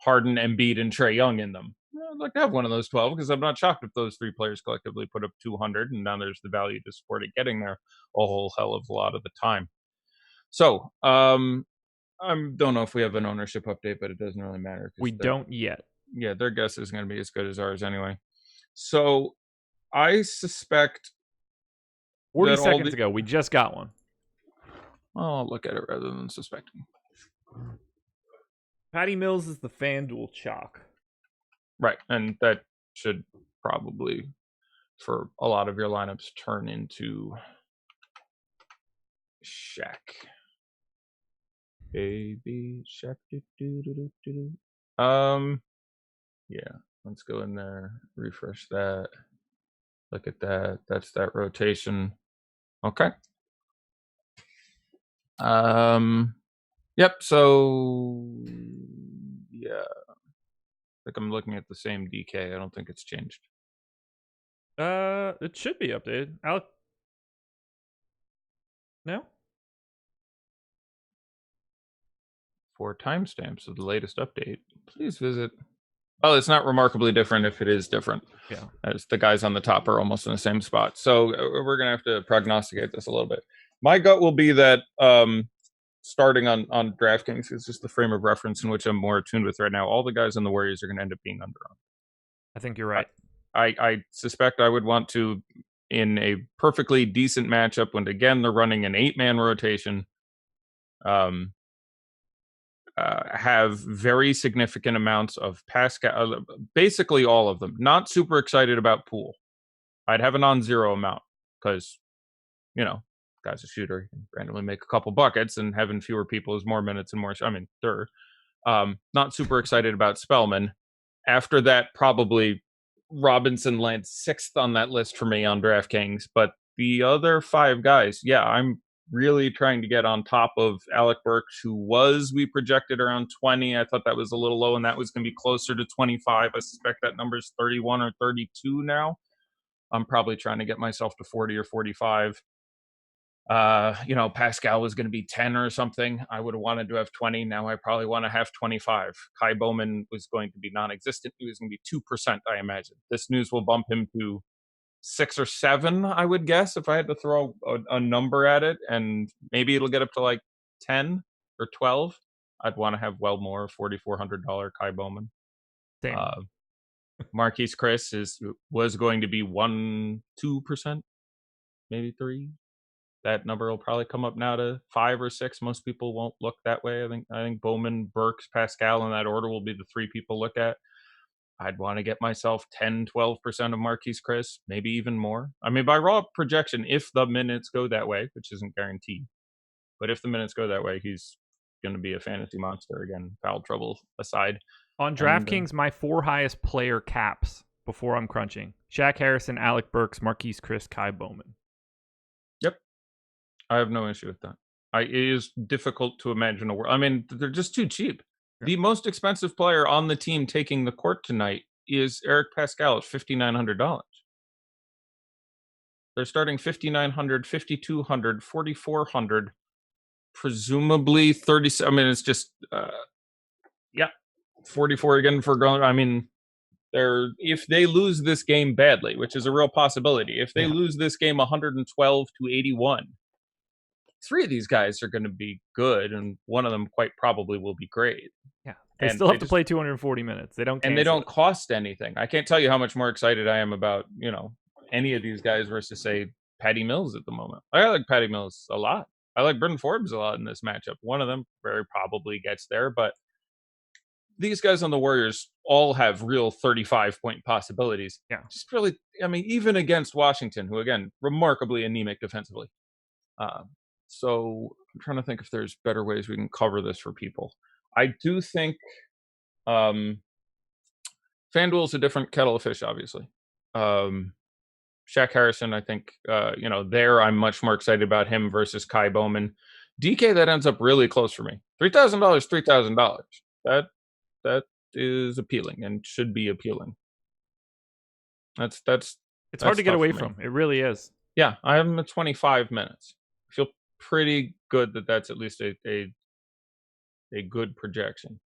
Harden, Embiid, and Trae Young in them. I'd like to have one of those 12, because I'm not shocked if those 3 players collectively put up 200, and now there's the value to support it getting there a whole hell of a lot of the time. So, I don't know if we have an ownership update, but it doesn't really matter. We don't yet. Yeah, their guess is going to be as good as ours anyway. So, I suspect 40 seconds ago, we just got one. I'll look at it rather than suspecting. Patty Mills is the FanDuel chalk. Right, and that should probably, for a lot of your lineups, turn into Shaq. Baby Shaq. Yeah, let's go in there, refresh that. Look at that. That's that rotation. Okay. Yep. So yeah, I think I'm looking at the same DK. I don't think it's changed. It should be updated. No. For timestamps of the latest update, please visit. Oh, it's not remarkably different if it is different. Yeah. As the guys on the top are almost in the same spot. So we're going to have to prognosticate this a little bit. My gut will be that starting on DraftKings is just the frame of reference in which I'm more attuned with right now. All the guys on the Warriors are going to end up being underowned. I think you're right. I suspect I would want to, in a perfectly decent matchup, when again they're running an 8-man rotation, have very significant amounts of Pascal, basically all of them. Not super excited about Poole. I'd have a non-zero amount because, guy's a shooter. He can randomly make a couple buckets, and having fewer people is more minutes and more. Not super excited about Spellman. After that, probably Robinson lands 6th on that list for me on DraftKings. But the other 5 guys, yeah, I'm really trying to get on top of Alec Burks, who we projected around 20. I thought that was a little low, and that was going to be closer to 25. I suspect that number is 31 or 32 now. I'm probably trying to get myself to 40 or 45. Pascal was going to be 10 or something. I would have wanted to have 20. Now I probably want to have 25. Kai Bowman was going to be non-existent. He was going to be 2%, I imagine. This news will bump him to 6 or 7, I would guess, if I had to throw a number at it. And maybe it'll get up to like 10 or 12. I'd want to have well more, $4,400 Kai Bowman. Same. Marquise Chris was going to be 1-2%, maybe 3. That number will probably come up now to 5 or 6. Most people won't look that way. I think Bowman, Burks, Pascal in that order will be the 3 people look at. I'd want to get myself 10, 12% of Marquise Chris, maybe even more. I mean, by raw projection, if the minutes go that way, which isn't guaranteed, but if the minutes go that way, he's going to be a fantasy monster again, foul trouble aside. On DraftKings, my 4 highest player caps before I'm crunching: Shaq Harrison, Alec Burks, Marquise Chris, Kai Bowman. Yep. I have no issue with that. It is difficult to imagine a world. I mean, they're just too cheap. Yeah. The most expensive player on the team taking the court tonight is Eric Pascal at $5,900. They're starting $5,900, $5,200, $4,400, presumably 30. I mean, it's just, 44 again for going. I mean, if they lose this game badly, which is a real possibility, if they lose this game 112-81, 3 of these guys are going to be good, and one of them quite probably will be great. Yeah, they still have to play 240 minutes. They don't cost anything. I can't tell you how much more excited I am about any of these guys versus, say, Patty Mills at the moment. I like Patty Mills a lot. I like Bryn Forbes a lot in this matchup. One of them very probably gets there, but these guys on the Warriors all have real 35-point possibilities. Yeah. Just really, I mean, even against Washington, who, again, remarkably anemic defensively. So I'm trying to think if there's better ways we can cover this for people. I do think FanDuel's a different kettle of fish, obviously. Shaq Harrison, I think, I'm much more excited about him versus Kai Bowman. DK, that ends up really close for me. $3,000, $3,000. That is appealing and should be appealing. It's hard to get away from. It really is. Yeah, I have him at 25 minutes. I feel pretty good that that's at least a good projection.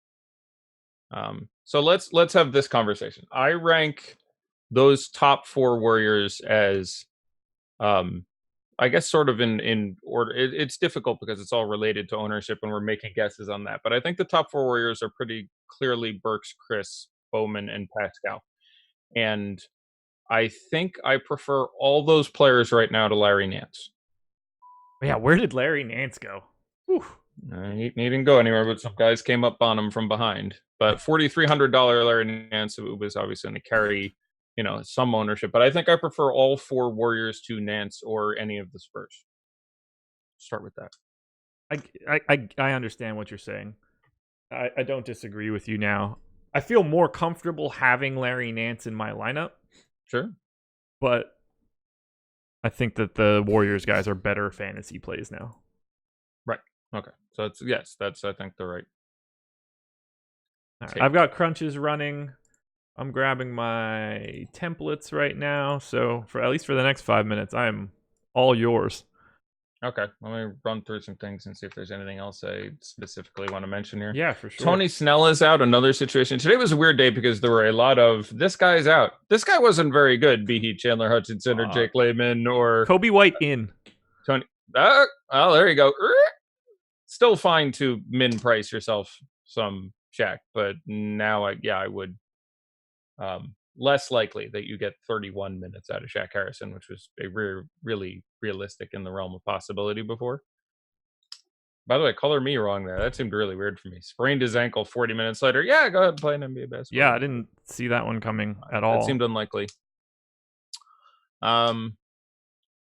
So let's have this conversation. I rank those top 4 Warriors as I guess sort of in order. It's difficult because it's all related to ownership and we're making guesses on that. But I think the top 4 Warriors are pretty clearly Burks, Chris, Bowman, and Pascal. And I think I prefer all those players right now to Larry Nance. Yeah, where did Larry Nance go? He didn't go anywhere, but some guys came up on him from behind. But $4,300 Larry Nance was obviously going to carry some ownership, but I think I prefer all 4 Warriors to Nance or any of the Spurs. Start with that. I understand what you're saying. I don't disagree with you now. I feel more comfortable having Larry Nance in my lineup. Sure. But I think that the Warriors guys are better fantasy plays now. Right. Okay. So that's I think the right. All right. I've got crunches running. I'm grabbing my templates right now, so at least for the next 5 minutes, I am all yours. Okay, let me run through some things and see if there's anything else I specifically want to mention here. Yeah, for sure. Tony Snell is out. Another situation. Today was a weird day because there were a lot of this guy's out. This guy wasn't very good. Be he Chandler Hutchinson or Jake Layman or Kobe White in. Tony. Oh, there you go. Still fine to min price yourself some Shaq, but now I would. Less likely that you get 31 minutes out of Shaq Harrison, which was a really realistic in the realm of possibility before. By the way, color me wrong there. That seemed really weird for me. Sprained his ankle 40 minutes later. Yeah, go ahead and play an NBA basketball. Yeah, I didn't see that one coming at all. It seemed unlikely.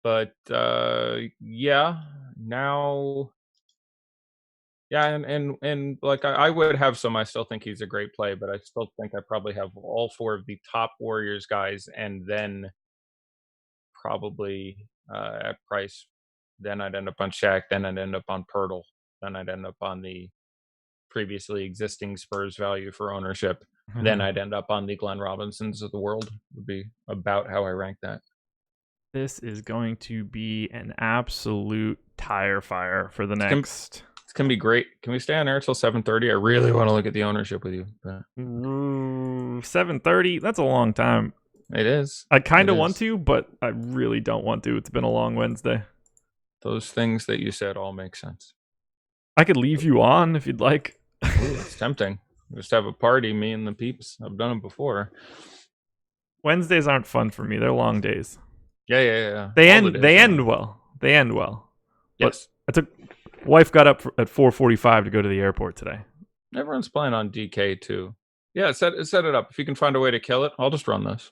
But yeah, now. Yeah, and like I would have some. I still think he's a great play, but I still think I probably have all 4 of the top Warriors guys, and then probably at price. Then I'd end up on Shaq. Then I'd end up on Pirtle. Then I'd end up on the previously existing Spurs value for ownership. Then I'd end up on the Glenn Robinsons of the world. Would be about how I rank that. This is going to be an absolute tire fire for the next. It's gonna be great. Can we stay on air till 7:30? I really want to look at the ownership with you. But 7:30. That's a long time. it is. I kind of want to, but I really don't want to. It's been a long Wednesday. Those things that you said all make sense. I could leave you on if you'd like. Ooh, it's tempting. Just have a party, me and the peeps. I've done it before. Wednesdays aren't fun for me. They're long days. Yeah. They end well. They end well. Yes. But wife got up at 4:45 to go to the airport today. Everyone's playing on DK too. Yeah, set it up. If you can find a way to kill it, I'll just run this.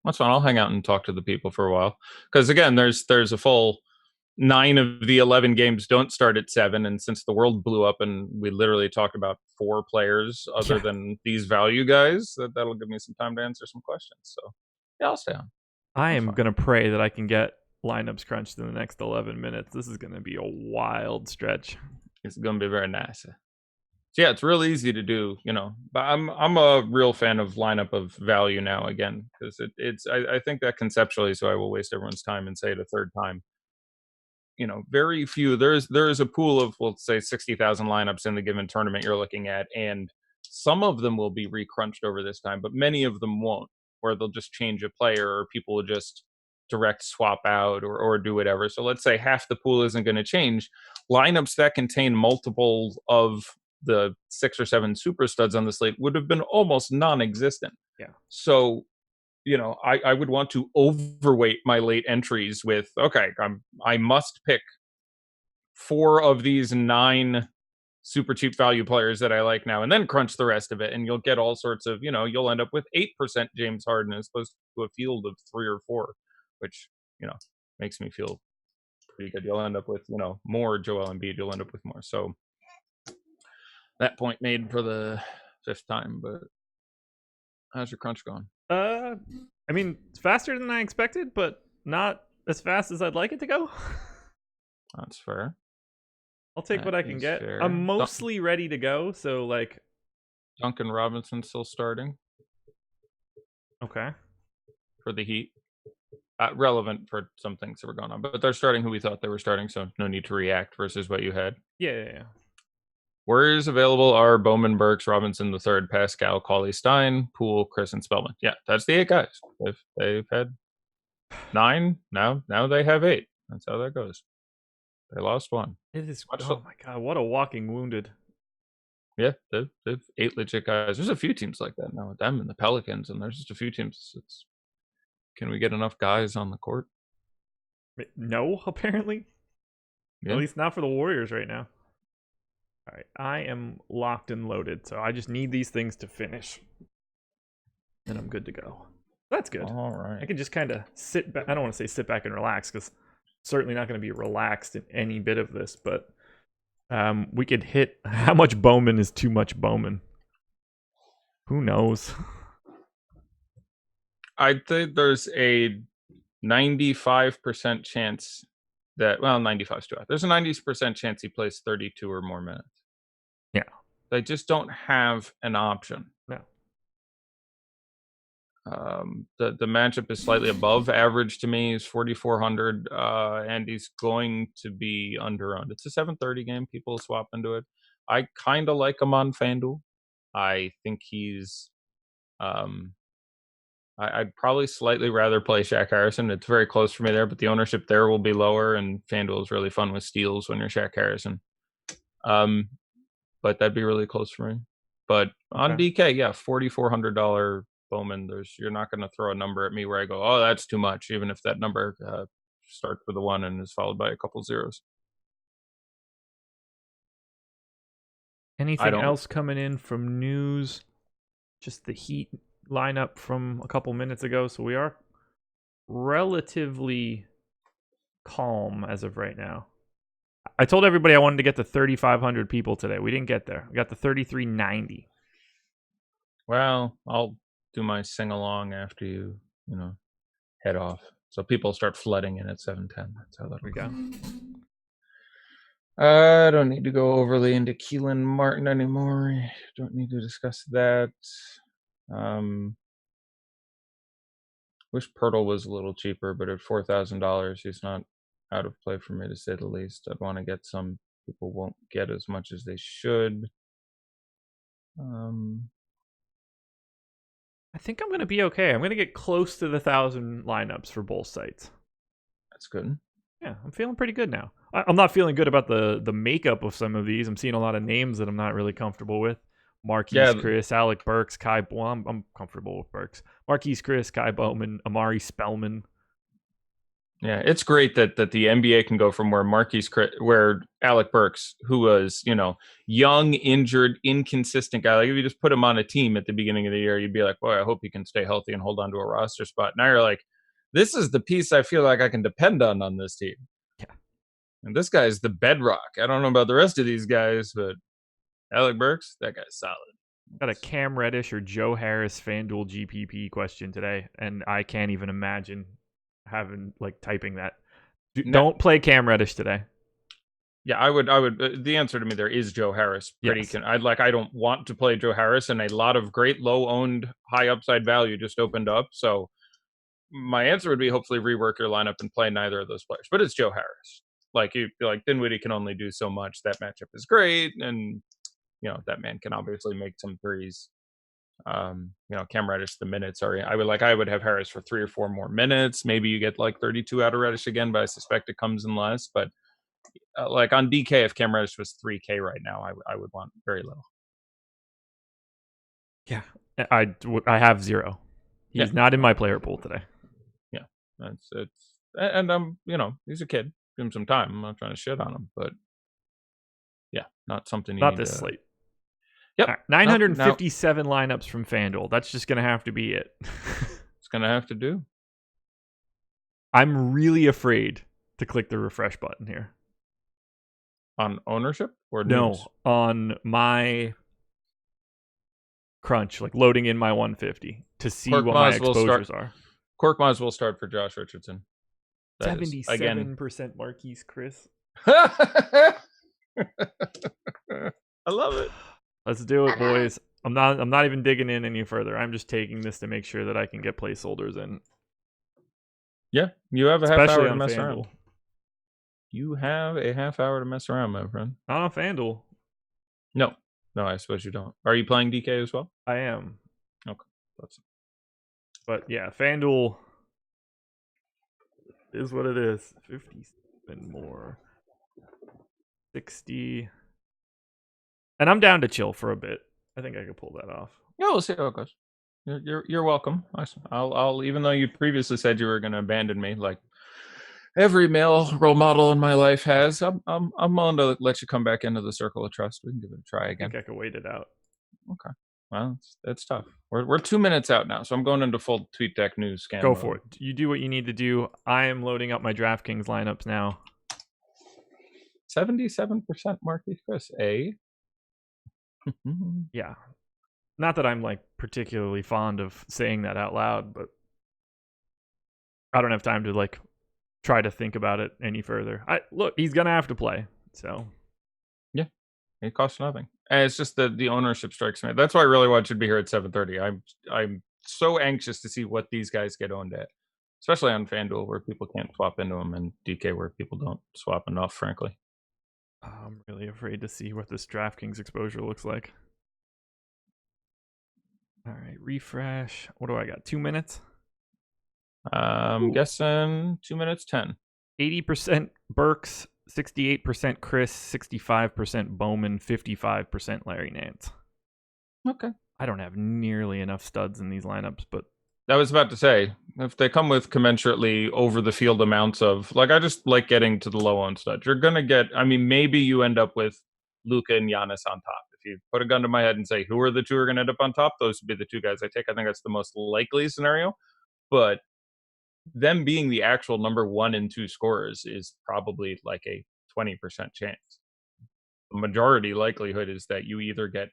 That's fine. I'll hang out and talk to the people for a while. Because again, there's a full 9 of the 11 games don't start at 7, and since the world blew up and we literally talked about 4 players other than these value guys, that'll give me some time to answer some questions. So yeah, I'll stay on. I am going to pray that I can get lineups crunched in the next 11 minutes. This is going to be a wild stretch. It's going to be very nice. So yeah, it's real easy to do, but I'm a real fan of lineup of value now again, because I think that conceptually, so I will waste everyone's time and say it a third time. Very few. There's a pool of, let's say, 60,000 lineups in the given tournament you're looking at, and some of them will be recrunched over this time, but many of them won't, where they'll just change a player, or people will just direct swap out or do whatever. So let's say half the pool isn't going to change. Lineups that contain multiple of the 6 or 7 super studs on the slate would have been almost non-existent. Yeah. So I would want to overweight my late entries with, okay, I must pick 4 of these 9 super cheap value players that I like now, and then crunch the rest of it, and you'll get all sorts of, you'll end up with 8% James Harden as opposed to a field of 3 or 4, which, makes me feel pretty good. You'll end up with, more Joel Embiid, you'll end up with more. So that point made for the 5th time, but how's your crunch going? I mean, it's faster than I expected, but not as fast as I'd like it to go. That's fair. I'll take what I can get. Fair. I'm mostly ready to go, so like Duncan Robinson still starting. Okay. For the Heat. Relevant for some things that were going on, but they're starting who we thought they were starting, so no need to react versus what you had. Yeah. Warriors available are Bowman, Burks, Robinson III, Pascal, Cauley Stein, Poole, Chris, and Spellman. Yeah, that's the 8 guys. They've had 9, now they have 8. That's how that goes. They lost 1. It is. Oh my god, what a walking wounded. Yeah, they've 8 legit guys. There's a few teams like that now with them and the Pelicans, and there's just a few teams. Can we get enough guys on the court? No, apparently. Yeah. At least not for the Warriors right now. All right, I am locked and loaded, so I just need these things to finish, and I'm good to go. That's good. All right. I can just kind of sit back. I don't want to say sit back and relax, because certainly not going to be relaxed in any bit of this, but we could hit how much Bowman is too much Bowman. Who knows? I think there's a 95% chance that, 95 is too high. There's a 90% chance he plays 32 or more minutes. Yeah. They just don't have an option. No. The matchup is slightly above average to me. He's 4,400, and he's going to be under-owned. It's a 7:30 game. People swap into it. I kind of like him on FanDuel. I think he's... I'd probably slightly rather play Shaq Harrison. It's very close for me there, but the ownership there will be lower, and FanDuel is really fun with steals when you're Shaq Harrison. But that'd be really close for me. But on DK, yeah, $4,400 Bowman. You're not going to throw a number at me where I go, oh, that's too much, even if that number starts with a 1 and is followed by a couple zeros. Anything else coming in from news? Just the Heat lineup from a couple minutes ago, so we are relatively calm as of right now. I told everybody I wanted to get to 3,500 people today. We didn't get there. We got to 3,390. Well, I'll do my sing along after you head off. So people start flooding in at 7:10. That's how that'll go. I don't need to go overly into Keelan Martin anymore. Don't need to discuss that. Wish Pirtle was a little cheaper, but at $4,000, he's not out of play for me, to say the least. I'd want to get some. People won't get as much as they should. I think I'm going to be okay. I'm going to get close to the 1,000 lineups for both sites. That's good. Yeah, I'm feeling pretty good now. I'm not feeling good about the makeup of some of these. I'm seeing a lot of names that I'm not really comfortable with. Marquise Chris, Alec Burks, Kai. Well, I'm comfortable with Burks. Marquise Chris, Kai Bowman, Amari Spellman. Yeah, it's great that the NBA can go from where Alec Burks, who was, young, injured, inconsistent guy. Like if you just put him on a team at the beginning of the year, you'd be like, boy, I hope he can stay healthy and hold on to a roster spot. Now you're like, this is the piece I feel like I can depend on this team. Yeah. And this guy's the bedrock. I don't know about the rest of these guys, but Alec Burks, that guy's solid. Got a Cam Reddish or Joe Harris FanDuel GPP question today, and I can't even imagine typing that. Don't play Cam Reddish today. Yeah, I would. The answer to me there is Joe Harris. Yes. I don't want to play Joe Harris, and a lot of great low owned, high upside value just opened up. So my answer would be hopefully rework your lineup and play neither of those players. But it's Joe Harris. Dinwiddie can only do so much. That matchup is great, and that man can obviously make some threes. Cam Reddish, the minutes are. I would have Harris for 3 or 4 more minutes. Maybe you get 32 out of Reddish again, but I suspect it comes in less. But on DK, if Cam Reddish was 3K right now, I would want very little. Yeah, I have 0. He's not in my player pool today. Yeah, and he's a kid. Give him some time. I'm not trying to shit on him, but yeah, not something. Not this slate. Yep. Right, 957 lineups from FanDuel. That's just going to have to be it. It's going to have to do. I'm really afraid to click the refresh button here. On ownership or news? No, on my crunch, loading in my 150 to see what my exposures are. Cork might as well start for Josh Richardson. 77% Marquise Chris. I love it. Let's do it, boys. I'm not even digging in any further. I'm just taking this to make sure that I can get placeholders in. Yeah, you have a half hour to mess FanDuel. around. You have a half hour to mess around, my friend. Not on FanDuel. No, I suppose you don't. Are you playing DK as well? I am. Okay. But yeah, FanDuel is what it is. 57 more. 60. And I'm down to chill for a bit. I think I could pull that off. Yeah, we'll see how it goes. You're welcome. I'll even though you previously said you were going to abandon me, like every male role model in my life has, I'm willing to let you come back into the circle of trust. We can give it a try again. I think I could wait it out. Okay. Well, it's tough. We're 2 minutes out now, so I'm going into full TweetDeck news scan. Go for it. You do what you need to do. I am loading up my DraftKings lineups now. 77% Marquise Chris, eh? Yeah. Not that I'm particularly fond of saying that out loud, but I don't have time to try to think about it any further. Look, he's gonna have to play, so yeah, it costs nothing. And it's just the ownership strikes me. That's why I really want you to be here at 7:30. I'm so anxious to see what these guys get owned at, especially on FanDuel where people can't swap into them, and DK where people don't swap enough, frankly. I'm really afraid to see what this DraftKings exposure looks like. All right, refresh. What do I got? 2 minutes? I'm guessing 2 minutes 10. 80% Burks, 68% Chris, 65% Bowman, 55% Larry Nance. Okay. I don't have nearly enough studs in these lineups, but I was about to say, if they come with commensurately over the field amounts of, I just like getting to the low owned studs. You're going to get, maybe you end up with Luka and Giannis on top. If you put a gun to my head and say, who are the two who are going to end up on top? Those would be the two guys I take. I think that's the most likely scenario. But them being the actual number 1 and 2 scorers is probably like a 20% chance. The majority likelihood is that you either get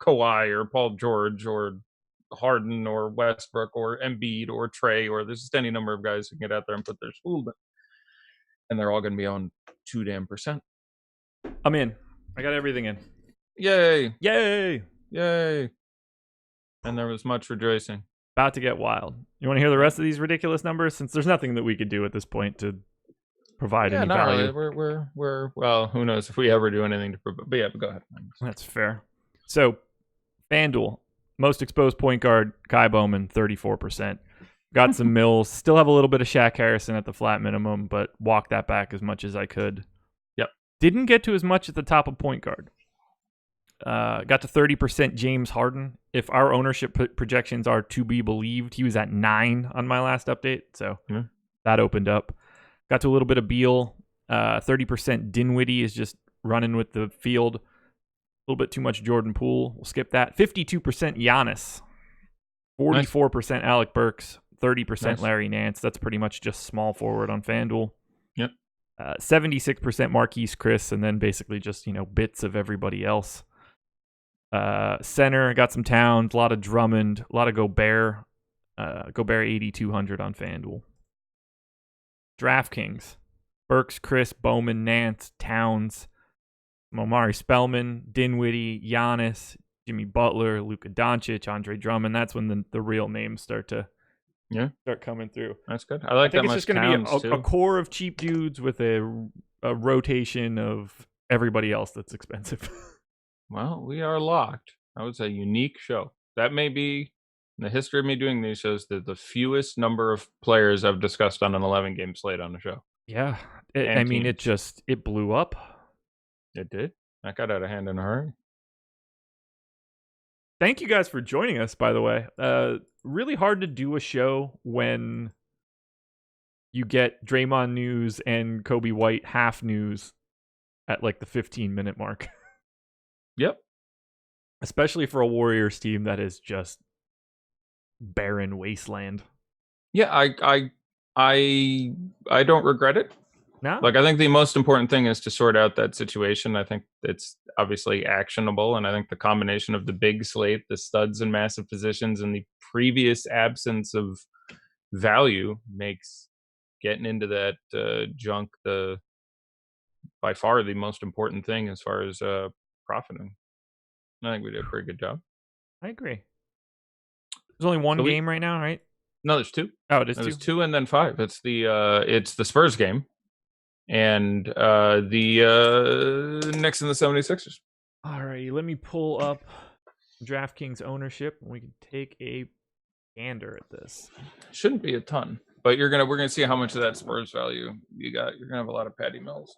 Kawhi or Paul George or Harden or Westbrook or Embiid or Trey, or there's just any number of guys who can get out there and put their spool in. And they're all going to be on 2 damn percent. I'm in. I got everything in. Yay. Yay. Yay. And there was much rejoicing. About to get wild. You want to hear the rest of these ridiculous numbers? Since there's nothing that we could do at this point to provide any value. We're well, who knows if we ever do anything to provide. But yeah, go ahead. That's fair. So, FanDuel, most exposed point guard, Kai Bowman, 34%. Got some Mills. Still have a little bit of Shaq Harrison at the flat minimum, but walked that back as much as I could. Yep. Didn't get to as much at the top of point guard. Got to 30% James Harden. If our ownership projections are to be believed, he was at 9 on my last update. So that opened up. Got to a little bit of Beal. 30% Dinwiddie is just running with the field. A little bit too much Jordan Poole. We'll skip that. 52% Giannis. 44% Alec Burks. 30% Larry Nance. That's pretty much just small forward on FanDuel. Yep. 76% Marquise Chris, and then basically just, bits of everybody else. Center, got some Towns, a lot of Drummond, a lot of Gobert. Gobert 8,200 on FanDuel. DraftKings. Burks, Chris, Bowman, Nance, Towns, Omari Spellman, Dinwiddie, Giannis, Jimmy Butler, Luka Doncic, Andre Drummond. That's when the real names start coming through. That's good. I like think that it's much. just going to be a core of cheap dudes with a rotation of everybody else that's expensive. Well, we are locked. I would say unique show. That may be, in the history of me doing these shows, the fewest number of players I've discussed on an 11-game slate on the show. Yeah. It blew up. It did. That got out of hand in a hurry. Thank you guys for joining us, by the way. Really hard to do a show when you get Draymond news and Kobe White half news at like the 15-minute mark. Yep. Especially for a Warriors team that is just barren wasteland. Yeah, I don't regret it. No? Like, I think the most important thing is to sort out that situation. I think it's obviously actionable, and I think the combination of the big slate, the studs and massive positions, and the previous absence of value makes getting into that junk by far the most important thing as far as profiting. I think we did a pretty good job. I agree. There's only one game right now, right? No, there's 2. Oh, it is 2? There's 2 and then 5. It's the Spurs game. And the Knicks and the 76ers. All right, let me pull up DraftKings ownership, and we can take a gander at this. Shouldn't be a ton, but we're gonna see how much of that Spurs value you got. You're gonna have a lot of Patty Mills,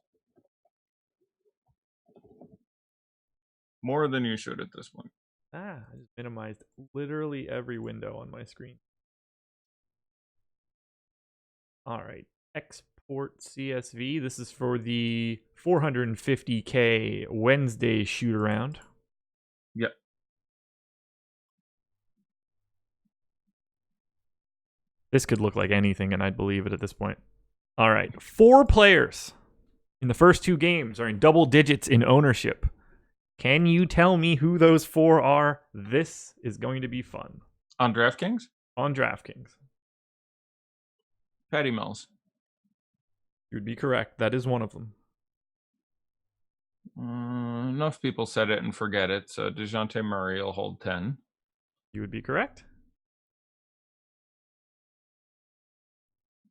more than you should at this point. I just minimized literally every window on my screen. All right, Export CSV. This is for the 450K Wednesday shoot around. Yep. This could look like anything, and I'd believe it at this point. All right. 4 players in the first 2 games are in double digits in ownership. Can you tell me who those 4 are? This is going to be fun. On DraftKings? On DraftKings. Patty Mills. You would be correct. That is one of them. Enough people said it and forget it, so DeJounte Murray will hold 10. You would be correct.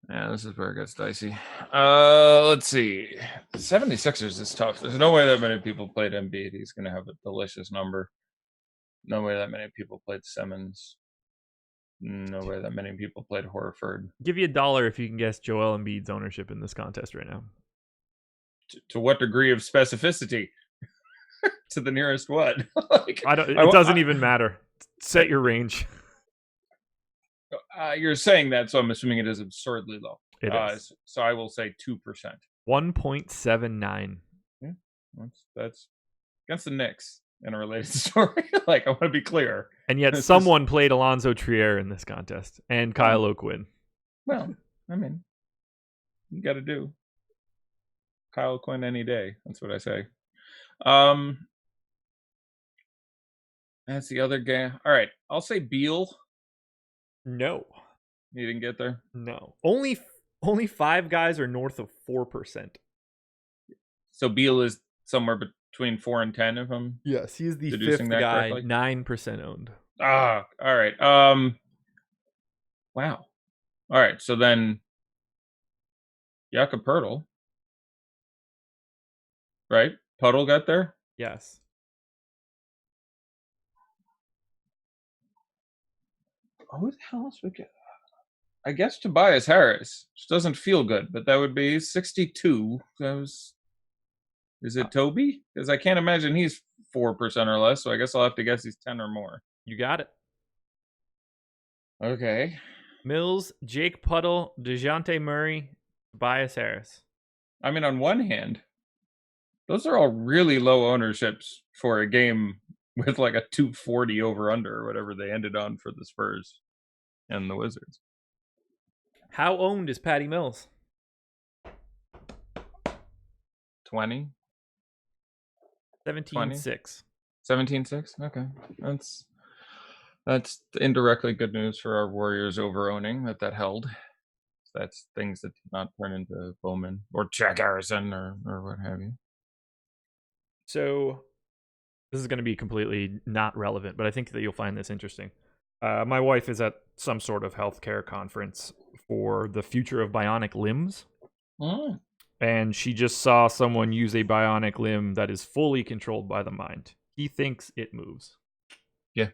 Yeah, this is where it gets dicey. Let's see. 76ers is tough. There's no way that many people played Embiid. He's going to have a delicious number. No way that many people played Simmons. No way that many people played Horford. Give you $1 if you can guess Joel Embiid's ownership in this contest right now. To what degree of specificity? To the nearest what? It doesn't even matter. Set your range. You're saying that, so I'm assuming it is absurdly low. It is. So I will say 2%. 1.79. Yeah, that's against the Knicks in a related story. I want to be clear. And yet someone played Alonzo Trier in this contest, and Kyle O'Quinn. Well, I mean, you got to do Kyle Quinn any day. That's what I say. That's the other game. All right, I'll say Beal. No. You didn't get there? No. Only 5 guys are north of 4%. So Beal is somewhere between 4 and 10 if I'm Yes, he's the deducing 5th that guy, correctly? 9% owned. All right. Wow. All right, so then Jakob Poeltl, right? Puddle got there? Yes. Who the hell else would get? I guess Tobias Harris, which doesn't feel good, but that would be 62. Is it Toby? Because I can't imagine he's 4% or less, so I guess I'll have to guess he's 10 or more. You got it. Okay. Mills, Jake Puddle, DeJounte Murray, Tobias Harris. I mean, on one hand, those are all really low ownerships for a game with like a 240 over under or whatever they ended on for the Spurs and the Wizards. How owned is Patty Mills? 20? 17.6. 17.6? Okay. That's indirectly good news for our Warriors over owning that held. That's things that did not turn into Bowman or Jack Harrison or what have you. So this is going to be completely not relevant, but I think that you'll find this interesting. My wife is at some sort of healthcare conference for the future of bionic limbs. Oh. And she just saw someone use a bionic limb that is fully controlled by the mind. He thinks it moves. Yeah.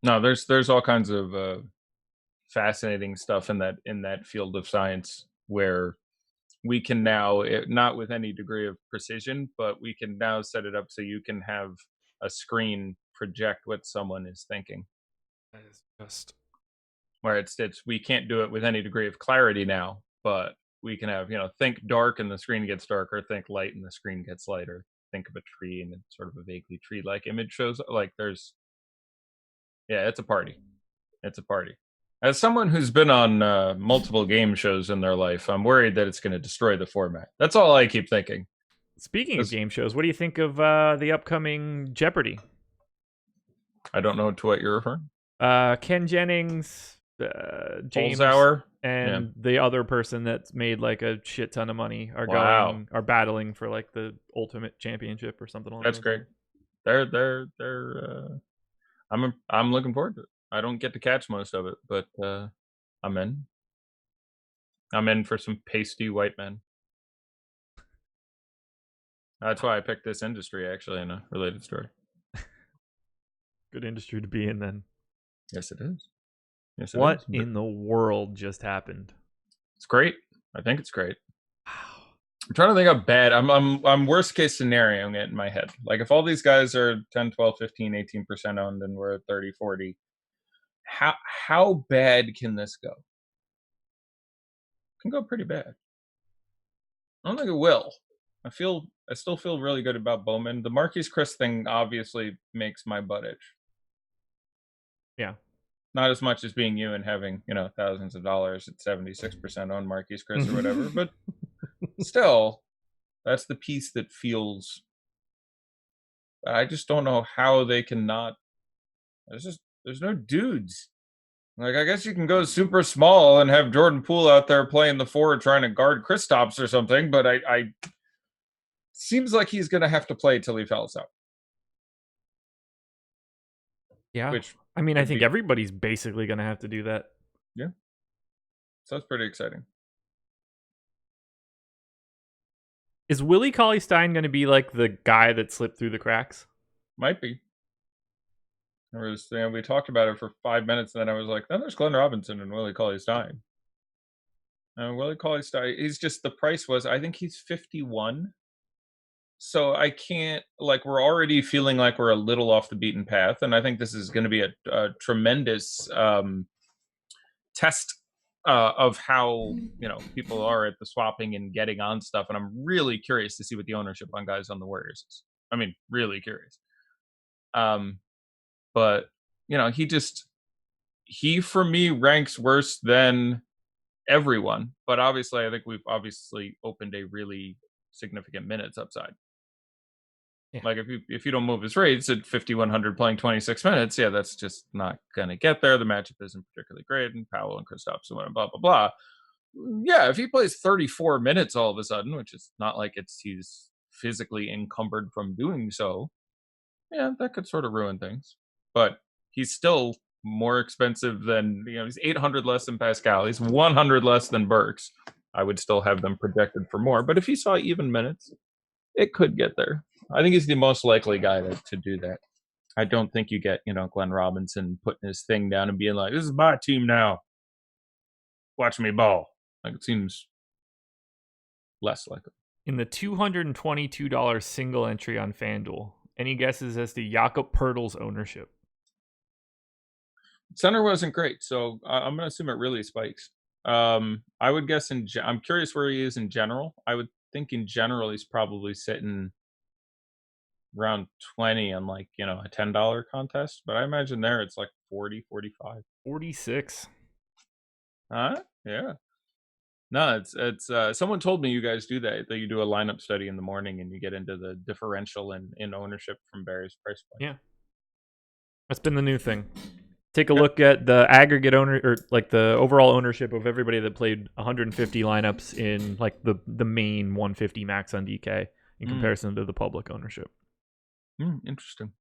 No, there's all kinds of fascinating stuff in that field of science where we can now, not with any degree of precision, but we can now set it up so you can have a screen project what someone is thinking. That is just where it's we can't do it with any degree of clarity now, but we can have, think dark and the screen gets darker, think light and the screen gets lighter, think of a tree and it's sort of a vaguely tree-like image shows like it's a party. It's a party. As someone who's been on multiple game shows in their life, I'm worried that it's going to destroy the format. That's all I keep thinking. Speaking of game shows, what do you think of the upcoming Jeopardy? I don't know to what you're referring. Ken Jennings, James Holzhauer, and the other person that's made like a shit ton of money are battling for like the ultimate championship or something like that. That's great. They're I'm looking forward to it. I don't get to catch most of it, but I'm in. I'm in for some pasty white men. That's why I picked this industry, actually, in a related story. Good industry to be in, then. Yes, it is. Yes, what in the world just happened? It's great. I think it's great. I'm trying to think of bad. I'm worst case scenarioing it in my head. Like if all these guys are 10, 12, 15, 18% owned and we're at 30, 40, how bad can this go? It can go pretty bad. I don't think it will. I still feel really good about Bowman. The Marquise Chris thing obviously makes my butt itch. Yeah. Not as much as being you and having, thousands of dollars at 76% on Marquise Chris or whatever, but still, that's the piece that feels. I just don't know how they can not. There's no dudes. Like, I guess you can go super small and have Jordan Poole out there playing the 4 trying to guard Kristaps or something, but I seems like he's going to have to play till he falls out. Yeah. I think everybody's basically going to have to do that. Yeah. So that's pretty exciting. Is Willie Cauley-Stein going to be like the guy that slipped through the cracks? Might be. We talked about it for 5 minutes, and then I was like, then there's Glenn Robinson and Willie Cauley-Stein. Willie Cauley-Stein, he's just, the price was, I think he's 51. So I can't, we're already feeling like we're a little off the beaten path, and I think this is going to be a tremendous test of how people are at the swapping and getting on stuff, and I'm really curious to see what the ownership on guys on the Warriors is. I mean, really curious. But he for me ranks worse than everyone, but obviously I think we've obviously opened a really significant minutes upside. Yeah. Like if you don't move his rates at 5,100 playing 26 minutes, yeah, that's just not gonna get there. The matchup isn't particularly great, and Powell and Kristaps and blah blah blah. Yeah, if he plays 34 minutes all of a sudden, which is not like he's physically encumbered from doing so, yeah, that could sort of ruin things. But he's still more expensive than, he's 800 less than Pascal. He's 100 less than Burks. I would still have them projected for more. But if he saw even minutes, it could get there. I think he's the most likely guy to do that. I don't think you get, Glenn Robinson putting his thing down and being like, this is my team now. Watch me ball. Like, it seems less likely. In the $222 single entry on FanDuel, any guesses as to Jakob Poeltl's ownership? Center wasn't great, so I'm going to assume it really spikes. I would guess I'm curious where he is in general. I would think in general he's probably sitting around 20 on like, a $10 contest, but I imagine there it's like 40, 45. 46. Huh? Yeah. No, it's someone told me you guys do that you do a lineup study in the morning and you get into the differential in ownership from various price points. Yeah. That's been the new thing. Take a look at the aggregate owner, or like the overall ownership of everybody that played 150 lineups in like the main 150 max on DK in comparison to the public ownership. Interesting.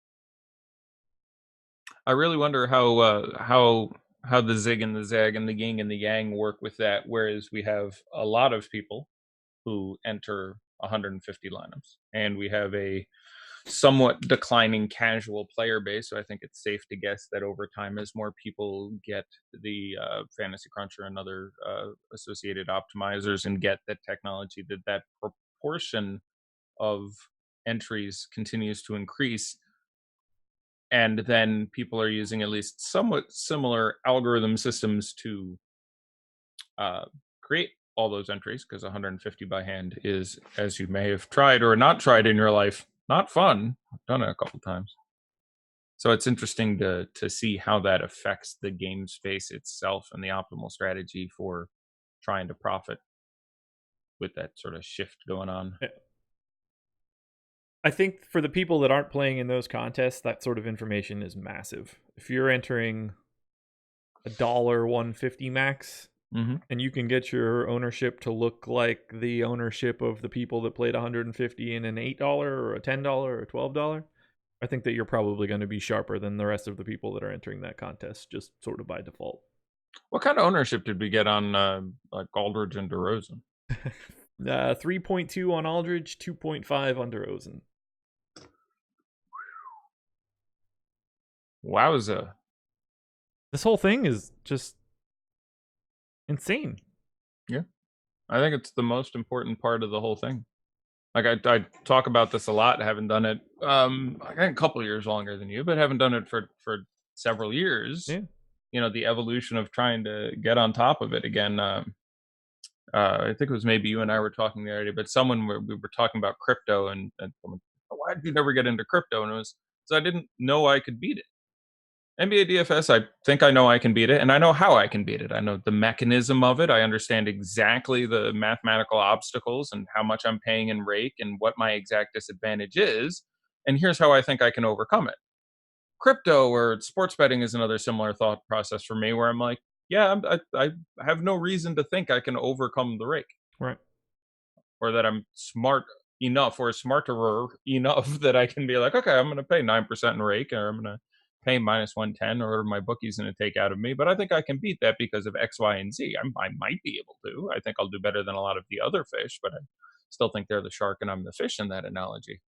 I really wonder how the zig and the zag and the yin and the yang work with that, whereas we have a lot of people who enter 150 lineups, and we have a somewhat declining casual player base. So I think it's safe to guess that over time, as more people get the Fantasy Cruncher and other associated optimizers and get that technology, that proportion of entries continues to increase. And then people are using at least somewhat similar algorithm systems to create all those entries, because 150 by hand is, as you may have tried or not tried in your life, not fun. I've done it a couple times. So it's interesting to see how that affects the game space itself and the optimal strategy for trying to profit with that sort of shift going on. I think for the people that aren't playing in those contests, that sort of information is massive. If you're entering $1.50 max, and you can get your ownership to look like the ownership of the people that played 150 in an $8 or a $10 or a $12, I think that you're probably going to be sharper than the rest of the people that are entering that contest, just sort of by default. What kind of ownership did we get on like Aldridge and DeRozan? 3.2 on Aldridge, 2.5 on DeRozan. Wowza. This whole thing is just insane. Yeah. I think it's the most important part of the whole thing. Like I talk about this a lot. I haven't done it I think a couple of years longer than you, but haven't done it for several years. Yeah. The evolution of trying to get on top of it again. I think it was maybe you and I were talking the other day, but we were talking about crypto and someone, why did you never get into crypto? And it was because I didn't know I could beat it. NBA DFS, I think I know I can beat it, and I know how I can beat it. I know the mechanism of it. I understand exactly the mathematical obstacles and how much I'm paying in rake and what my exact disadvantage is. And here's how I think I can overcome it. Crypto or sports betting is another similar thought process for me, where I'm like, yeah, I have no reason to think I can overcome the rake. Right. Or that I'm smart enough or smarter enough that I can be like, okay, I'm going to pay 9% in rake, or I'm going to pay minus 110 or whatever my bookie's going to take out of me. But I think I can beat that because of X, Y, and Z. I might be able to. I think I'll do better than a lot of the other fish, but I still think they're the shark and I'm the fish in that analogy.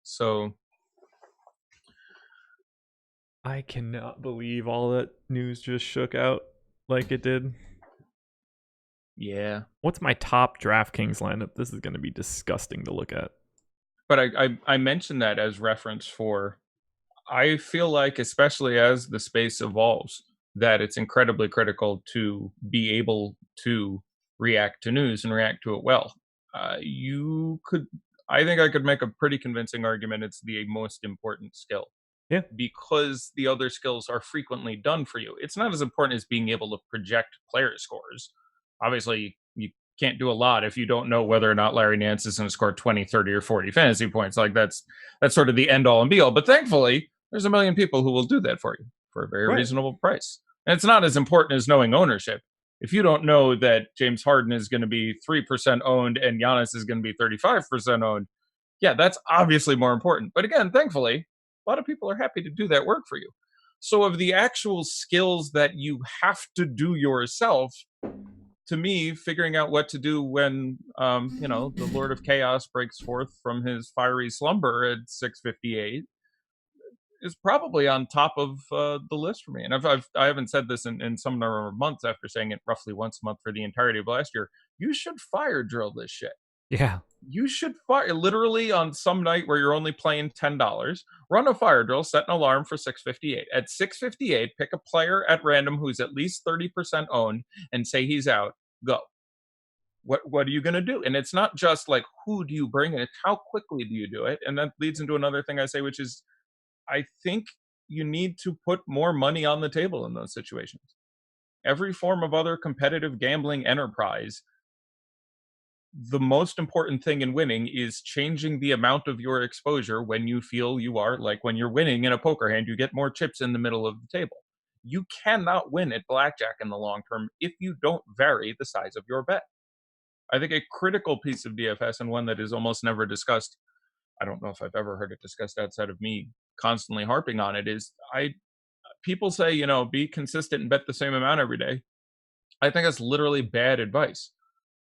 So I cannot believe all that news just shook out like it did. Yeah. What's my top DraftKings lineup? This is going to be disgusting to look at. But I mentioned that as reference for, I feel like, especially as the space evolves, that it's incredibly critical to be able to react to news and react to it well. I think I could make a pretty convincing argument it's the most important skill. Yeah. because the other skills are frequently done for you. It's not as important as being able to project player scores. Obviously, you can't do a lot if you don't know whether or not Larry Nance is going to score 20, 30, or 40 fantasy points. Like that's sort of the end all and be all. But thankfully, there's a million people who will do that for you for a very reasonable price. And it's not as important as knowing ownership. If you don't know that James Harden is going to be 3% owned and Giannis is going to be 35% owned, yeah, that's obviously more important. But again, thankfully, a lot of people are happy to do that work for you. So of the actual skills that you have to do yourself, to me, figuring out what to do when, the Lord of Chaos breaks forth from his fiery slumber at 6:58 is probably on top of the list for me. And I haven't said this in some number of months after saying it roughly once a month for the entirety of last year. You should fire drill this shit. Yeah. You should fire literally on some night where you're only playing $10. Run a fire drill, set an alarm for 6:58. At 6:58, pick a player at random who's at least 30% owned and say he's out. Go. What are you going to do? And it's not just like who do you bring in, it's how quickly do you do it? And that leads into another thing I say, which is I think you need to put more money on the table in those situations. Every form of other competitive gambling enterprise, the most important thing in winning is changing the amount of your exposure when you feel you are, like when you're winning in a poker hand, you get more chips in the middle of the table. You cannot win at blackjack in the long term if you don't vary the size of your bet. I think a critical piece of DFS, and one that is almost never discussed, I don't know if I've ever heard it discussed outside of me constantly harping on it, is people say, be consistent and bet the same amount every day. I think that's literally bad advice.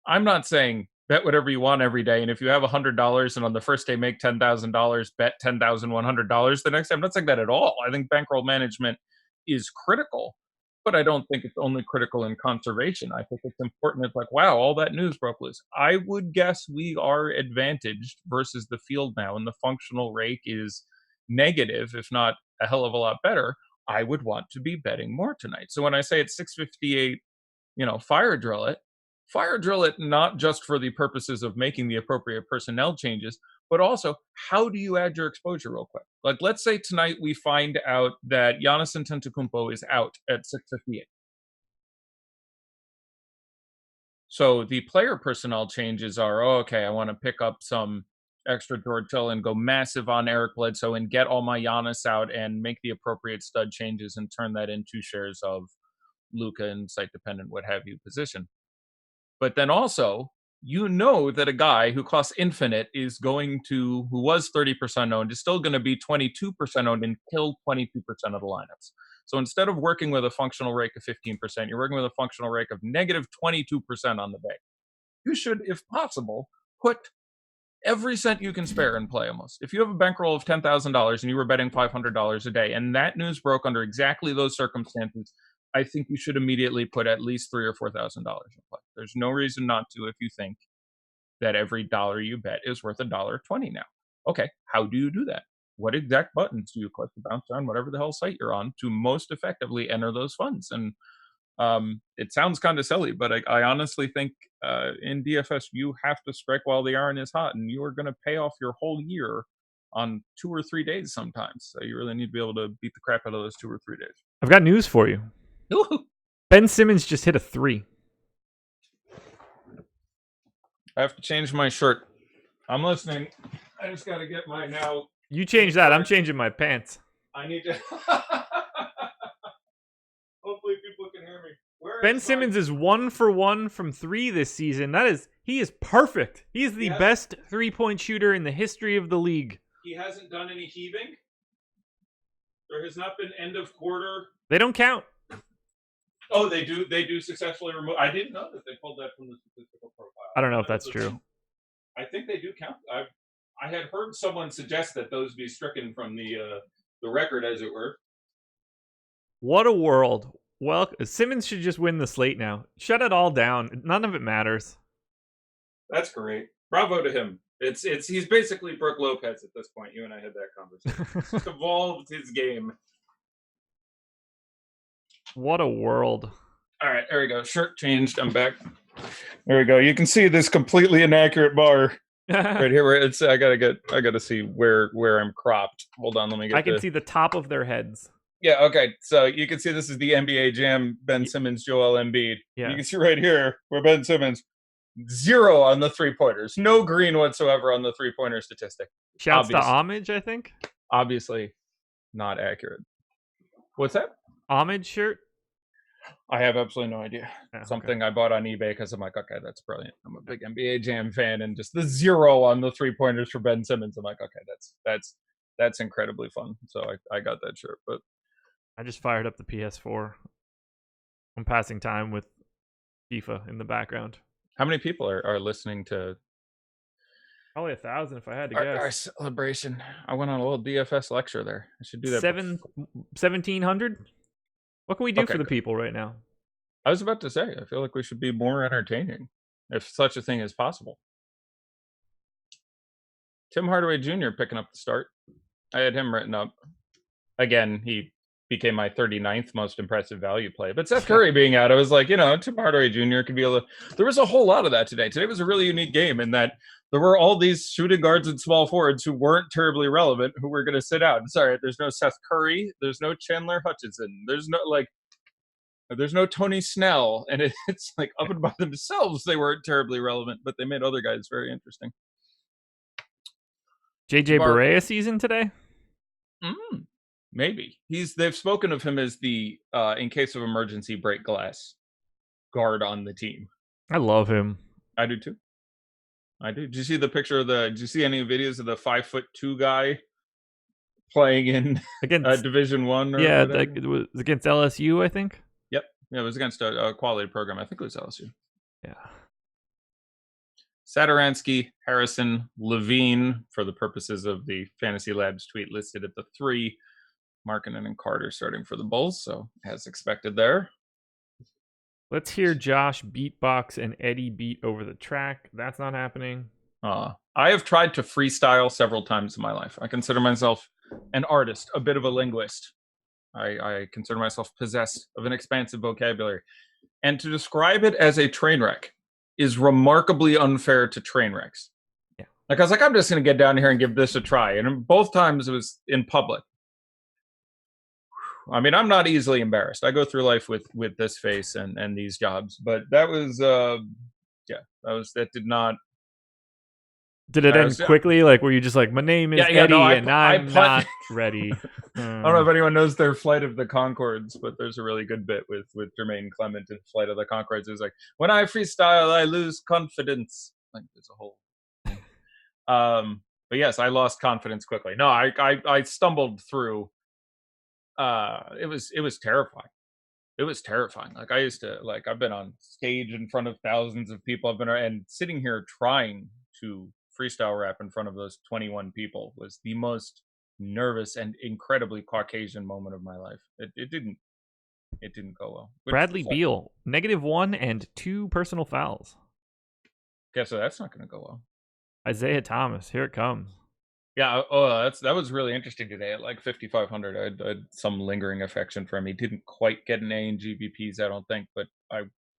I'm not saying bet whatever you want every day, and if you have $100 and on the first day make $10,000, bet $10,100 the next day. I'm not saying that at all. I think bankroll management is critical, but I don't think it's only critical in conservation. I think it's important. It's like, wow, all that news broke loose. I would guess we are advantaged versus the field now, and the functional rake is negative, if not a hell of a lot better. I would want to be betting more tonight. So when I say it's 6:58, fire drill it not just for the purposes of making the appropriate personnel changes, but also how do you add your exposure real quick? Like, let's say tonight we find out that Giannis Antetokounmpo is out at 6:58. So the player personnel changes are, I want to pick up some extra George Hill and go massive on Eric Bledsoe and get all my Giannis out and make the appropriate stud changes and turn that into shares of Luka and site-dependent, what have you, position. But then also, that a guy who costs infinite who was 30% owned, is still going to be 22% owned and kill 22% of the lineups. So instead of working with a functional rake of 15%, you're working with a functional rake of negative 22% on the day. You should, if possible, put every cent you can spare in play almost. If you have a bankroll of $10,000 and you were betting $500 a day, and that news broke under exactly those circumstances, I think you should immediately put at least $3,000 or $4,000 in play. There's no reason not to if you think that every dollar you bet is worth $1.20 now. Okay, how do you do that? What exact buttons do you click to bounce around whatever the hell site you're on to most effectively enter those funds? And it sounds kind of silly, but I honestly think in DFS you have to strike while the iron is hot, and you are going to pay off your whole year on 2 or 3 days sometimes. So you really need to be able to beat the crap out of those 2 or 3 days. I've got news for you. Ben Simmons just hit a 3. I have to change my shirt. I'm listening. I just got to get my now. You change that. I'm changing my pants. I need to. Hopefully people can hear me. Ben Simmons is 1 for 1 from 3 this season. He is perfect. He is the best 3-point shooter in the history of the league. He hasn't done any heaving. There has not been end of quarter. They don't count. Oh, they do. They do successfully remove. I didn't know that they pulled that from the statistical profile. I don't know if that's true. I think they do count. I had heard someone suggest that those be stricken from the record, as it were. What a world! Well, Simmons should just win the slate now. Shut it all down. None of it matters. That's great. Bravo to him. He's basically Brooke Lopez at this point. You and I had that conversation. He's evolved his game. What a world. All right, there we go. Shirt changed. I'm back. There we go. You can see this completely inaccurate bar Right here, where it's I gotta see where I'm cropped. Hold on, let me get. I can see the top of their heads. Yeah, okay. So you can see this is the NBA Jam, Ben Simmons, Joel Embiid. Yeah. You can see right here where Ben Simmons, 0 on the 3-pointers. No green whatsoever on the 3-pointer statistic. Shouts to Homage, I think. Obviously not accurate. What's that? Homage shirt? I have absolutely no idea. Oh, Something I bought on eBay because I'm like, okay, that's brilliant. I'm a big NBA Jam fan, and just the 0 on the 3-pointers for Ben Simmons. I'm like, okay, that's incredibly fun. So I got that shirt, but I just fired up the PS4. I'm passing time with FIFA in the background. how many people are listening to Probably 1,000 if I had to guess. our celebration? I went on a little DFS lecture there. I should do that. 1,700? What can we do for the people right now? I was about to say, I feel like we should be more entertaining, if such a thing is possible. Tim Hardaway Jr. picking up the start. I had him written up. Again, he became my 39th most impressive value play. But Seth Curry being out, I was like, Tim Hardaway Jr. could be able to... There was a whole lot of that today. Today was a really unique game in that there were all these shooting guards and small forwards who weren't terribly relevant, who were going to sit out. Sorry, there's no Seth Curry. There's no Chandler Hutchinson. There's no Tony Snell. And it's like up and by themselves, they weren't terribly relevant, but they made other guys very interesting. JJ Barea season today? Maybe. They've spoken of him as the in case of emergency break glass guard on the team. I love him. I do too. I do. Did you see the picture of did you see any videos of the 5'2" guy playing in against Division 1 or it was against LSU, I think. Yep. Yeah, it was against a quality program. I think it was LSU. Yeah. Satoransky, Harrison, Levine, for the purposes of the Fantasy Labs tweet, listed at the 3. Markkanen and Carter starting for the Bulls, so as expected there. Let's hear Josh beatbox and Eddie beat over the track. That's not happening. I have tried to freestyle several times in my life. I consider myself an artist, a bit of a linguist. I consider myself possessed of an expansive vocabulary. And to describe it as a train wreck is remarkably unfair to train wrecks. Yeah. Like I was like, I'm just going to get down here and give this a try. And both times it was in public. I mean, I'm not easily embarrassed. I go through life with this face and these jobs, but that was, that did not. Did it end quickly? Like, were you just like, my name is Eddie and I'm not ready? I don't know if anyone knows their Flight of the Conchords, but there's a really good bit with Jermaine Clement in Flight of the Conchords. It was like, when I freestyle, I lose confidence. Like, there's a whole thing. But yes, I lost confidence quickly. No, I stumbled through. It was terrifying. It was terrifying. Like I used to, I've been on stage in front of thousands of people. I've been and sitting here trying to freestyle rap in front of those 21 people was the most nervous and incredibly Caucasian moment of my life. It didn't go well. Bradley Beal, -1 and 2 personal fouls. Yeah, so that's not going to go well. Isaiah Thomas, here it comes. Yeah, that was really interesting today. At like 5,500, I had some lingering affection for him. He didn't quite get an A in GBPs, I don't think, but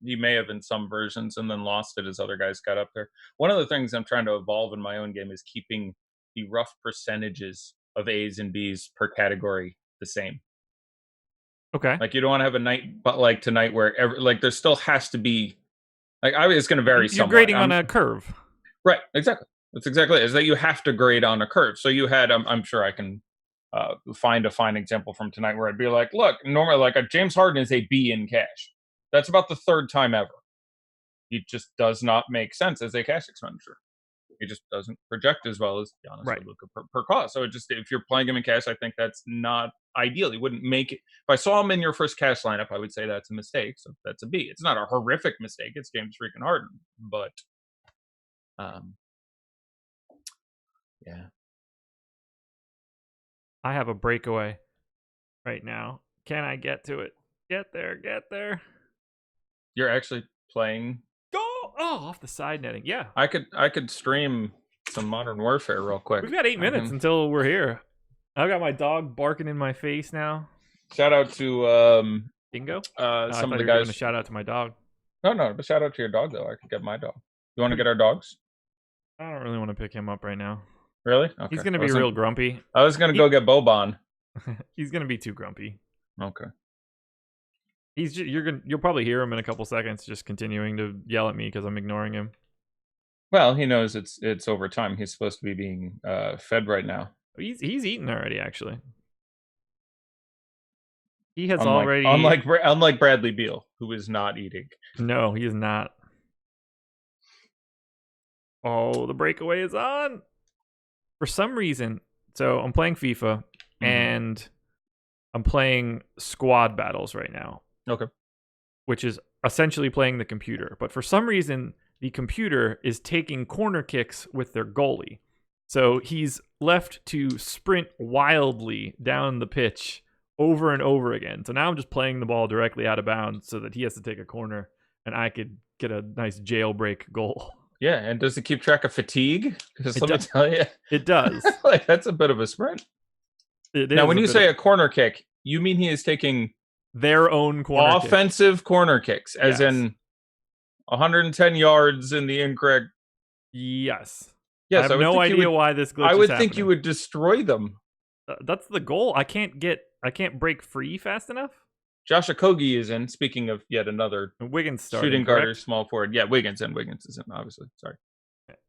he may have in some versions and then lost it as other guys got up there. One of the things I'm trying to evolve in my own game is keeping the rough percentages of A's and B's per category the same. Okay. Like you don't want to have a night, but like tonight where there still has to be, it's going to vary somewhat. You're grading on a curve. Right, exactly. That's exactly it. Is that you have to grade on a curve. So you had, I'm sure I can find a fine example from tonight where I'd be like, look, normally a James Harden is a B in cash. That's about the 3rd time ever. It just does not make sense as a cash expenditure. It just doesn't project as well as Giannis right. would look per cost. So if you're playing him in cash, I think that's not ideal. He wouldn't make it. If I saw him in your first cash lineup, I would say that's a mistake. So that's a B. It's not a horrific mistake. It's James freaking Harden, but yeah. I have a breakaway right now. Can I get to it? Get there. You're actually playing? Go! Oh, off the side netting. Yeah. I could stream some Modern Warfare real quick. We've got 8 minutes until we're here. I've got my dog barking in my face now. Shout out to Dingo? some of the guys. guys. Going to shout out to my dog. No, but shout out to your dog though. I could get my dog. You want to get our dogs? I don't really want to pick him up right now. Really? Okay. He's going to be real grumpy. I was going to go get Boban. He's going to be too grumpy. Okay. You'll probably hear him in a couple seconds, just continuing to yell at me because I'm ignoring him. Well, he knows it's overtime. He's supposed to be being fed right now. He's eaten already, actually. He has unlike Bradley Beal, who is not eating. No, he is not. Oh, the breakaway is on. For some reason, so I'm playing FIFA and I'm playing squad battles right now. Okay. Which is essentially playing the computer. But for some reason, the computer is taking corner kicks with their goalie. So he's left to sprint wildly down the pitch over and over again. So now I'm just playing the ball directly out of bounds so that he has to take a corner and I could get a nice jailbreak goal. Yeah, and does it keep track of fatigue? Because let me tell you, it does. Like, that's a bit of a sprint. Now, when you say a corner kick, you mean he is taking their own corner offensive corner kicks, as in 110 yards in the incorrect. Yes. Yes, I have no idea why this glitch. I would is think you would destroy them. That's the goal. I can't break free fast enough. Josh Okogie is in. Speaking of yet another Wiggins starting, shooting guard or small forward. Yeah, Wiggins is in, obviously. Sorry.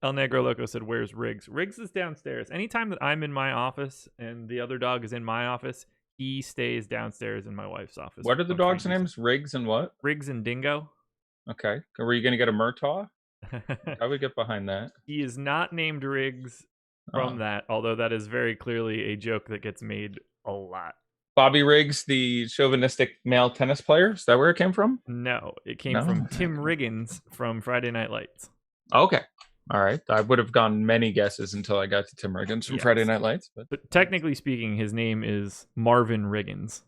El Negro Loco said, "Where's Riggs?" Riggs is downstairs. Anytime that I'm in my office and the other dog is in my office, he stays downstairs in my wife's office. What are the dogs' names? Riggs and what? Riggs and Dingo. Okay. Were you going to get a Murtaugh? I would get behind that. He is not named Riggs from that, although that is very clearly a joke that gets made a lot. Bobby Riggs, the chauvinistic male tennis player? Is that where it came from? No, it came from Tim Riggins from Friday Night Lights. Okay. All right. I would have gone many guesses until I got to Tim Riggins from Friday Night Lights. But technically speaking, his name is Marvin Riggins.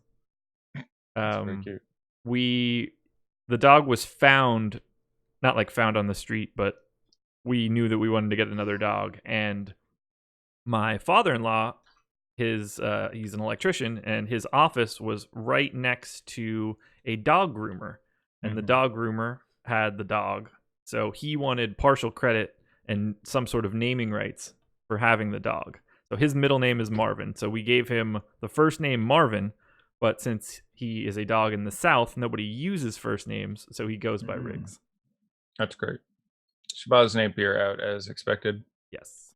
Very cute. The dog was found, not like found on the street, but we knew that we wanted to get another dog. And my father-in-law, he's an electrician, and his office was right next to a dog groomer. And the dog groomer had the dog. So he wanted partial credit and some sort of naming rights for having the dog. So his middle name is Marvin. So we gave him the first name Marvin, but since he is a dog in the South, nobody uses first names, so he goes by Riggs. That's great. Shabazz Napier out as expected. Yes.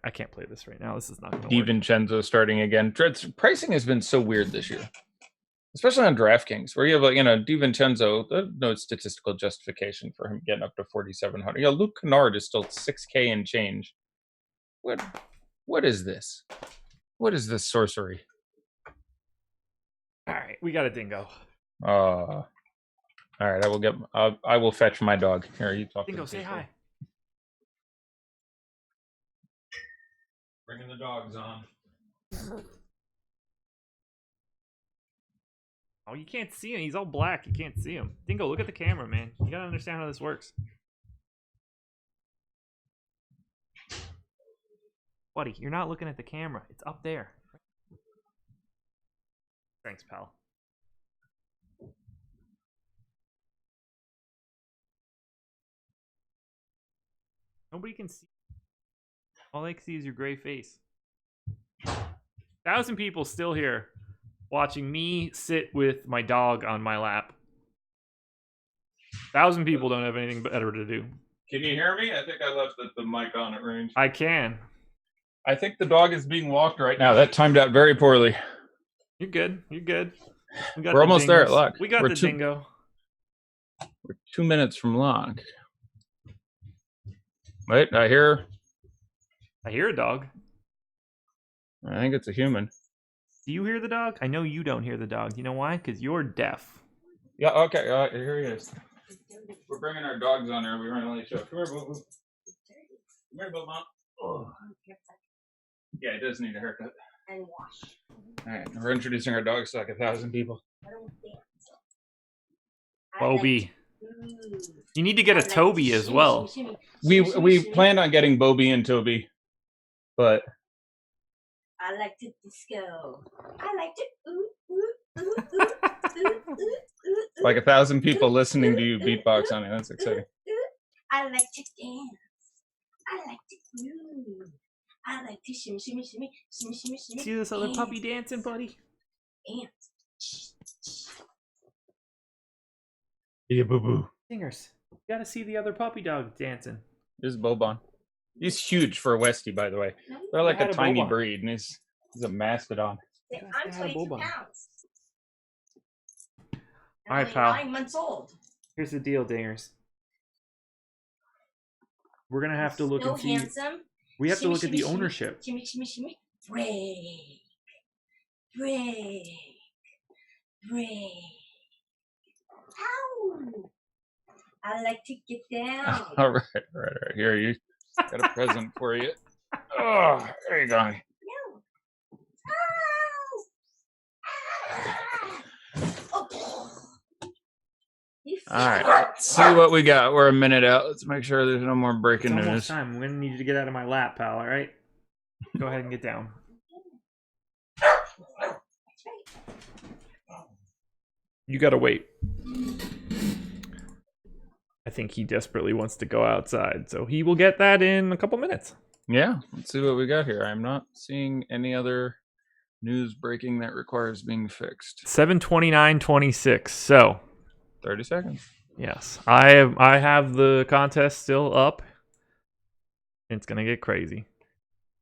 I can't play this right now. This is not going to work. DiVincenzo starting again. Pricing has been so weird this year, especially on DraftKings, where you have DiVincenzo. No statistical justification for him getting up to 4,700. Luke Kennard is still $6K and change. What is this? What is this sorcery? All right, we got a dingo. All right, I will fetch my dog. Here, you talk. Dingo, say hi. Bringing the dogs on. Oh, you can't see him. He's all black. You can't see him. Dingo, look at the camera, man. You gotta understand how this works. Buddy, you're not looking at the camera. It's up there. Thanks, pal. Nobody can see. All they can see is your gray face. 1,000 people still here watching me sit with my dog on my lap. 1,000 people don't have anything better to do. Can you hear me? I think I left the mic on at range. I can. I think the dog is being walked right now. That timed out very poorly. You're good. You're good. We're almost there at lock. We got the dingo. We're 2 minutes from lock. Wait, I hear a dog. I think it's a human. Do you hear the dog? I know you don't hear the dog. You know why? Because you're deaf. Yeah, okay. Here he is. We're bringing our dogs on here. We weren't really sure. Come here, Boo Boo. Come here, Boo Mom. Oh. Yeah, it does need a haircut. And wash. All right, we're introducing our dogs to like 1,000 people. Bobby. You need to get a Toby as well. We planned on getting Bobby and Toby, but I like to disco. I like to ooh ooh ooh ooh ooh ooh. Like 1,000 people listening to you beatbox on it. That's exciting. I like to dance. I like to groove. I like to shimmy, shimmy, shimmy, shimmy, shimmy, shimmy. See this other puppy dancing, buddy? Ants. Yeah, boo boo. Singers, you gotta see the other puppy dog dancing. This is Boban. He's huge for a Westie, by the way. They're like had a a tiny Boban. breed, and he's a mastodon. I'm Gotta have a 22 Boban. pounds. All right, I'm pal. 9 months old. Here's the deal, dingers. We're gonna have to look So and see. handsome. We have to Shimmy, look at shimmy, the shimmy, ownership. Shimmy, shimmy, shimmy. Break. Break. Break. Ow. I like to get down. All right. Here, you got a present for you. Oh, there you go. No. Ow. Oh. You feel All right, it? let's see what we got. We're a minute out. Let's make sure there's no more It's breaking almost news. time. I'm gonna need you to get out of my lap, pal. All right. Go ahead and get down. You gotta wait. I think he desperately wants to go outside, so he will get that in a couple minutes. Yeah, let's see what we got here. I'm not seeing any other news breaking that requires being fixed. 7:29:26. So 30 seconds. yes, I have the contest still up. It's gonna get crazy.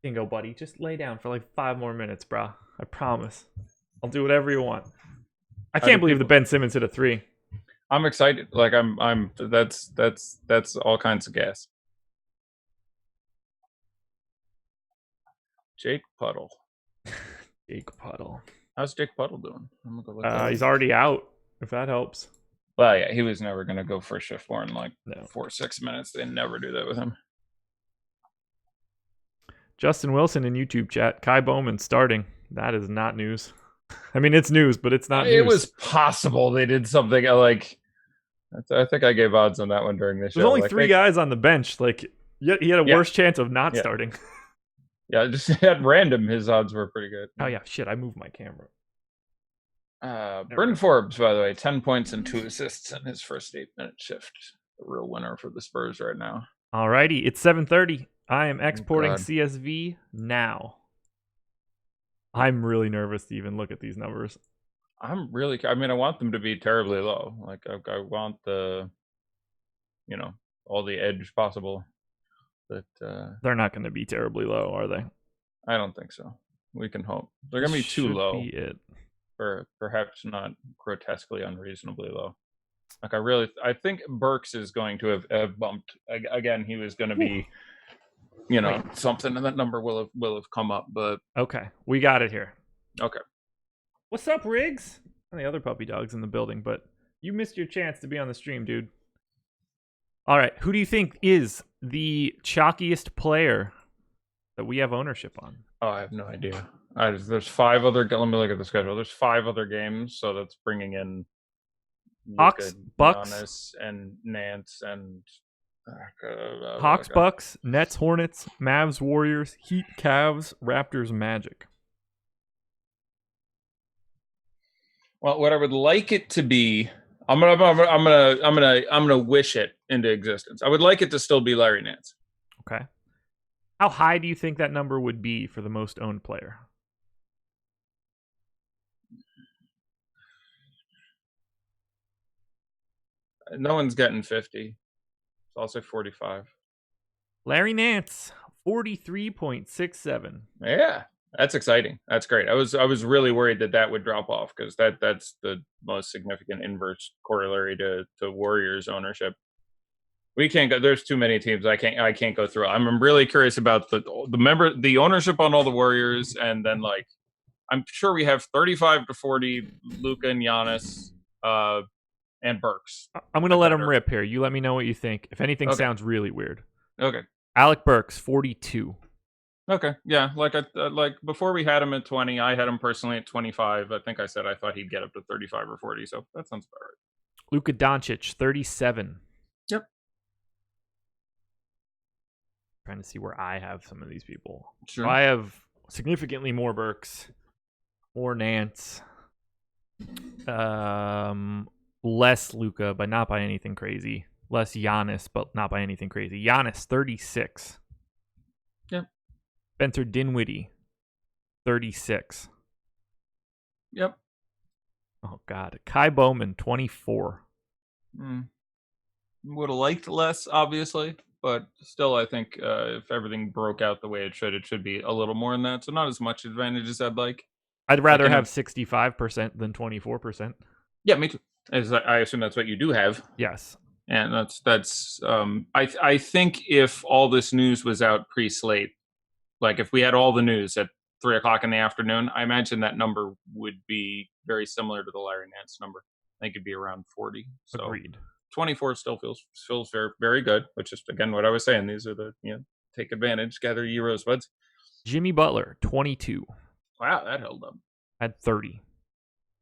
You can go, buddy. Just lay down for like 5 more minutes, bro. I promise. I'll do whatever you want. I How can't do believe that people- Ben Simmons hit a 3. I'm excited. Like that's all kinds of gas. Jake Puddle. Jake Puddle. How's Jake Puddle doing? I'm gonna go look that up. He's already out. If that helps. Well, yeah, he was never gonna go for a shift more in like No. 4-6 minutes. They never do that with him. Justin Wilson in YouTube chat. Kai Bowman starting. That is not news. I mean, it's news, but it's not news. It was possible they did something like. I think I gave odds on that one during this show. There's only Like, 3 guys on the bench. Like, he had a Yeah. worse chance of not Yeah. starting. Yeah, just at random, his odds were pretty good. Oh, yeah. Shit, I moved my camera. Brendan Forbes, by the way, 10 points and 2 assists in his first 8-minute shift. A real winner for the Spurs right now. Alrighty, it's 7:30. I am exporting God. CSV now. I'm really nervous to even look at these numbers. I want them to be terribly low. Like, I want all the edge possible. But They're not going to be terribly low, are they? I don't think so. We can hope. They're going to be too Should low. be it. Or perhaps not grotesquely unreasonably low. Like, I think Burks is going to have bumped. Again, he was going to be, something, and that number will have come up. But Okay, we got it here. okay. What's up, Riggs? And the other puppy dog's in the building, but you missed your chance to be on the stream, dude. All right, who do you think is the chalkiest player that we have ownership on? Oh, I have no idea. There's 5 other. Let me look at the schedule. There's 5 other games, so that's bringing in Hawks, Luka, Bucks. Giannis, and Nance, and Hawks, Bucks, Nets, Hornets, Mavs, Warriors, Heat, Cavs, Raptors, Magic. Well, what I would like it to be, I'm gonna wish it into existence. I would like it to still be Larry Nance. Okay. How high do you think that number would be for the most owned player? No one's getting 50. So I'll say 45. Larry Nance, 43.67. Yeah, that's exciting. That's great. I was really worried that would drop off because that's the most significant inverse corollary to Warriors ownership. We can't go. There's too many teams. I can't go through. I'm really curious about the ownership on all the Warriors, and then like I'm sure we have 35 to 40 Luka and Giannis, and Burks. I'm gonna let him rip here. You let me know what you think. If anything Okay. sounds really weird. Okay. Alec Burks, 42. Okay. Yeah. Like before we had him at 20, I had him personally at 25. I think I said I thought he'd get up to 35 or 40. So that sounds about right. Luka Doncic, 37. Yep. Trying to see where I have some of these people. Sure. So I have significantly more Burks, more Nance, less Luka, but not by anything crazy. Less Giannis, but not by anything crazy. Giannis, 36. Spencer Dinwiddie, 36. Yep. Oh, God. Kai Bowman, 24. Would have liked less, obviously, but still, I think if everything broke out the way it should be a little more than that. So not as much advantage as I'd like. I'd rather have 65% than 24%. Yeah, me too. I assume that's what you do have. Yes. And that's I think if all this news was out pre-slate, like if we had all the news at 3:00 in the afternoon, I imagine that number would be very similar to the Larry Nance number. I think it'd be around 40. So Agreed. 24 still feels very, very good, which is again what I was saying. These are the take advantage, gather ye rosebuds. Jimmy Butler, 22. Wow, that held up. At 30.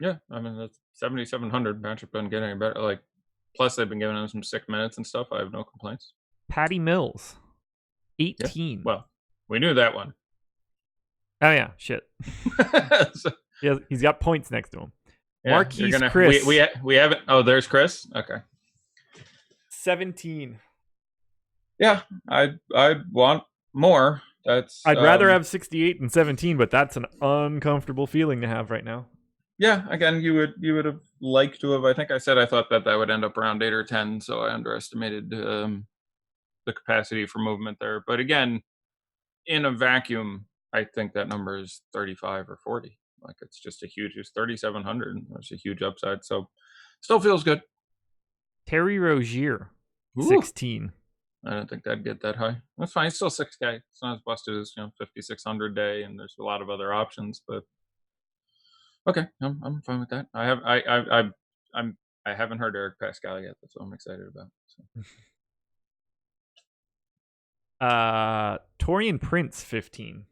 Yeah, I mean that's 7,700. Matchup doesn't get any better. Like, plus they've been giving him some sick minutes and stuff. I have no complaints. Patty Mills, 18. Yeah. Well, we knew that one. Oh yeah, shit. So, He's got points next to him. yeah, Marquise Chris. We haven't. Oh, there's Chris. Okay. 17. Yeah, I want more. I'd rather have 68 than 17, but that's an uncomfortable feeling to have right now. Yeah, again, you would have liked to have. I think I said I thought that would end up around 8 or 10, so I underestimated the capacity for movement there. But again, in a vacuum, I think that number is 35 or 40. Like it's just it's 3,700. There's a huge upside, so still feels good. Terry Rozier, 16. I don't think that'd get that high. That's fine. It's still 6K. It's not as busted as 5,600 day, and there's a lot of other options. But okay, I'm fine with that. I haven't heard Eric Pascal yet. That's what I'm excited about. So. Torian Prince, 15.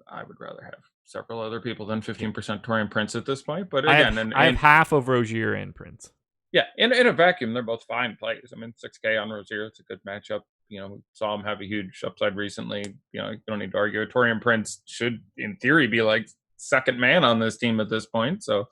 I would rather have several other people than 15% Torian Prince at this point. But again, I have half of Rozier and Prince. Yeah, in a vacuum, they're both fine plays. I mean, 6K on Rozier, it's a good matchup. We saw him have a huge upside recently. You don't need to argue it. Torian Prince should, in theory, be like second man on this team at this point. So,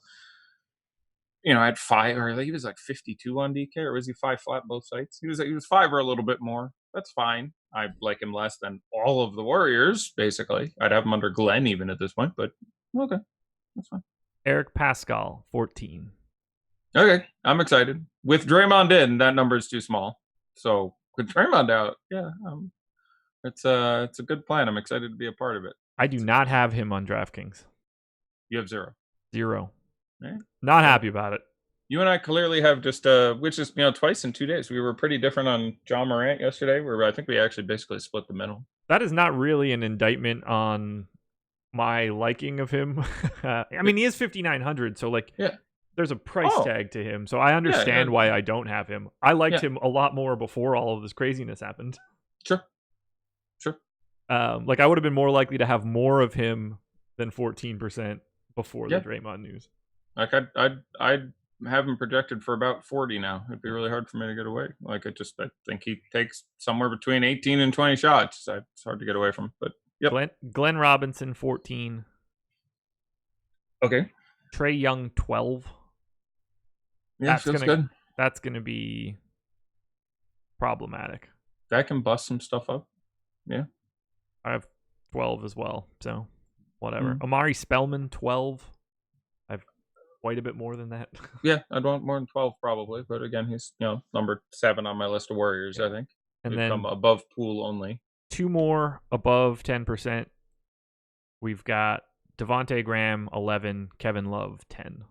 at 5, or he was like 52 on DK, or was he 5 flat both sites? He was 5 or a little bit more. That's fine. I like him less than all of the Warriors, basically. I'd have him under Glenn even at this point, but okay, that's fine. Eric Pascal, 14. Okay, I'm excited. With Draymond in, that number is too small. So with Draymond out, it's a good plan. I'm excited to be a part of it. I do not have him on DraftKings. You have 0. 0. Right. Not happy about it. You and I clearly have just which is twice in 2 days. We were pretty different on John Morant yesterday, where I think we actually basically split the middle. That is not really an indictment on my liking of him. I mean, he is 5,900, so there's a price tag to him, so I understand why I don't have him. I liked him a lot more before all of this craziness happened. Sure. I would have been more likely to have more of him than 14% before the Draymond news. Like I'd have him projected for about 40 now. It'd be really hard for me to get away. I think he takes somewhere between 18 and 20 shots. It's hard to get away from. But Glenn Robinson, 14. Okay. Trae Young, 12. Yeah, feels good. That's gonna be problematic. That can bust some stuff up. Yeah. I have 12 as well, so whatever. Amari Spellman, 12. I've quite a bit more than that. Yeah, I'd want more than 12 probably, but again, he's number 7 on my list of Warriors. I think, and then come above pool only. 2 more above 10%. We've got Devontae Graham, 11. Kevin Love, 10.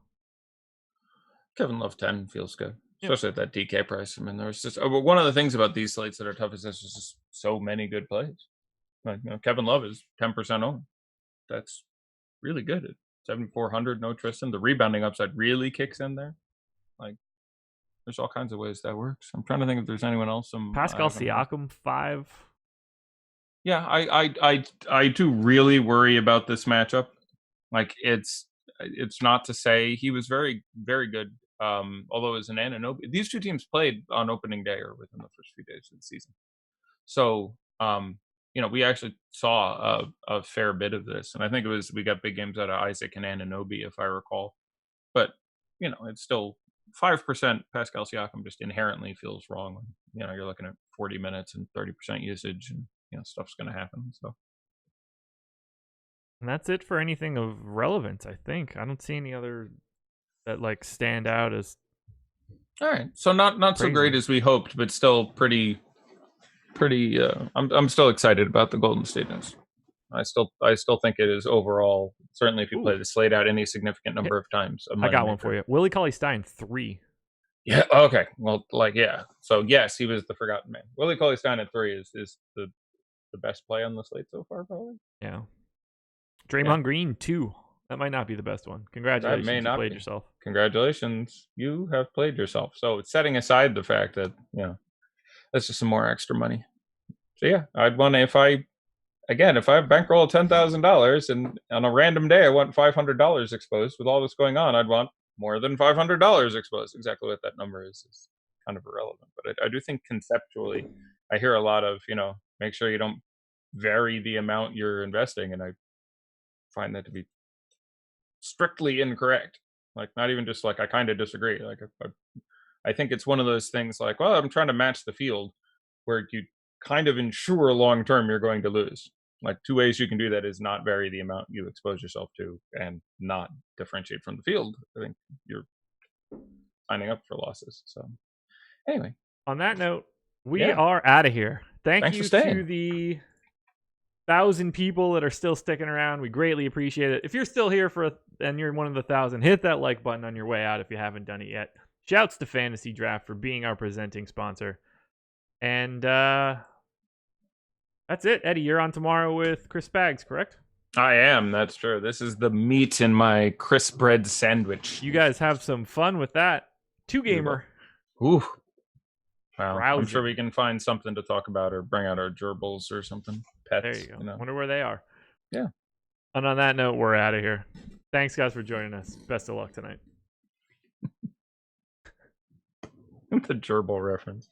Kevin Love 10 feels good, especially at that DK price. I mean, there's just one of the things about these slates that are tough is there's just so many good plays. Like Kevin Love is 10% owned. That's really good at 7,400. No Tristan. The rebounding upside really kicks in there. Like, there's all kinds of ways that works. I'm trying to think if there's anyone else. Pascal Siakam, 5. Yeah, I do really worry about this matchup. Like, it's not to say he was very, very good. Although as an Anunoby, these two teams played on opening day or within the first few days of the season. So, we actually saw a fair bit of this, and I think we got big games out of Isaac and Anunoby, if I recall. But it's still 5%. Pascal Siakam just inherently feels wrong. You're looking at 40 minutes and 30% usage, and stuff's going to happen. So. And that's it for anything of relevance, I think. I don't see any other that like stand out as. All right, so not so great as we hoped, but still pretty. I'm still excited about the Golden State Knicks. I still think it is overall, certainly if you play the slate out any significant number of times. I got one for you. Willie Cauley-Stein 3. Yeah. Okay. Well, So yes, he was the forgotten man. Willie Cauley-Stein at 3 is the best play on the slate so far, probably. Yeah. Draymond Green 2. That might not be the best one. Congratulations, you played yourself. Congratulations, you have played yourself. So setting aside the fact that that's just some more extra money. So yeah, I'd want to if I bankroll $10,000 and on a random day I want $500 exposed with all this going on, I'd want more than $500 exposed. Exactly what that number is kind of irrelevant. But I do think conceptually, I hear a lot of make sure you don't vary the amount you're investing, and I find that to be strictly incorrect. Like not even just like I kind of disagree. Like I think it's one of those things like, well, I'm trying to match the field where you kind of ensure long term you're going to lose. Like 2 ways you can do that is not vary the amount you expose yourself to and not differentiate from the field. I think you're signing up for losses. So anyway, on that note, we are out of here. Thanks you to the 1,000 people that are still sticking around. We greatly appreciate it. If you're still here and you're one of the 1,000, hit that like button on your way out if you haven't done it yet. Shouts to Fantasy Draft for being our presenting sponsor. And that's it. Eddie, you're on tomorrow with Chris Baggs, correct? I am. That's true. This is the meat in my crisp bread sandwich. You guys have some fun with that. 2-gamer. Ooh. Wow. I'm sure we can find something to talk about or bring out our gerbils or something. Pets. There you go. Wonder where they are. Yeah. And on that note, we're out of here. Thanks, guys, for joining us. Best of luck tonight. The gerbil reference.